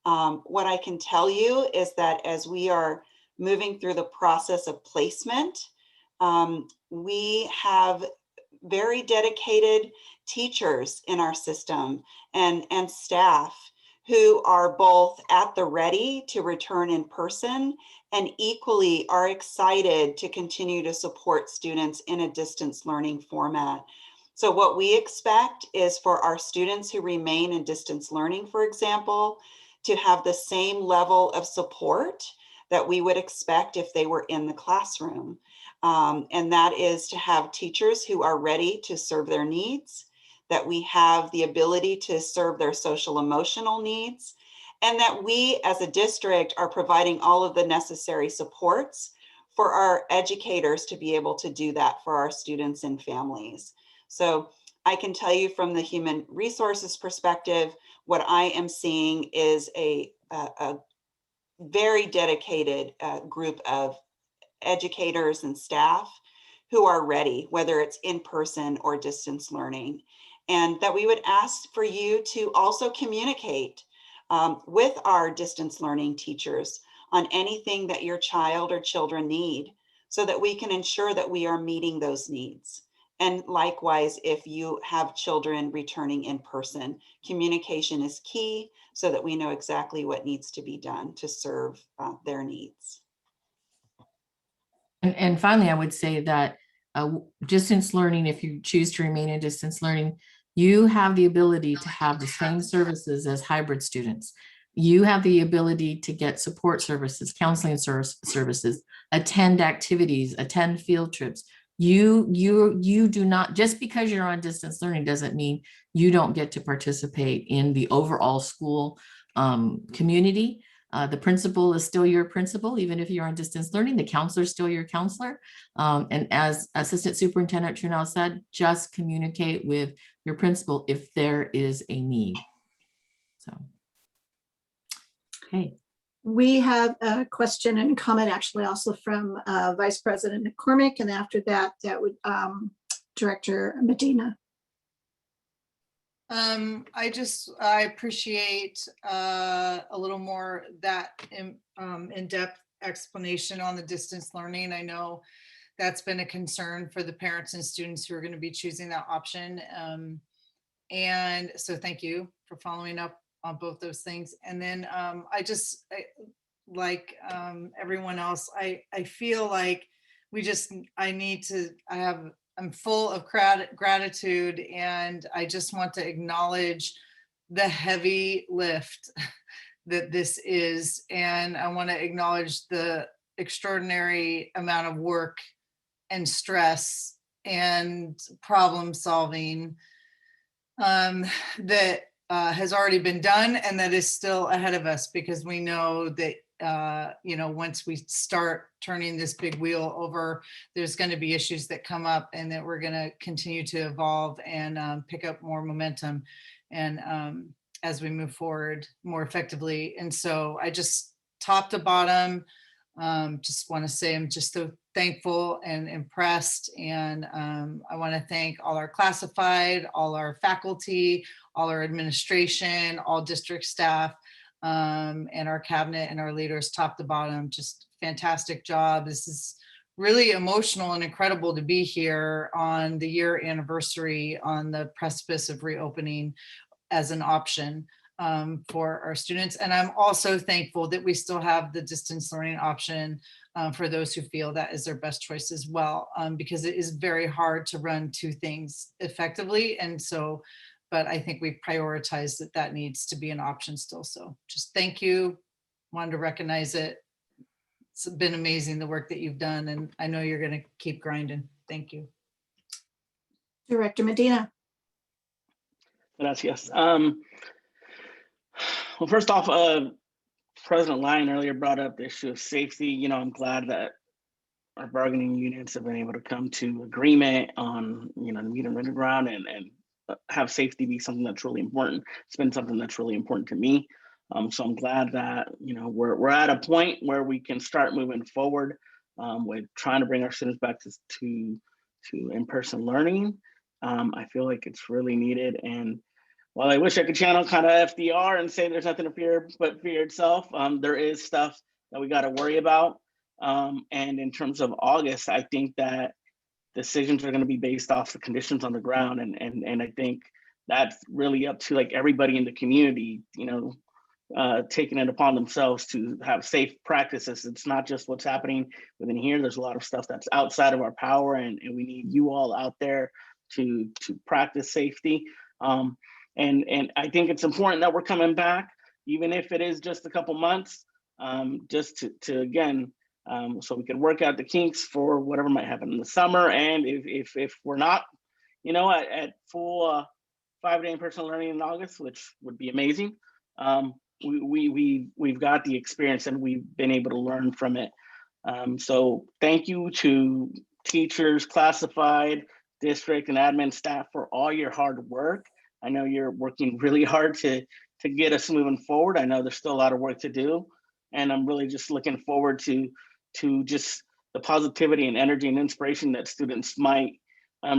What I can tell you is that as we are moving through the process of placement, we have very dedicated teachers in our system and staff who are both at the ready to return in person and equally are excited to continue to support students in a distance learning format. So what we expect is for our students who remain in distance learning, for example, to have the same level of support that we would expect if they were in the classroom. And that is to have teachers who are ready to serve their needs, that we have the ability to serve their social emotional needs, and that we as a district are providing all of the necessary supports for our educators to be able to do that for our students and families. So I can tell you from the human resources perspective, what I am seeing is a very dedicated group of educators and staff who are ready, whether it's in person or distance learning. And that we would ask for you to also communicate with our distance learning teachers on anything that your child or children need, so that we can ensure that we are meeting those needs. And likewise, if you have children returning in person, communication is key so that we know exactly what needs to be done to serve their needs. And finally, I would say that distance learning, if you choose to remain in distance learning, you have the ability to have the same services as hybrid students. You have the ability to get support services, counseling services, attend activities, attend field trips. You do not, just because you're on distance learning doesn't mean you don't get to participate in the overall school community. The principal is still your principal, even if you're on distance learning. The counselor is still your counselor. And as Assistant Superintendent Janelle said, just communicate with your principal if there is a need. So, okay. We have a question and comment actually also from Vice President McCormick, and after that, that would Director Medina. I appreciate a little more that in-depth explanation on the distance learning. I know that's been a concern for the parents and students who are going to be choosing that option. And so thank you for following up on both those things. And then like everyone else, I feel like I'm full of gratitude, and I just want to acknowledge the heavy lift that this is. And I want to acknowledge the extraordinary amount of work and stress and problem solving that has already been done and that is still ahead of us, because we know that once we start turning this big wheel over, there's going to be issues that come up, and that we're going to continue to evolve and pick up more momentum and as we move forward more effectively. And so I just, top to bottom, just want to say I'm just so thankful and impressed. And I want to thank all our classified, all our faculty, all our administration, all district staff, and our cabinet and our leaders, top to bottom. Just fantastic job. This is really emotional and incredible to be here on the year anniversary, on the precipice of reopening as an option for our students. And I'm also thankful that we still have the distance learning option for those who feel that is their best choice as well, because it is very hard to run two things effectively. And so, but I think we've prioritized that needs to be an option still. So just thank you. Wanted to recognize it. It's been amazing, the work that you've done, and I know you're going to keep grinding. Thank you. Director Medina. Gracias. Well, first off, President Lyon earlier brought up the issue of safety. I'm glad that our bargaining units have been able to come to agreement on, meet and middle ground and have safety be something that's really important. It's been something that's really important to me. So I'm glad that, we're at a point where we can start moving forward with trying to bring our students back to in-person learning. I feel like it's really needed. And while I wish I could channel kind of FDR and say there's nothing to fear but fear itself, there is stuff that we got to worry about. And in terms of August, I think that decisions are going to be based off the conditions on the ground. And I think that's really up to like everybody in the community, taking it upon themselves to have safe practices. It's not just what's happening within here. There's a lot of stuff that's outside of our power, and we need you all out there to practice safety. And I think it's important that we're coming back, even if it is just a couple months, just to again, so we can work out the kinks for whatever might happen in the summer. And if we're not, at full 5-day in-person learning in August, which would be amazing. We've got the experience and we've been able to learn from it. So thank you to teachers, classified, district, and admin staff for all your hard work. I know you're working really hard to get us moving forward. I know there's still a lot of work to do, and I'm really just looking forward to just the positivity and energy and inspiration that students might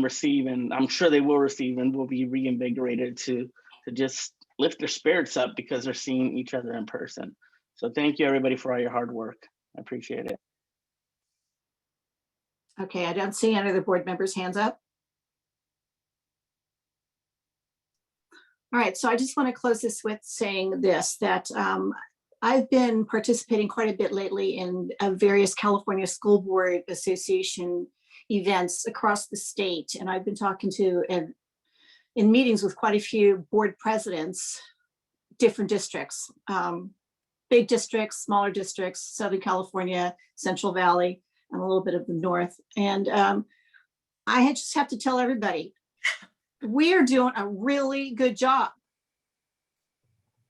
receive, and I'm sure they will receive, and will be reinvigorated to just lift their spirits up because they're seeing each other in person. So thank you everybody for all your hard work. I appreciate it. Okay, I don't see any of the board members' hands up. All right, so I just want to close this with saying this, that I've been participating quite a bit lately in various California School Board Association events across the state. And I've been talking to and in meetings with quite a few board presidents, different districts, big districts, smaller districts, Southern California, Central Valley, and a little bit of the North. And I just have to tell everybody, we are doing a really good job.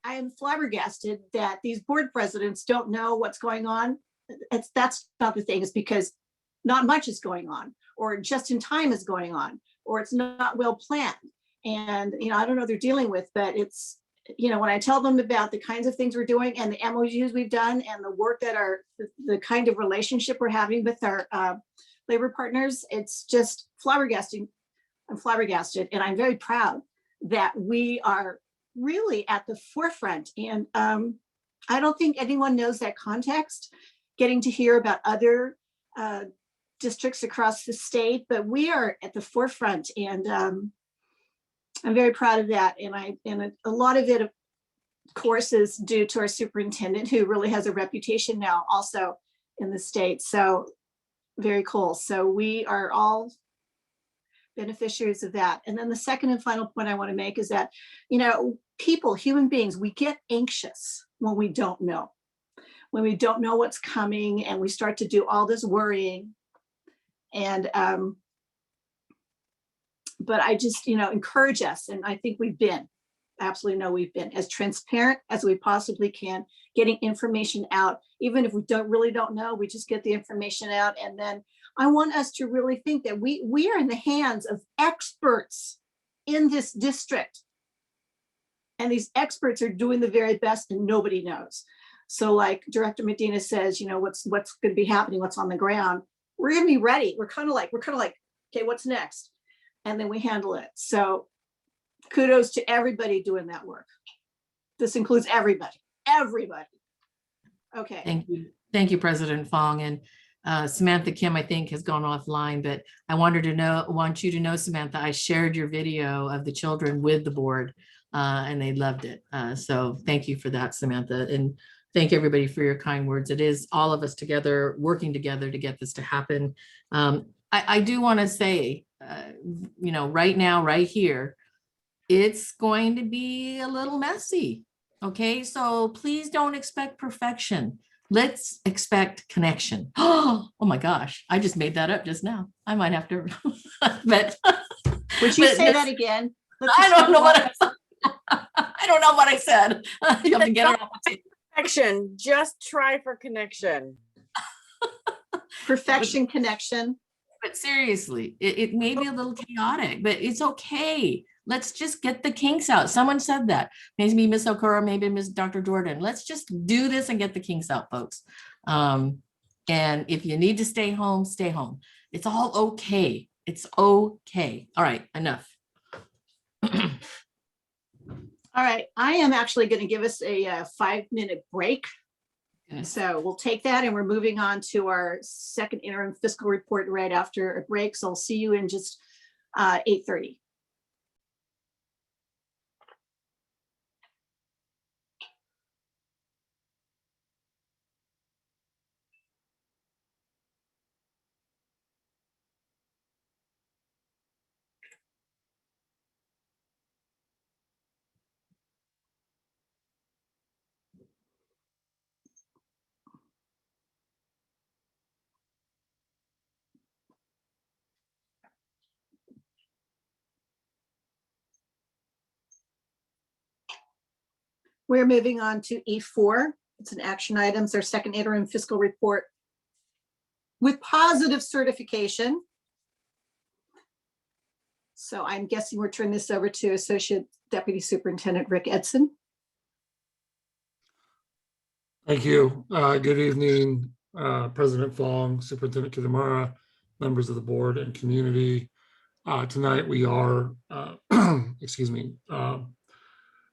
I am flabbergasted that these board presidents don't know what's going on. That's not the thing. It's because not much is going on, or just in time is going on, or it's not well planned. And, I don't know what they're dealing with, but it's, when I tell them about the kinds of things we're doing and the MOUs we've done and the work that the kind of relationship we're having with our labor partners, it's just flabbergasting. I'm flabbergasted, and I'm very proud that we are really at the forefront. And I don't think anyone knows that context, getting to hear about other districts across the state, but we are at the forefront, and I'm very proud of that. And a lot of it, of course, is due to our superintendent, who really has a reputation now also in the state. So very cool. So we are all beneficiaries of that. And then the second and final point I want to make is that, people, human beings, we get anxious when we don't know what's coming, and we start to do all this worrying. And, but I just, encourage us. And I think we've been we've been as transparent as we possibly can, getting information out. Even if we really don't know, we just get the information out. And then I want us to really think that we are in the hands of experts in this district. And these experts are doing the very best, and nobody knows. So like Director Medina says, what's going to be happening, what's on the ground. We're going to be ready. We're kind of like, okay, what's next? And then we handle it. So kudos to everybody doing that work. This includes everybody. Okay. Thank you. Thank you, President Fong. And Samantha Kim, I think, has gone offline, but I want you to know, Samantha, I shared your video of the children with the board, and they loved it. So thank you for that, Samantha. And thank everybody for your kind words. It is all of us together, working together to get this to happen. I do want to say, right now, right here, it's going to be a little messy. Okay, so please don't expect perfection. Let's expect connection. Oh my gosh, I just made that up just now. I might have to, but. Would you say that again? I don't know what I said. You have to get it off the tape. Connection, just try for connection. Perfection, connection. But seriously, it may be a little chaotic, but it's okay. Let's just get the kinks out. Someone said that. Maybe Miss Okura, maybe Miss Dr. Jordan. Let's just do this and get the kinks out, folks. And if you need to stay home, stay home. It's all okay. It's okay. All right, enough. All right, I am actually going to give us a 5-minute break. So we'll take that, and we're moving on to our second interim fiscal report right after a break. So I'll see you in just 8:30. We're moving on to E4. It's an action items, our second interim fiscal report with positive certification. So I'm guessing we're turning this over to Associate Deputy Superintendent Rick Edson. Thank you. Good evening, President Fong, Superintendent Kitamura, members of the board and community. Tonight we are, excuse me,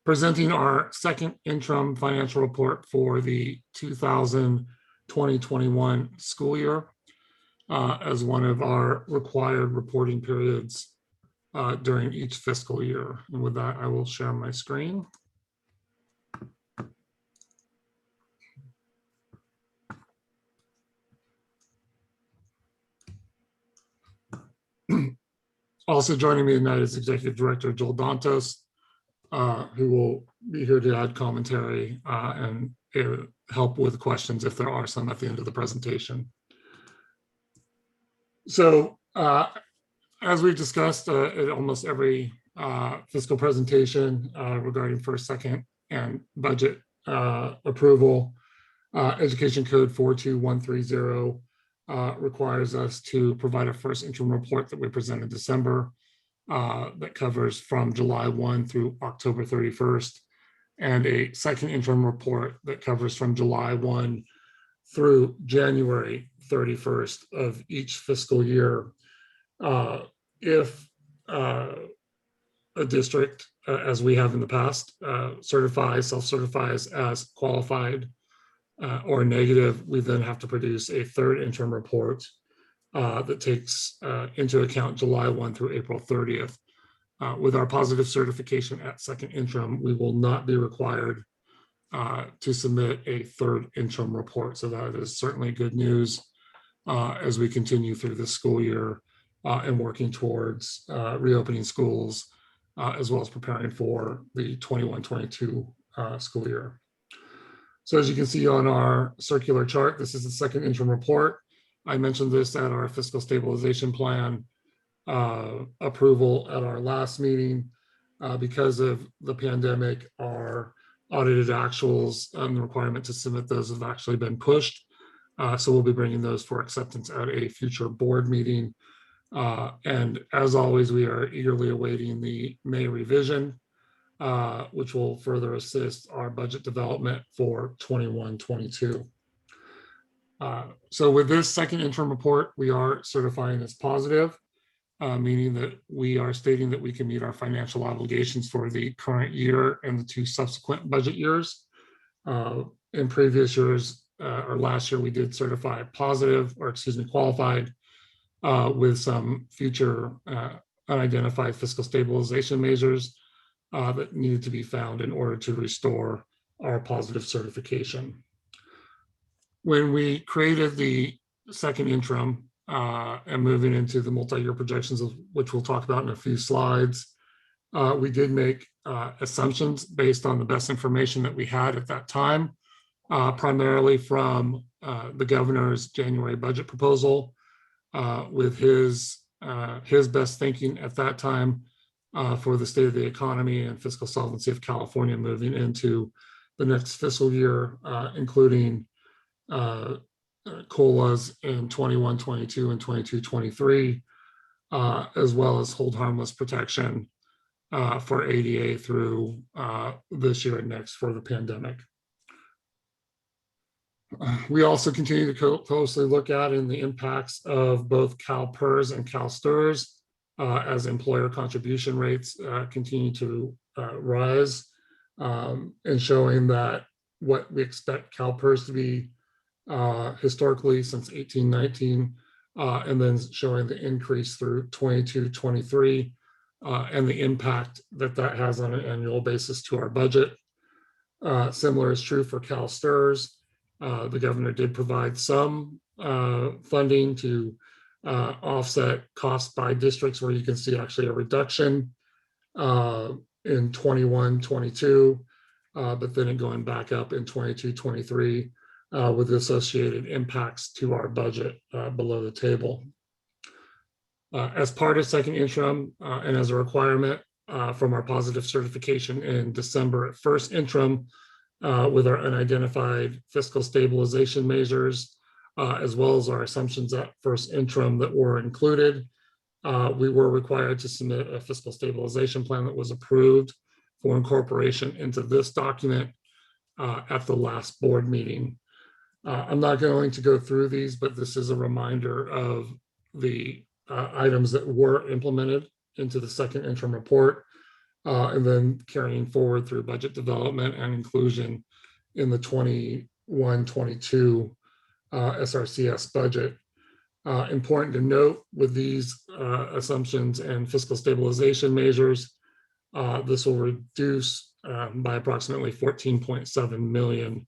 presenting our second interim financial report for the 2020-21 school year as one of our required reporting periods during each fiscal year. And with that, I will share my screen. Also joining me tonight is Executive Director Joel Dantos, who will be here to add commentary and help with questions if there are some at the end of the presentation. So as we've discussed at almost every fiscal presentation regarding first, second, and budget approval, Education Code 42130 requires us to provide a first interim report that we present in December that covers from July 1 through October 31st, and a second interim report that covers from July 1 through January 31st of each fiscal year. If a district, as we have in the past, self-certifies as qualified or negative, we then have to produce a third interim report that takes into account July 1 through April 30th. With our positive certification at second interim, we will not be required to submit a third interim report. So that is certainly good news as we continue through this school year and working towards reopening schools, as well as preparing for the 21-22 school year. So as you can see on our circular chart, this is the second interim report. I mentioned this at our fiscal stabilization plan approval at our last meeting. Because of the pandemic, our audited actuals and the requirement to submit those have actually been pushed. So we'll be bringing those for acceptance at a future board meeting. And as always, we are eagerly awaiting the May revision, which will further assist our budget development for 21-22. So with this second interim report, we are certifying as positive, meaning that we are stating that we can meet our financial obligations for the current year and the two subsequent budget years. In previous years, or last year, we did certify positive, or excuse me, qualified with some future unidentified fiscal stabilization measures that needed to be found in order to restore our positive certification. When we created the second interim and moving into the multi-year projections, of which we'll talk about in a few slides, we did make assumptions based on the best information that we had at that time, primarily from the governor's January budget proposal, with his best thinking at that time for the state of the economy and fiscal solvency of California moving into the next fiscal year, including COLAs in 21-22 and 22-23, as well as hold harmless protection for ADA through this year and next for the pandemic. We also continue to closely look at in the impacts of both CalPERS and CalSTRS as employer contribution rates continue to rise, and showing that what we expect CalPERS to be historically since 1819, and then showing the increase through 22-23 and the impact that that has on an annual basis to our budget. Similar is true for CalSTRS. The governor did provide some funding to offset costs by districts, where you can see actually a reduction in 21-22, but then it going back up in 22-23 with associated impacts to our budget below the table. As part of second interim and as a requirement, from our positive certification in December at first interim with our unidentified fiscal stabilization measures, as well as our assumptions at first interim that were included. We were required to submit a fiscal stabilization plan that was approved for incorporation into this document at the last board meeting. I'm not going to go through these, but this is a reminder of the items that were implemented into the second interim report, and then carrying forward through budget development and inclusion in the 21-22 SRCS budget. Important to note with these assumptions and fiscal stabilization measures, this will reduce by approximately 14.7 million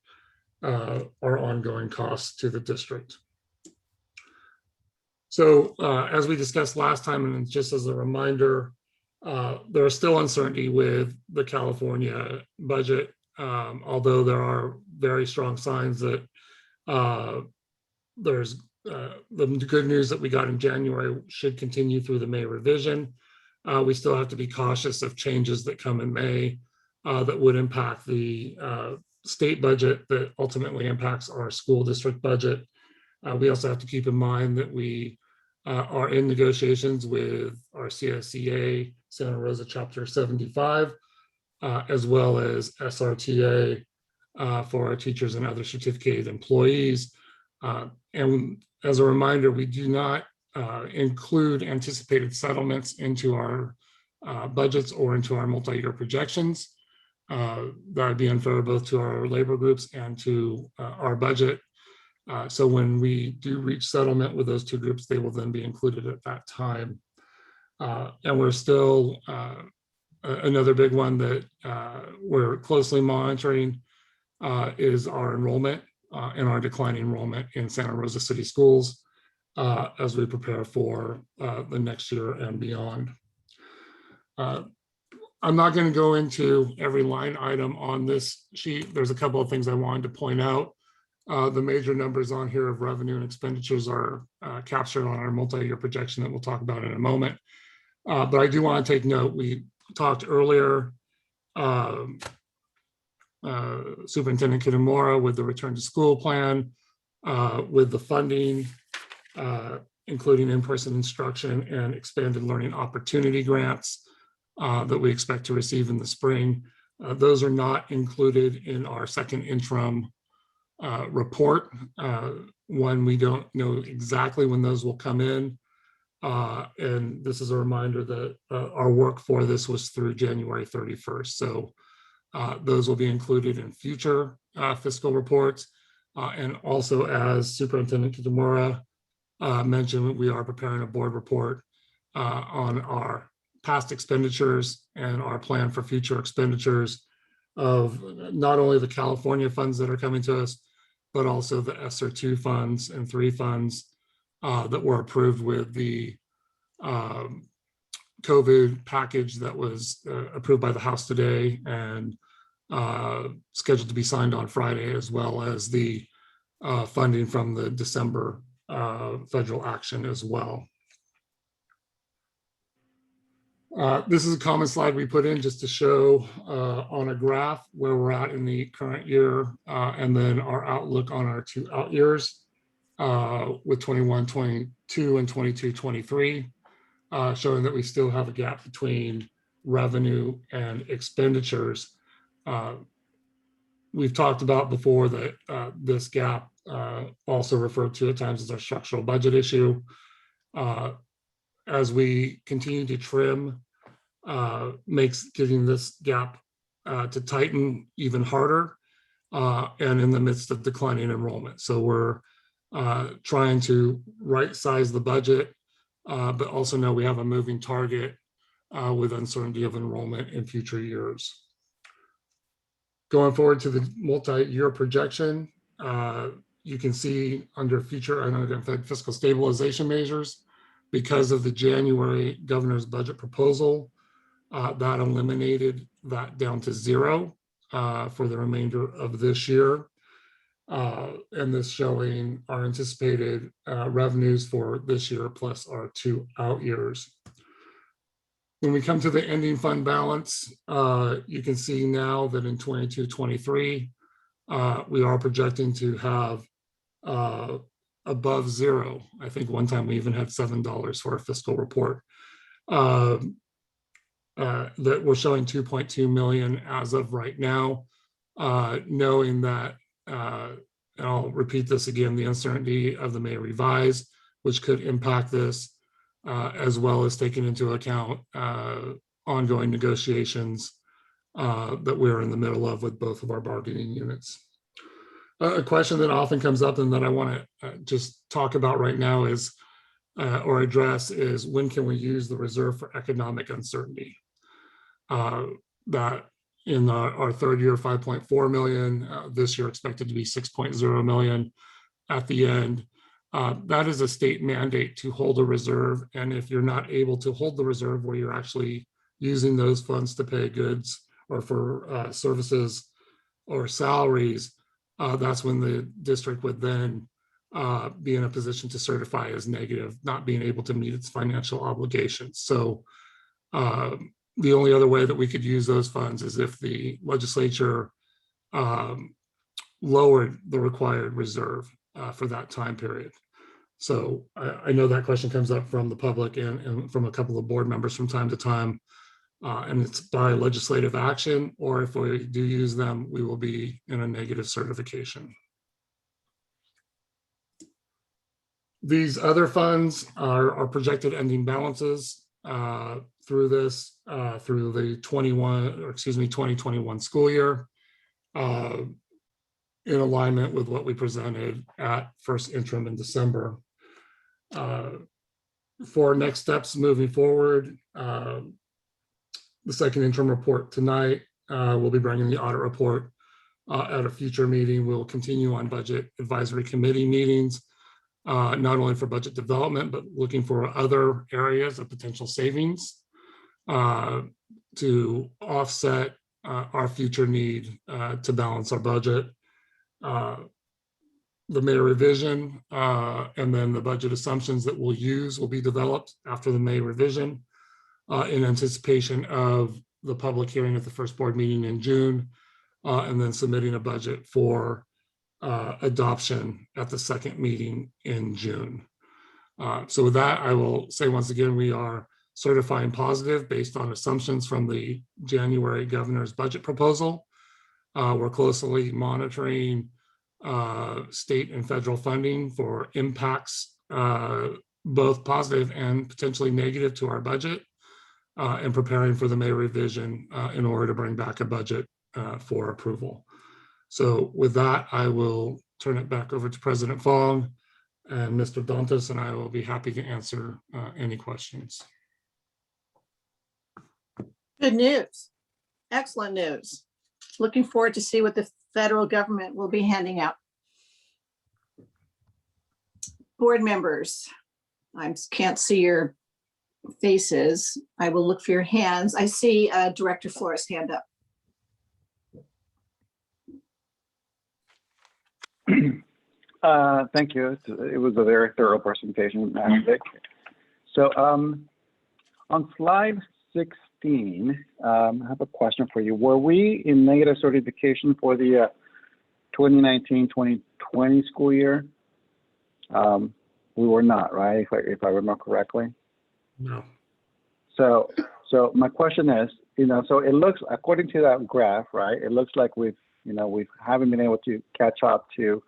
our ongoing costs to the district. So as we discussed last time, and just as a reminder, there is still uncertainty with the California budget, although there are very strong signs that there's the good news that we got in January should continue through the May revision. We still have to be cautious of changes that come in May that would impact the state budget that ultimately impacts our school district budget. We also have to keep in mind that we are in negotiations with our CSEA, Santa Rosa Chapter 75, as well as SRTA for our teachers and other certificated employees. And as a reminder, we do not include anticipated settlements into our budgets or into our multi-year projections. That would be unfair both to our labor groups and to our budget. So when we do reach settlement with those two groups, they will then be included at that time. And we're still, another big one that we're closely monitoring is our enrollment and our declining enrollment in Santa Rosa City Schools as we prepare for the next year and beyond. I'm not going to go into every line item on this sheet. There's a couple of things I wanted to point out. The major numbers on here of revenue and expenditures are captured on our multi-year projection that we'll talk about in a moment. But I do want to take note, we talked earlier, Superintendent Kitamura with the return to school plan, with the funding, including in-person instruction and expanded learning opportunity grants that we expect to receive in the spring. Those are not included in our second interim report. One, we don't know exactly when those will come in. And this is a reminder that our work for this was through January 31st. So those will be included in future fiscal reports. And also, as Superintendent Kitamura mentioned, we are preparing a board report on our past expenditures and our plan for future expenditures of not only the California funds that are coming to us, but also the ESSER 2 funds and 3 funds that were approved with the COVID package that was approved by the House today and scheduled to be signed on Friday, as well as the funding from the December federal action as well. This is a common slide we put in just to show on a graph where we're at in the current year and then our outlook on our 2 out years with 21-22 and 22-23, showing that we still have a gap between revenue and expenditures. We've talked about before that this gap, also referred to at times as our structural budget issue. As we continue to trim, makes getting this gap to tighten even harder, and in the midst of declining enrollment. So we're trying to right size the budget, but also know we have a moving target with uncertainty of enrollment in future years. Going forward to the multi-year projection, you can see under future unidentified fiscal stabilization measures, because of the January governor's budget proposal, that eliminated that down to 0 for the remainder of this year. And this showing our anticipated revenues for this year plus our 2 out years. When we come to the ending fund balance, you can see now that in 22-23, we are projecting to have above zero. I think one time we even had $7 for a fiscal report. That we're showing 2.2 million as of right now, knowing that, and I'll repeat this again, the uncertainty of the May revise, which could impact this, as well as taking into account ongoing negotiations that we're in the middle of with both of our bargaining units. A question that often comes up and that I want to just talk about right now is, or address, is when can we use the reserve for economic uncertainty? That in our third year, 5.4 million, this year expected to be 6.0 million at the end. That is a state mandate to hold a reserve. And if you're not able to hold the reserve where you're actually using those funds to pay goods or for services or salaries, that's when the district would then be in a position to certify as negative, not being able to meet its financial obligations. So the only other way that we could use those funds is if the legislature lowered the required reserve for that time period. So I know that question comes up from the public and from a couple of board members from time to time. And it's by legislative action, or if we do use them, we will be in a negative certification. These other funds are projected ending balances through this, through the 2021 school year, in alignment with what we presented at first interim in December. For next steps moving forward, the second interim report tonight, we'll be bringing the audit report at a future meeting. We'll continue on budget advisory committee meetings, not only for budget development, but looking for other areas of potential savings to offset our future need to balance our budget. The May revision and then the budget assumptions that we'll use will be developed after the May revision in anticipation of the public hearing at the first board meeting in June, and then submitting a budget for adoption at the second meeting in June. So with that, I will say once again, we are certifying positive based on assumptions from the January governor's budget proposal. We're closely monitoring state and federal funding for impacts, both positive and potentially negative to our budget, and preparing for the May revision in order to bring back a budget for approval. So with that, I will turn it back over to President Fong, and Mr. Dantas and I will be happy to answer any questions. Good news. Excellent news. Looking forward to see what the federal government will be handing out. Board members, I can't see your faces. I will look for your hands. I see Director Flores' hand up. Thank you. It was a very thorough presentation, Vic. So on slide 16, I have a question for you. Were we in negative certification for the 2019-2020 school year? We were not, right? If I remember correctly. No. So my question is, so it looks, according to that graph, right? It looks like we haven't been able to catch up to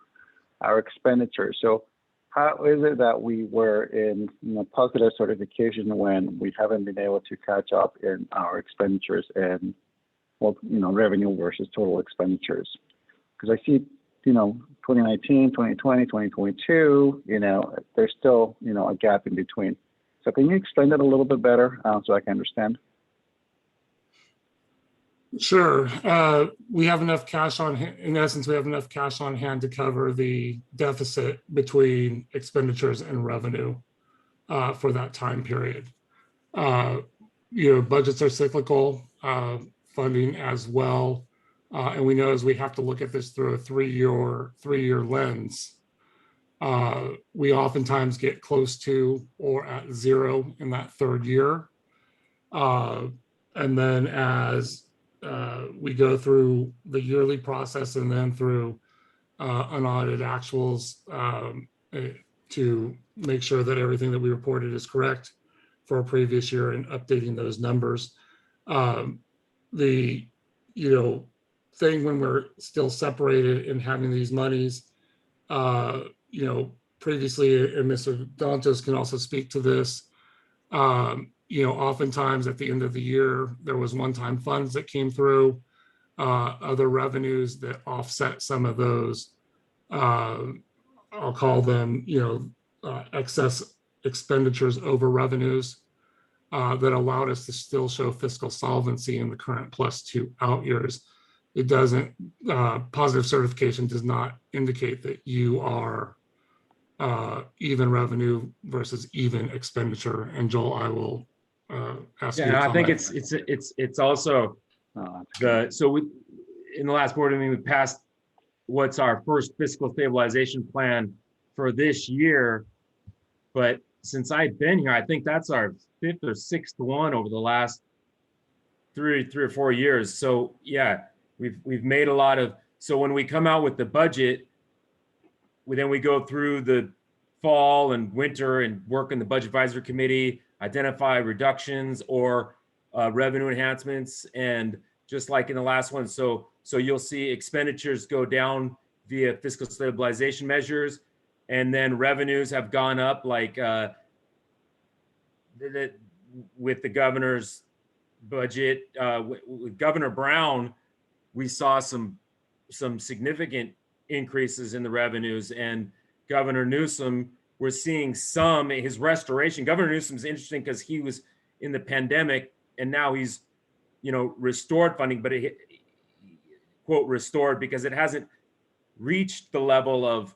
our expenditures. So how is it that we were in positive certification when we haven't been able to catch up in our expenditures and revenue versus total expenditures? Because I see 2019, 2020, 2022, there's still a gap in between. So can you explain that a little bit better so I can understand? Sure. We have enough cash on hand. In essence, we have enough cash on hand to cover the deficit between expenditures and revenue for that time period. Budgets are cyclical, funding as well. And we know as we have to look at this through a three-year lens, we oftentimes get close to or at zero in that third year. And then as we go through the yearly process and then through unaudited actuals to make sure that everything that we reported is correct for a previous year and updating those numbers. The thing when we're still separated and having these monies, previously, and Mr. Dantos can also speak to this, oftentimes at the end of the year, there was one-time funds that came through, other revenues that offset some of those, I'll call them, excess expenditures over revenues that allowed us to still show fiscal solvency in the current +2 out years. It doesn't, positive certification does not indicate that you are even revenue versus even expenditure. And Joel, I will ask you to I think comment. it's also in the last board meeting, we passed what's our first fiscal stabilization plan for this year. But since I've been here, I think that's our 5th or 6th one over the last three or 4 years. So yeah, we've made a lot of, so when we come out with the budget, we go through the fall and winter and work in the budget advisory committee, identify reductions or revenue enhancements. And just like in the last one, so you'll see expenditures go down via fiscal stabilization measures, and then revenues have gone up, like with the governor's budget, with Governor Brown, we saw some significant increases in the revenues, and Governor Newsom, we're seeing his restoration. Governor Newsom's interesting because he was in the pandemic and now he's, restored funding, but quote restored because it hasn't reached the level of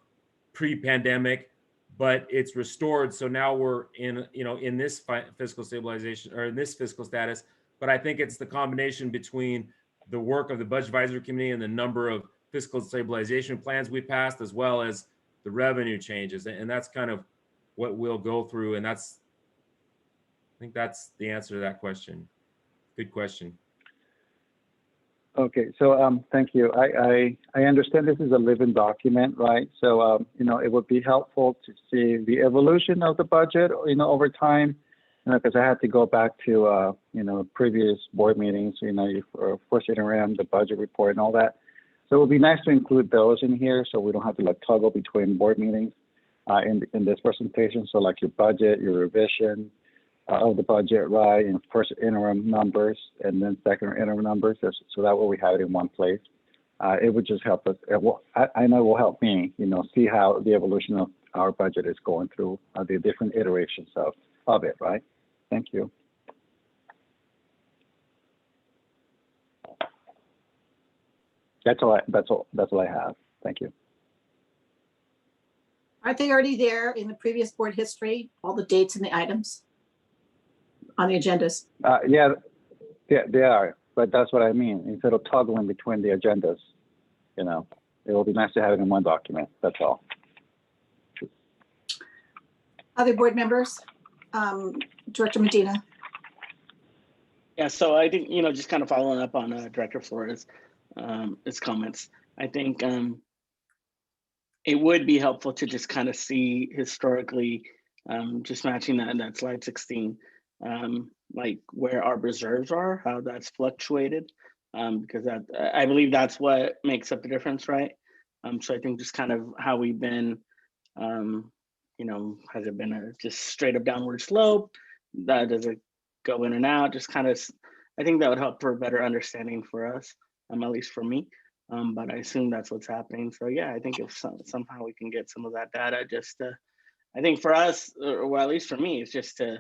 pre-pandemic, but it's restored. So now we're in this fiscal stabilization or in this fiscal status. But I think it's the combination between the work of the budget advisory committee and the number of fiscal stabilization plans we passed, as well as the revenue changes. And that's kind of what we'll go through. And I think that's the answer to that question. Good question. Okay, so thank you. I understand this is a living document, right? So it would be helpful to see the evolution of the budget, over time, because I had to go back to previous board meetings, first interim, the budget report, and all that. So it would be nice to include those in here, so we don't have to toggle between board meetings in this presentation. So like your budget, your revision of the budget, right, and first interim numbers and then second interim numbers, so that way we have it in one place. It would just help us. I know it will help me, see how the evolution of our budget is going through the different iterations of it, right? Thank you. That's all I have. Thank you. Aren't they already there in the previous board history, all the dates and the items on the agendas? Yeah, they are, but that's what I mean. Instead of toggling between the agendas, it will be nice to have it in one document. That's all. Other board members? Director Medina. Yeah, so I think, just kind of following up on Director Flores' his comments, I think it would be helpful to just kind of see historically, just matching that slide 16, like where our reserves are, how that's fluctuated, because I believe that's what makes up the difference, right? So I think just kind of how we've been, has it been a just straight up downward slope? Does it go in and out? Just kind of, I think that would help for a better understanding for us, at least for me. But I assume that's what's happening. So yeah, I think if somehow we can get some of that data, just to, I think for us, or well, at least for me, it's just to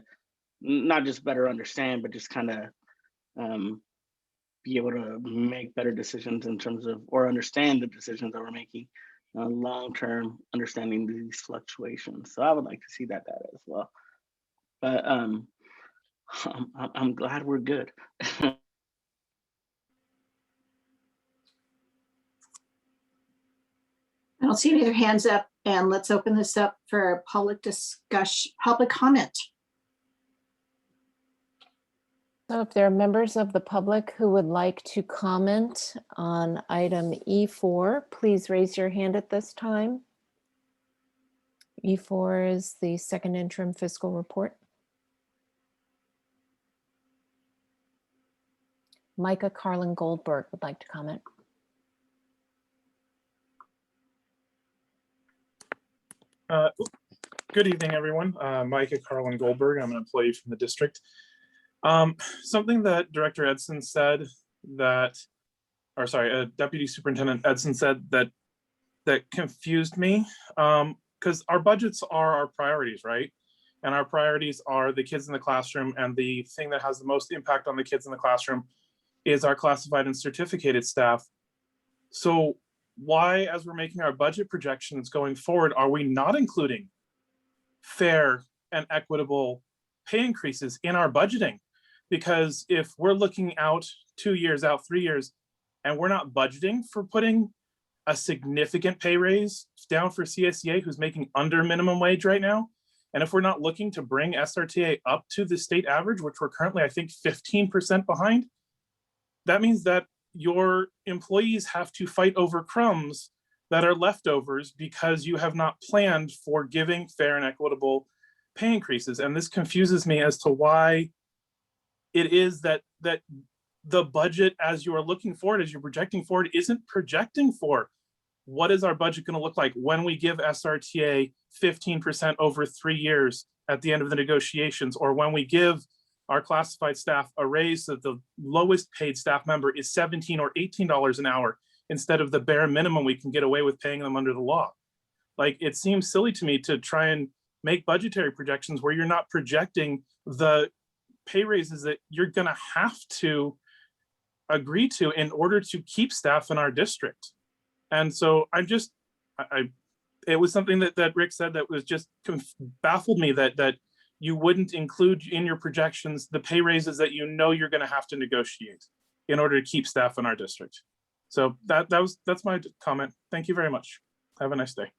not just better understand, but just kind of be able to make better decisions in terms of, or understand the decisions that we're making, long-term understanding these fluctuations. So I would like to see that data as well. But I'm glad we're good. I don't see any other hands up, and let's open this up for public discussion, public comment. So if there are members of the public who would like to comment on item E4, please raise your hand at this time. E4 is the second interim fiscal report. Micah Carlin Goldberg would like to comment. Good evening, everyone. Micah Carlin Goldberg. I'm an employee from the district. Something that Director Edson said that, or sorry, Deputy Superintendent Edson said that confused me, because our budgets are our priorities, right? And our priorities are the kids in the classroom, and the thing that has the most impact on the kids in the classroom is our classified and certificated staff. So why, as we're making our budget projections going forward, are we not including fair and equitable pay increases in our budgeting? Because if we're looking out 2 years, out 3 years, and we're not budgeting for putting a significant pay raise down for CSEA, who's making under minimum wage right now, and if we're not looking to bring SRTA up to the state average, which we're currently, I think, 15% behind, that means that your employees have to fight over crumbs that are leftovers because you have not planned for giving fair and equitable pay increases. And this confuses me as to why it is that the budget, as you are looking forward, as you're projecting forward, isn't projecting for what is our budget going to look like when we give SRTA 15% over 3 years at the end of the negotiations, or when we give our classified staff a raise that the lowest paid staff member is $17 or $18 an hour instead of the bare minimum we can get away with paying them under the law. Like, it seems silly to me to try and make budgetary projections where you're not projecting the pay raises that you're going to have to agree to in order to keep staff in our district. And so it was something that Rick said that was just baffled me, that you wouldn't include in your projections the pay raises that you know you're going to have to negotiate in order to keep staff in our district. So that's my comment. Thank you very much. Have a nice day.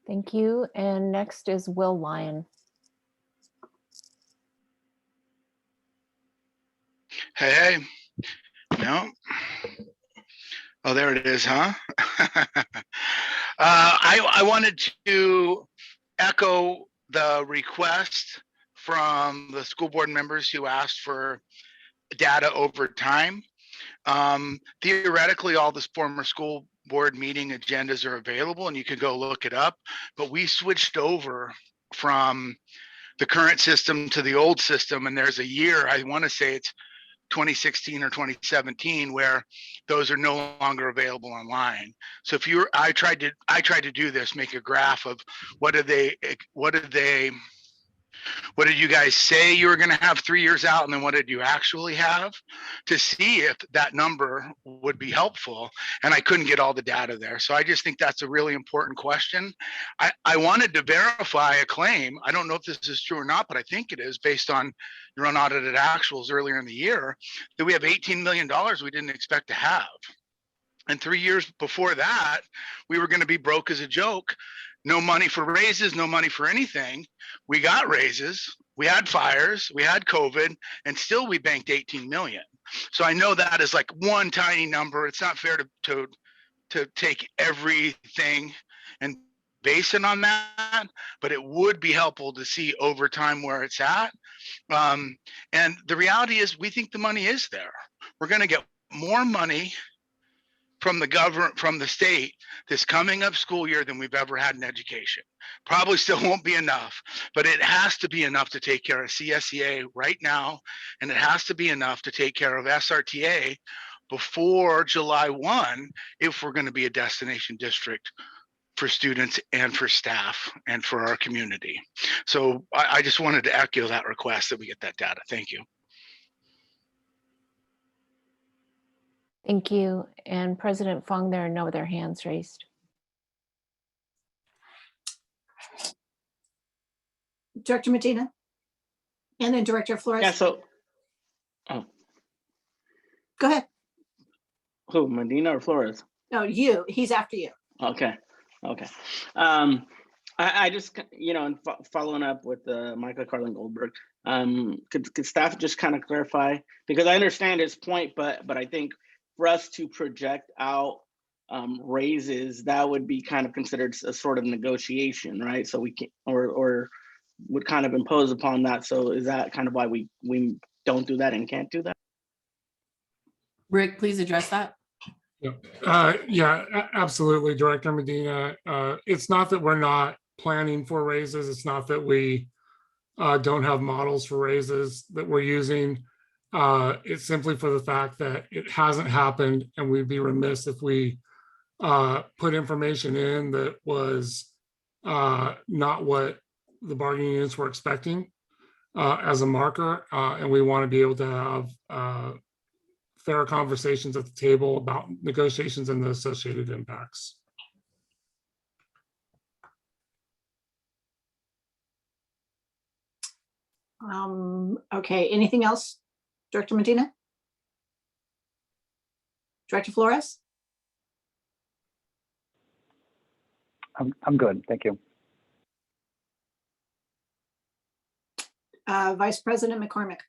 Thank you. And next is Will Lyon. Hey. No. Oh, there it is, huh? I wanted to echo the request from the school board members who asked for data over time. Theoretically, all the former school board meeting agendas are available and you can go look it up, but we switched over from the current system to the old system, and there's a year, I want to say it's 2016 or 2017, where those are no longer available online. So if you're, I tried to do this, make a graph of what did you guys say you were going to have 3 years out, and then what did you actually have, to see if that number would be helpful. And I couldn't get all the data there. So I just think that's a really important question. I wanted to verify a claim. I don't know if this is true or not, but I think it is, based on your unaudited actuals earlier in the year, that we have $18 million we didn't expect to have. And 3 years before that, we were going to be broke as a joke. No money for raises, no money for anything. We got raises, we had fires, we had COVID, and still we banked 18 million. So I know that is like one tiny number. It's not fair to take everything and base it on that, but it would be helpful to see over time where it's at. And the reality is, we think the money is there. We're going to get more money from the government, from the state, this coming up school year than we've ever had in education. Probably still won't be enough, but it has to be enough to take care of CSEA right now, and it has to be enough to take care of SRTA before July 1, if we're going to be a destination district for students and for staff and for our community. So I just wanted to echo that request that we get that data. Thank you. Thank you. And President Fong, there are no other hands raised. Director Medina, and then Director Flores. Yeah, so, Go ahead. who, Medina or Flores? No, you. He's after you. Okay. I just, and following up with Michael Carlin Goldberg, could staff just kind of clarify? Because I understand his point, but I think for us to project out raises, that would be kind of considered a sort of negotiation, right? So we can, or would kind of impose upon that. So is that kind of why we don't do that and can't do that? Rick, please address that. Yeah, absolutely, Director Medina. It's not that we're not planning for raises. It's not that we don't have models for raises that we're using. It's simply for the fact that it hasn't happened, and we'd be remiss if we put information in that was not what the bargaining units were expecting as a marker. And we want to be able to have fair conversations at the table about negotiations and the associated impacts. Okay, anything else, Director Medina? Director Flores? I'm good, thank you. Vice President McCormick.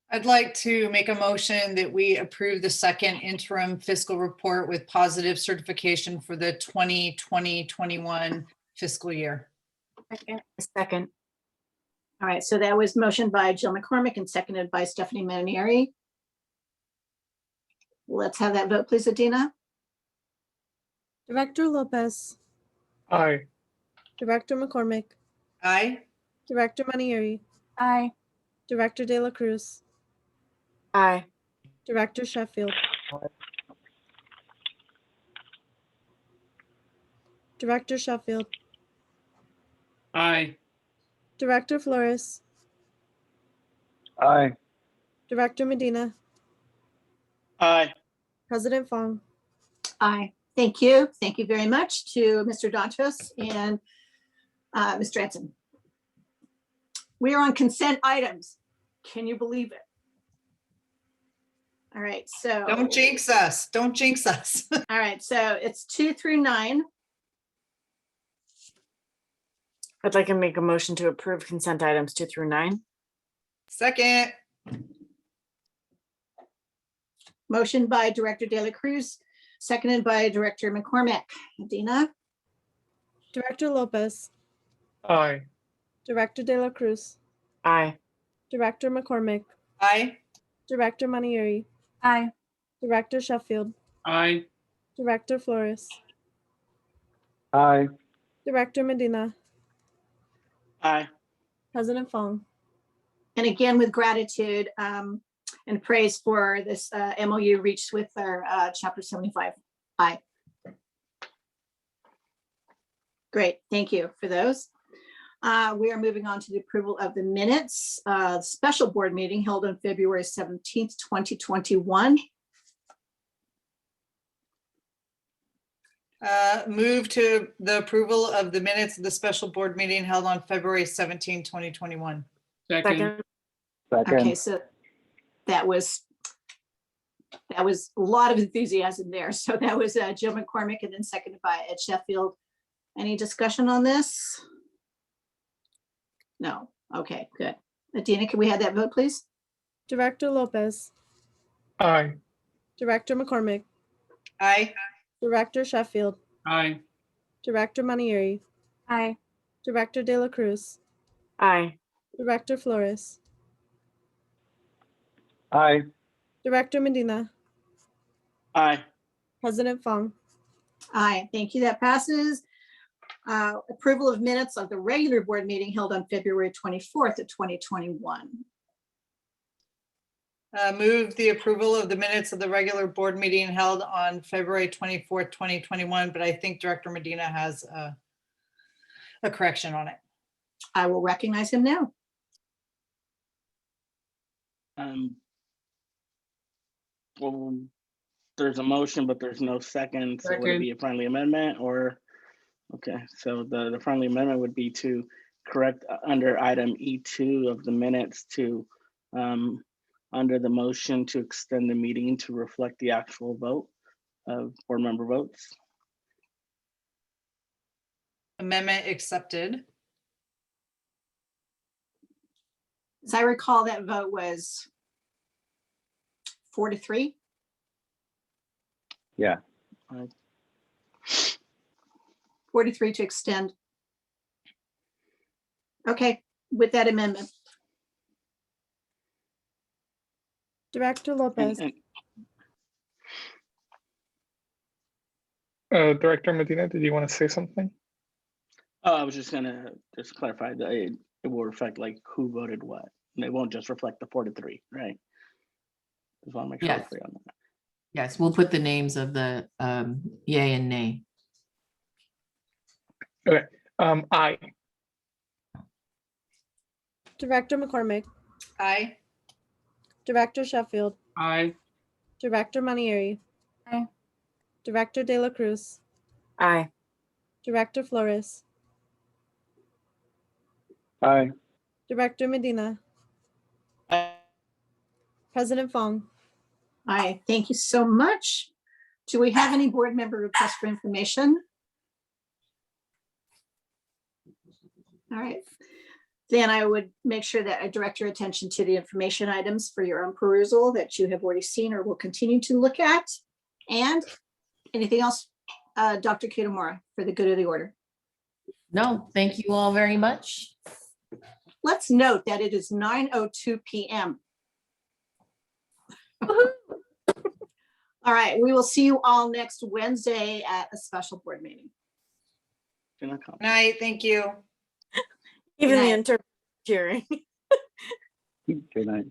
I'd like to make a motion that we approve the second interim fiscal report with positive certification for the 2020-21 fiscal year. Second. All right, so that was motioned by Jill McCormick and seconded by Stephanie Manieri. Let's have that vote, please, Adina. Director Lopez, Aye. Director McCormick, Aye. Director Manieri, Aye. Director De La Cruz, Aye. Director Sheffield, Director Sheffield, Aye. Director Flores, Aye. Director Medina, Aye. President Fong. Aye. Thank you. Thank you very much to Mr. Dantos and Mr. Edson. We are on consent items. Can you believe it? All right, so. Don't jinx us. Don't jinx us. All right, so it's 2 through 9. I'd like to make a motion to approve consent items 2 through 9. Second. Motion by Director De La Cruz, seconded by Director McCormick. Adina? Director Lopez, Aye. Director De La Cruz, Aye. Director McCormick, Aye. Director Manieri, Aye. Director Sheffield, Aye. Director Flores, Aye. Director Medina, Aye. President Fong. And again, with gratitude and praise for this MOU reached with our Chapter 75. Aye. Great, thank you for those. We are moving on to the approval of the minutes. Special board meeting held on February 17th, 2021. Move to the approval of the minutes of the special board meeting held on February 17, 2021. Second. Okay, so that was a lot of enthusiasm there. So that was Jill McCormick and then seconded by Ed Sheffield. Any discussion on this? No. Okay, good. Adina, can we have that vote, please? Director Lopez, Aye. Director McCormick, Aye. Director Sheffield, Aye. Director Manieri, Aye. Director De La Cruz, Aye. Director Flores, Aye. Director Medina, Aye. President Fong. Aye, thank you. That passes. Approval of minutes of the regular board meeting held on February 24th of 2021. Move the approval of the minutes of the regular board meeting held on February 24th, 2021, but I think Director Medina has a correction on it. I will recognize him now. Well, there's a motion, but there's no second. So would it be a friendly amendment or? Okay, so the friendly amendment would be to correct under item E2 of the minutes to under the motion to extend the meeting to reflect the actual vote of board member votes. Amendment accepted. As I recall, that vote was 4-3. Yeah. 4-3 to extend. Okay, with that amendment. Director Lopez. Director Medina, did you want to say something? I was just gonna clarify that it will reflect like who voted what. And it won't just reflect the 4-3, right? Just want to make sure we're Yes. clear on that. Yes, we'll put the names of the yay and nay. Okay. Aye. Director McCormick. Aye. Director Sheffield. Aye. Director Manieri. Aye. Director De La Cruz. Aye. Director Flores. Aye. Director Medina. Aye. President Fong. Aye, thank you so much. Do we have any board member requests for information? All right, then I would make sure that I direct your attention to the information items for your own perusal that you have already seen or will continue to look at. And anything else, Dr. Kitamura, for the good of the order? No, thank you all very much. Let's note that it is 9:02 p.m. All right, we will see you all next Wednesday at a special board meeting. Good night, thank you. Even the night. interpreter hearing. Good night.